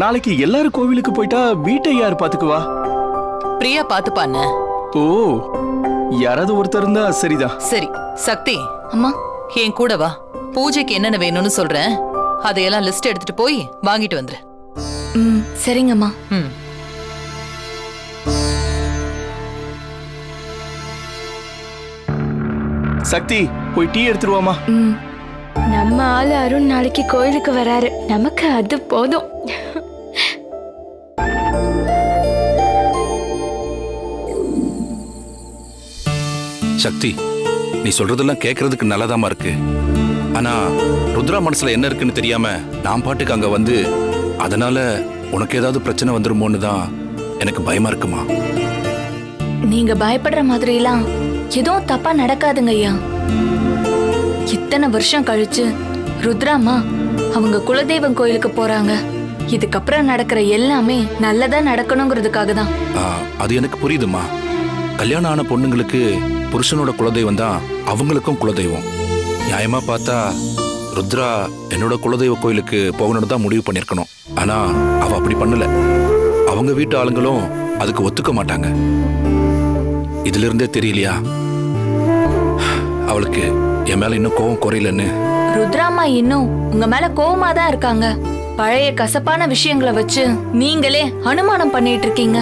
C: நாளைக்கு எல்லாரும் கோவிலுக்கு போயிட்டா வீட்டை யார் பாத்துக்குவா?
B: பிரியா பாத்துப்பான்னு.
C: ஓ, யாராவது ஒருத்தர் இருந்தா சரிதான்.
B: சரி சக்தி,
D: அம்மா
B: என் கூட வா. பூஜைக்கு என்னென்ன வேணும்னு சொல்றேன். அதையெல்லாம் லிஸ்ட் எடுத்துட்டு போய் வாங்கிட்டு வந்துரு.
D: ம் சரிங்கம்மா.
B: ம்.
C: சக்தி போய் டீ எடுத்துருவாமா.
F: ம் நம்ம ஆளு அருண் நாளைக்கு கோயிலுக்கு வராரு, நமக்கு அது போதும்.
J: சக்தி, நீ சொல்றதெல்லாம் கேட்கறதுக்கு நல்லதாமா இருக்கு. ஆனா ருத்ரா மனசுல என்ன இருக்குன்னு தெரியாம நான் பாட்டுக்கு அங்க வந்து அதனால உனக்கு ஏதாவது பிரச்சனை வந்துருமோன்னு தான் எனக்கு பயமா இருக்குமா.
D: நீங்க பயப்படுற மாதிரிலாம் எதுவும் தப்பா நடக்காதுங்க ஐயா. இத்தனை வருஷம் கழிச்சு ருத்ராமா அவங்க குலதெய்வம் கோயிலுக்கு போறாங்க. இதுக்கப்புறம் நடக்கிற எல்லாமே நல்லதா நடக்கணுங்கிறதுக்காக தான்.
J: அது எனக்கு புரியுதுமா. கல்யாணம் ஆன பொண்ணுங்களுக்கு புருஷனோட குலதெய்வம் தான் அவங்களுக்கும் குலதெய்வம். நியாயமா பார்த்தா ருத்ரா என்னோட குலதெய்வ கோயிலுக்கு போகணும்னு தான் முடிவு பண்ணிருக்கணும். ஆனா அவ அப்படி பண்ணல. அவங்க வீட்டு ஆளுங்களும் அதுக்கு ஒத்துக்க மாட்டாங்க. இதுல இருந்தே தெரியலையா அவளுக்கு என் மேல இன்னும் கோவம் குறையலன்னு.
D: ருத்ராமா இன்னும் உங்க மேல கோவமா தான் இருக்காங்க. பழைய கசப்பான விஷயங்களை வச்சு நீங்களே அனுமானம் பண்ணிட்டு இருக்கீங்க.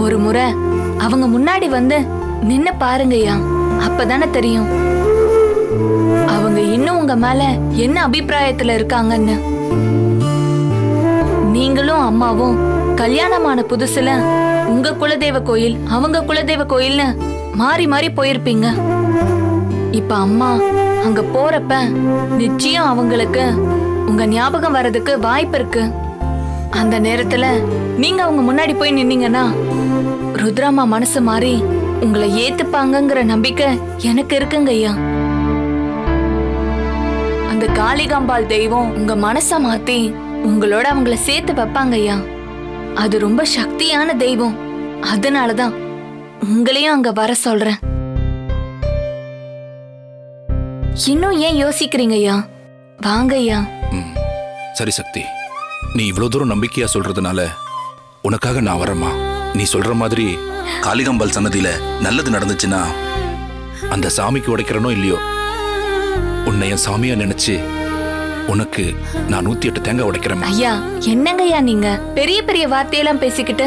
D: ஒரு முறை அவங்க முன்னாடி வந்து நின்னு பாருங்கய்யா, அப்பதானே தெரியும் அவங்க இன்னும் உங்க மேல என்ன அபிப்பிராயத்துல இருக்காங்கன்னு. நீங்களும் அம்மாவும் கல்யாணமான புதுசுல உங்க குலதெய்வ கோயில் அவங்க குலதெய்வ கோயில்னு மாறி மாறி போயிருப்பீங்க. இப்ப அம்மா அங்க போறப்ப நிச்சயம் அவங்களுக்கு உங்க ஞாபகம் வர்றதுக்கு வாய்ப்பு இருக்கு. அந்த நேரத்துல நீங்க அவங்க முன்னாடி போய் நின்னீங்கன்னா ருத்ராமா மனசு மாறி உங்களை ஏத்துப்பாங்கங்கிற நம்பிக்கை எனக்கு இருக்குங்க ஐயா. அந்த காளிகாம்பாள் தெய்வம் உங்க மனச மாத்தி உங்களோட அவங்கள சேர்த்து வைப்பாங்க ஐயா. அது ரொம்ப சக்தியான தெய்வம். அதனாலதான் உங்களையும் அங்க வர சொல்றேன். இன்னும் ஏன் யோசிக்கிறீங்க ஐயா? வாங்க ஐயா.
J: சரி சக்தி, நீ இவ்வளவு தூரம் நம்பிக்கையா சொல்றதுனால உனக்காக நான் வரேம்மா. நீ சொல்ற மாதிரி காளிகாம்பாள் சன்னதியில நல்லது நடந்துச்சுன்னா அந்த சாமிக்கு உடைக்கிறனோ இல்லையோ, உன்னை என் சாமியா நினைச்சு உனக்கு நான் 108 தேங்காய் உடைக்கிறேன்.
D: ஐயா என்னங்க ஐயா நீங்க பெரிய பெரிய வார்த்தையெல்லாம் பேசிக்கிட்டு,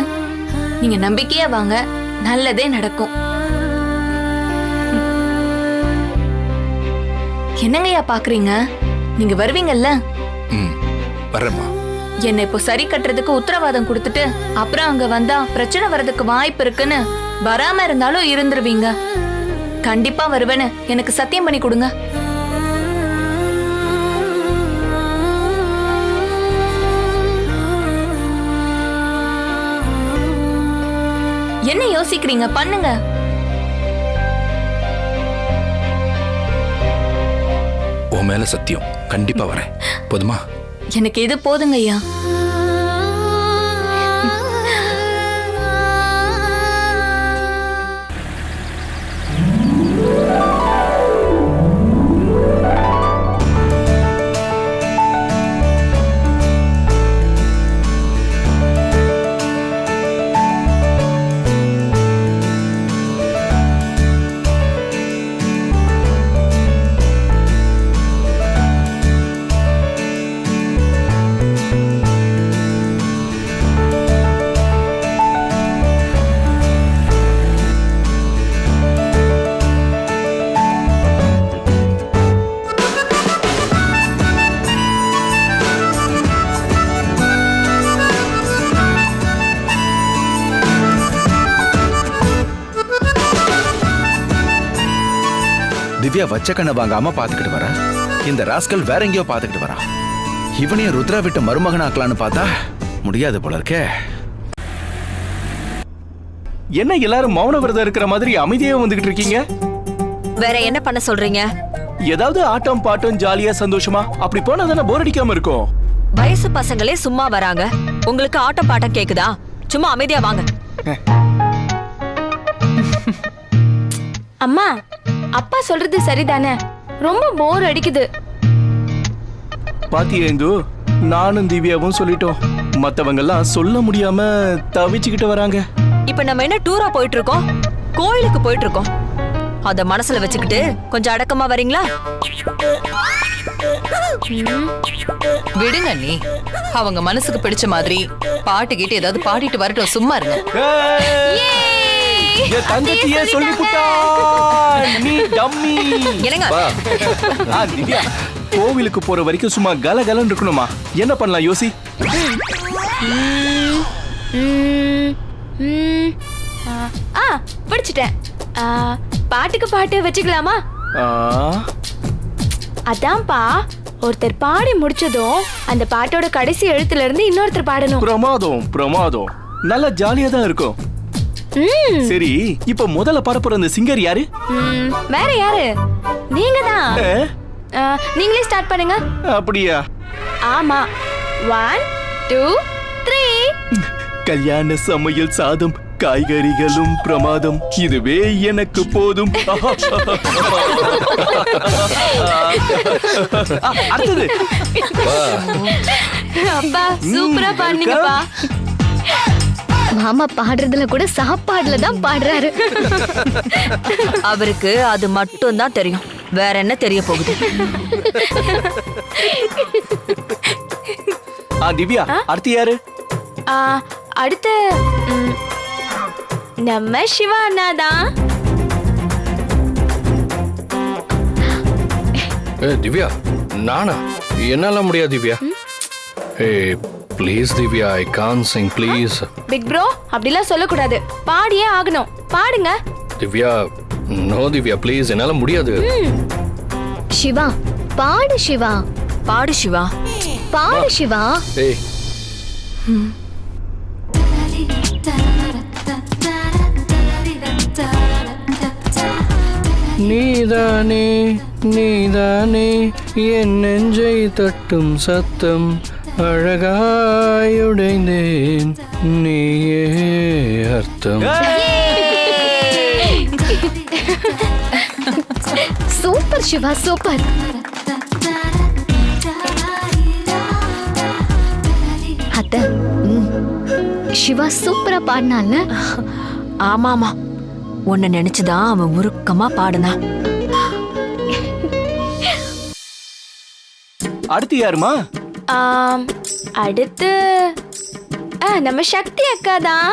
D: நீங்க நம்பிக்கையா வாங்க, நல்லதே நடக்கும். என்னங்க ஐயா பாக்குறீங்க? நீங்க வருவீங்கல்ல?
J: வரேம்மா.
D: என்னை இப்போ சரி கட்டுறதுக்கு உத்தரவாதம் கொடுத்துட்டு அப்புறம் அங்க வந்தா பிரச்சனை வர்றதுக்கு வாய்ப்பு இருக்குன்னு வராம இருந்தாலும் இருந்துருவீங்க. கண்டிப்பா வருவேன்னு எனக்கு சத்தியம் பண்ணி கொடுங்க. என்ன யோசிக்கிறீங்க? பண்ணுங்க.
J: உன் மேல சத்தியம், கண்டிப்பா வரேன். போதுமா?
D: எனக்கு இது போதுங்க ஐயா.
H: திவ்யா வச்ச கண்ணை வாங்காம பாத்துக்கிட்டு வரா. இந்த ராஸ்கல் வேற எங்கேயோ பாத்துக்கிட்டு வரா. இவனையும் ருத்ரா விட்டு மருமகனாக்கலான்னு பார்த்தா முடியாது போல இருக்கே.
C: என்ன எல்லாரும் மௌன விரதம் இருக்கிற மாதிரி அமைதியா வந்துகிட்டு இருக்கீங்க?
E: வேற என்ன பண்ண சொல்றீங்க?
C: ஏதாவது ஆட்டம் பாட்டம் ஜாலியா சந்தோஷமா அப்படி போனா தானே போர் அடிக்காம இருக்கும்.
E: வயசு பசங்களே சும்மா வராங்க, உங்களுக்கு ஆட்டம் பாட்டம் கேக்குதா? சும்மா அமைதியா வாங்க.
F: அம்மா, அப்பா சொல்றது சரிதானே? ரொம்ப போர் அடிக்குது.
C: பாத்தியா இந்து, நானும் திவ்யாவும் சொல்லிட்டோம். மத்தவங்க எல்லாம் சொல்ல முடியாம தவிச்சுக்கிட்டு வராங்க.
E: இப்ப நம்ம என்ன டூரா போயிட்டு இருக்கோம்? கோயிலுக்கு போயிட்டு இருக்கோம். அத மனசுல வச்சுக்கிட்டு கொஞ்சம் அடக்கமா வரீங்களா?
B: விடுங்க நீ. அவங்க மனசுக்கு பிடிச்ச மாதிரி பாட்டு கேட்டு ஏதாவது பாடிட்டு வரட்டும், சும்மா இருங்க.
C: என் தங்கச்சியே சொல்லிப்புட்டா நீ டம்மி.
E: என்னங்க
C: திவ்யா, கோவிலுக்கு போற வரைக்கும் சும்மா கலகலன்னு இருக்கணுமா? என்ன பண்ணலாம் யோசி.
F: பிடிச்சிட்டேன். பாட்டுக்கு பாட்டு வச்சுக்கலாமா? அதான்ப்பா, ஒருத்தர் பாடி முடிச்சதும் அந்த பாட்டோட கடைசி எழுத்துல இருந்து இன்னொருத்தர் பாடணும்.
C: பிரமாதம் பிரமாதம், நல்ல ஜாலியா தான் இருக்கும். சரி, இப்ப முதல்ல பாடப்போற அந்த சிங்கர் யாரு?
F: வேற யாரு? நீங்க தான். நீங்களே ஸ்டார்ட் பண்ணுங்க.
C: அப்படியா?
F: ஆமா. 1 2 3.
C: கல்யாண சமையல் சாதம், காய்கறிகளும் பிரமாதம், இதுவே எனக்கு போதும். அடுத்தது.
F: அப்பா சூப்பரா பாடுனீங்கப்பா.
G: மாமா பாடுறதுல கூட சாப்பாடுல தான் பாடுறாரு.
E: அவருக்கு அது மட்டும் தான் தெரியும், வேற என்ன தெரிய போகுது?
C: திவ்யா, அடுத்து யாரு?
F: அடுத்து நம்ம சிவா அண்ணா தான்.
A: திவ்யா, நானா? என்னால முடியாது Divya. Please Divya, I can't sing please.
F: Big bro, அப்படிலாம் சொல்லக்கூடாது. பாடியே ஆகணும். பாடுங்க.
A: திவ்யா, நோ திவ்யா ப்ளீஸ், என்னால முடியாது.
G: சிவா பாடு. சிவா
E: பாடு. சிவா
G: பாடு. சிவா
A: ஏய், நீதானே நீதானே என் நெஞ்சை தட்டும் சத்தம், அழகாயுடைந்தேன் நீயே அர்த்தம்.
G: Super Shiva, super. அத்தை, சிவா சூப்பரா பாடினால.
E: ஆமாமா, உன்னை நினைச்சுதான் அவன் உருக்கமா பாடுனா.
C: அடுத்து யாருமா?
F: அடுத்து நம்ம சக்தி அக்கா தான்.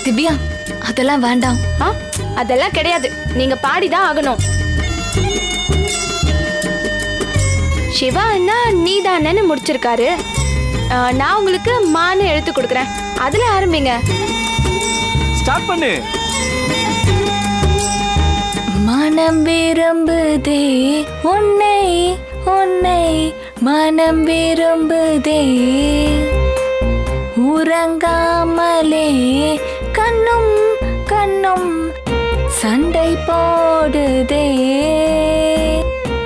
D: திவ்யா, அதெல்லாம் வேண்டாம்.
F: அதெல்லாம் கிடையாது, நீங்க பாடிதான் ஆகணும். சிவா அண்ணா நீதானு முடிச்சிருக்காரு. நான் உங்களுக்கு மான்னு எழுத்து கொடுக்குறேன், அதுல ஆரம்பிங்க.
C: ஸ்டார்ட் பண்ணு.
D: மனம் விரும்புதே உன்னை உன்னை, மனம் விரும்புதே உறங்காமலே, கண்ணும் கண்ணும் சண்டை போடுதே,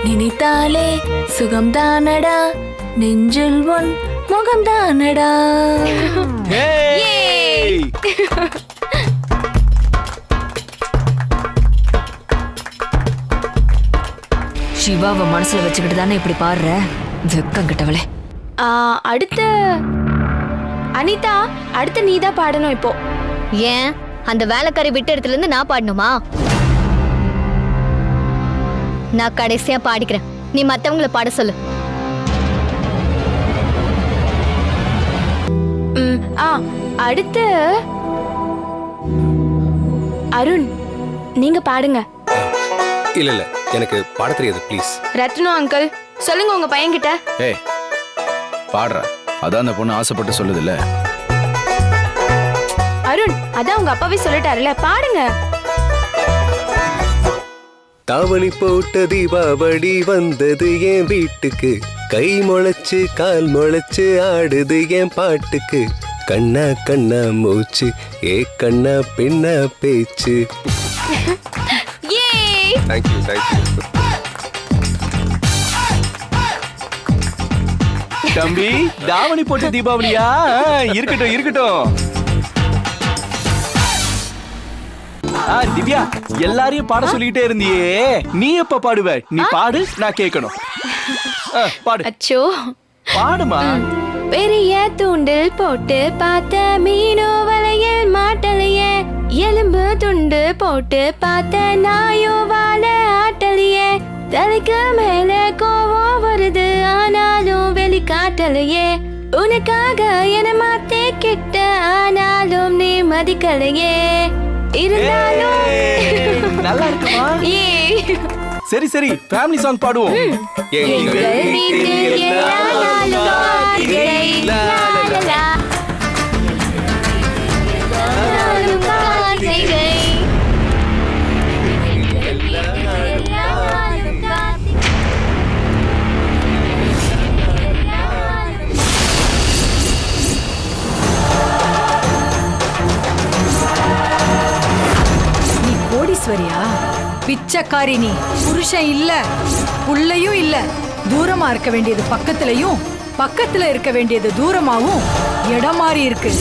D: நினைத்தாலே சுகம்தானடா, நெஞ்சில் உன் முகம்தானடா.
E: சிவாவை மனசுல வச்சுக்கிட்டு தானே இப்படி பாடுற, வெக்கம் கிட்டவளே.
F: அடுத்து அனிதா, அடுத்து நீதான் பாடணும் இப்போ.
G: ஏன் அந்த வேலைக்காரி விட்ட இடத்துல இருந்து நான் பாடணுமா? நான் கடைசியா பாடிக்கிறேன், நீ மத்தவங்கள பாட சொல்லு.
F: அடுத்து அருண், நீங்க பாடுங்க.
N: இல்ல இல்ல, எனக்கு பாட தெரியாது ப்ளீஸ்.
F: ரத்னு அங்கிள், சொல்லுங்க உங்க பையன்கிட்ட.
H: ஏய் பாடுறா, அதான் அந்த பொண்ணு ஆசைப்பட்டு சொல்லுதுல்ல.
F: அருண், அதான் உங்க அப்பாவே சொல்லிட்டாருல, பாடுங்க.
N: தாவணி போட்ட தீபாவளி வந்தது என் வீட்டுக்கு, கை முளைச்சு கால் முளைச்சு ஆடுது என் பாட்டுக்கு, கண்ணா கண்ணா மூச்சு ஏ கண்ணா பின்னா பேச்சு. Thank you thank you.
C: தம்பி, தாவணி போட்ட தீபாவளியா? இருக்கட்டும் இருக்கட்டும். திவ்யா, எல்லாரையும் பாட சொல்லிக்கிட்டே இருந்தியே, நீ எப்ப பாடுவ? நீ பாடு, நான் கேட்கணும். பாடு.
F: அச்சோ,
C: பாடுமா.
F: பெரிய தூண்டில் போட்டு பார்த்த மீனோ வலையில் மாட்டலையே, எலும்பு துண்டு போட்டு பார்த்த நாயோ வாழ ஆட்டலையே, தலைக்கு மேல மதிக்கலையே உனக்காக என மாத்தே கிட்ட ஆனாலும் நீ மதிக்கலையே இருந்தாலும்
C: நல்லா இருக்குமா?
F: ஏய்
C: சரி சரி ஃபேமிலி சாங் பாடுவோம்.
F: எங்கள் வீட்டில் எல்லா நாளும் கார்த்திகை. லா, லா, லா. நாளும் கார்த்திகை. எல்லா நாளும் கார்த்திகை.
O: நீ கோடீஸ்வரியா? பிச்சைக்காரி நீ. புருஷன் இல்ல, புள்ளையும் இல்ல. தூரமா இருக்க வேண்டியது பக்கத்துலயும், பக்கத்துல இருக்க வேண்டியது தூரமாவும் இடம் மாறி இருக்கு.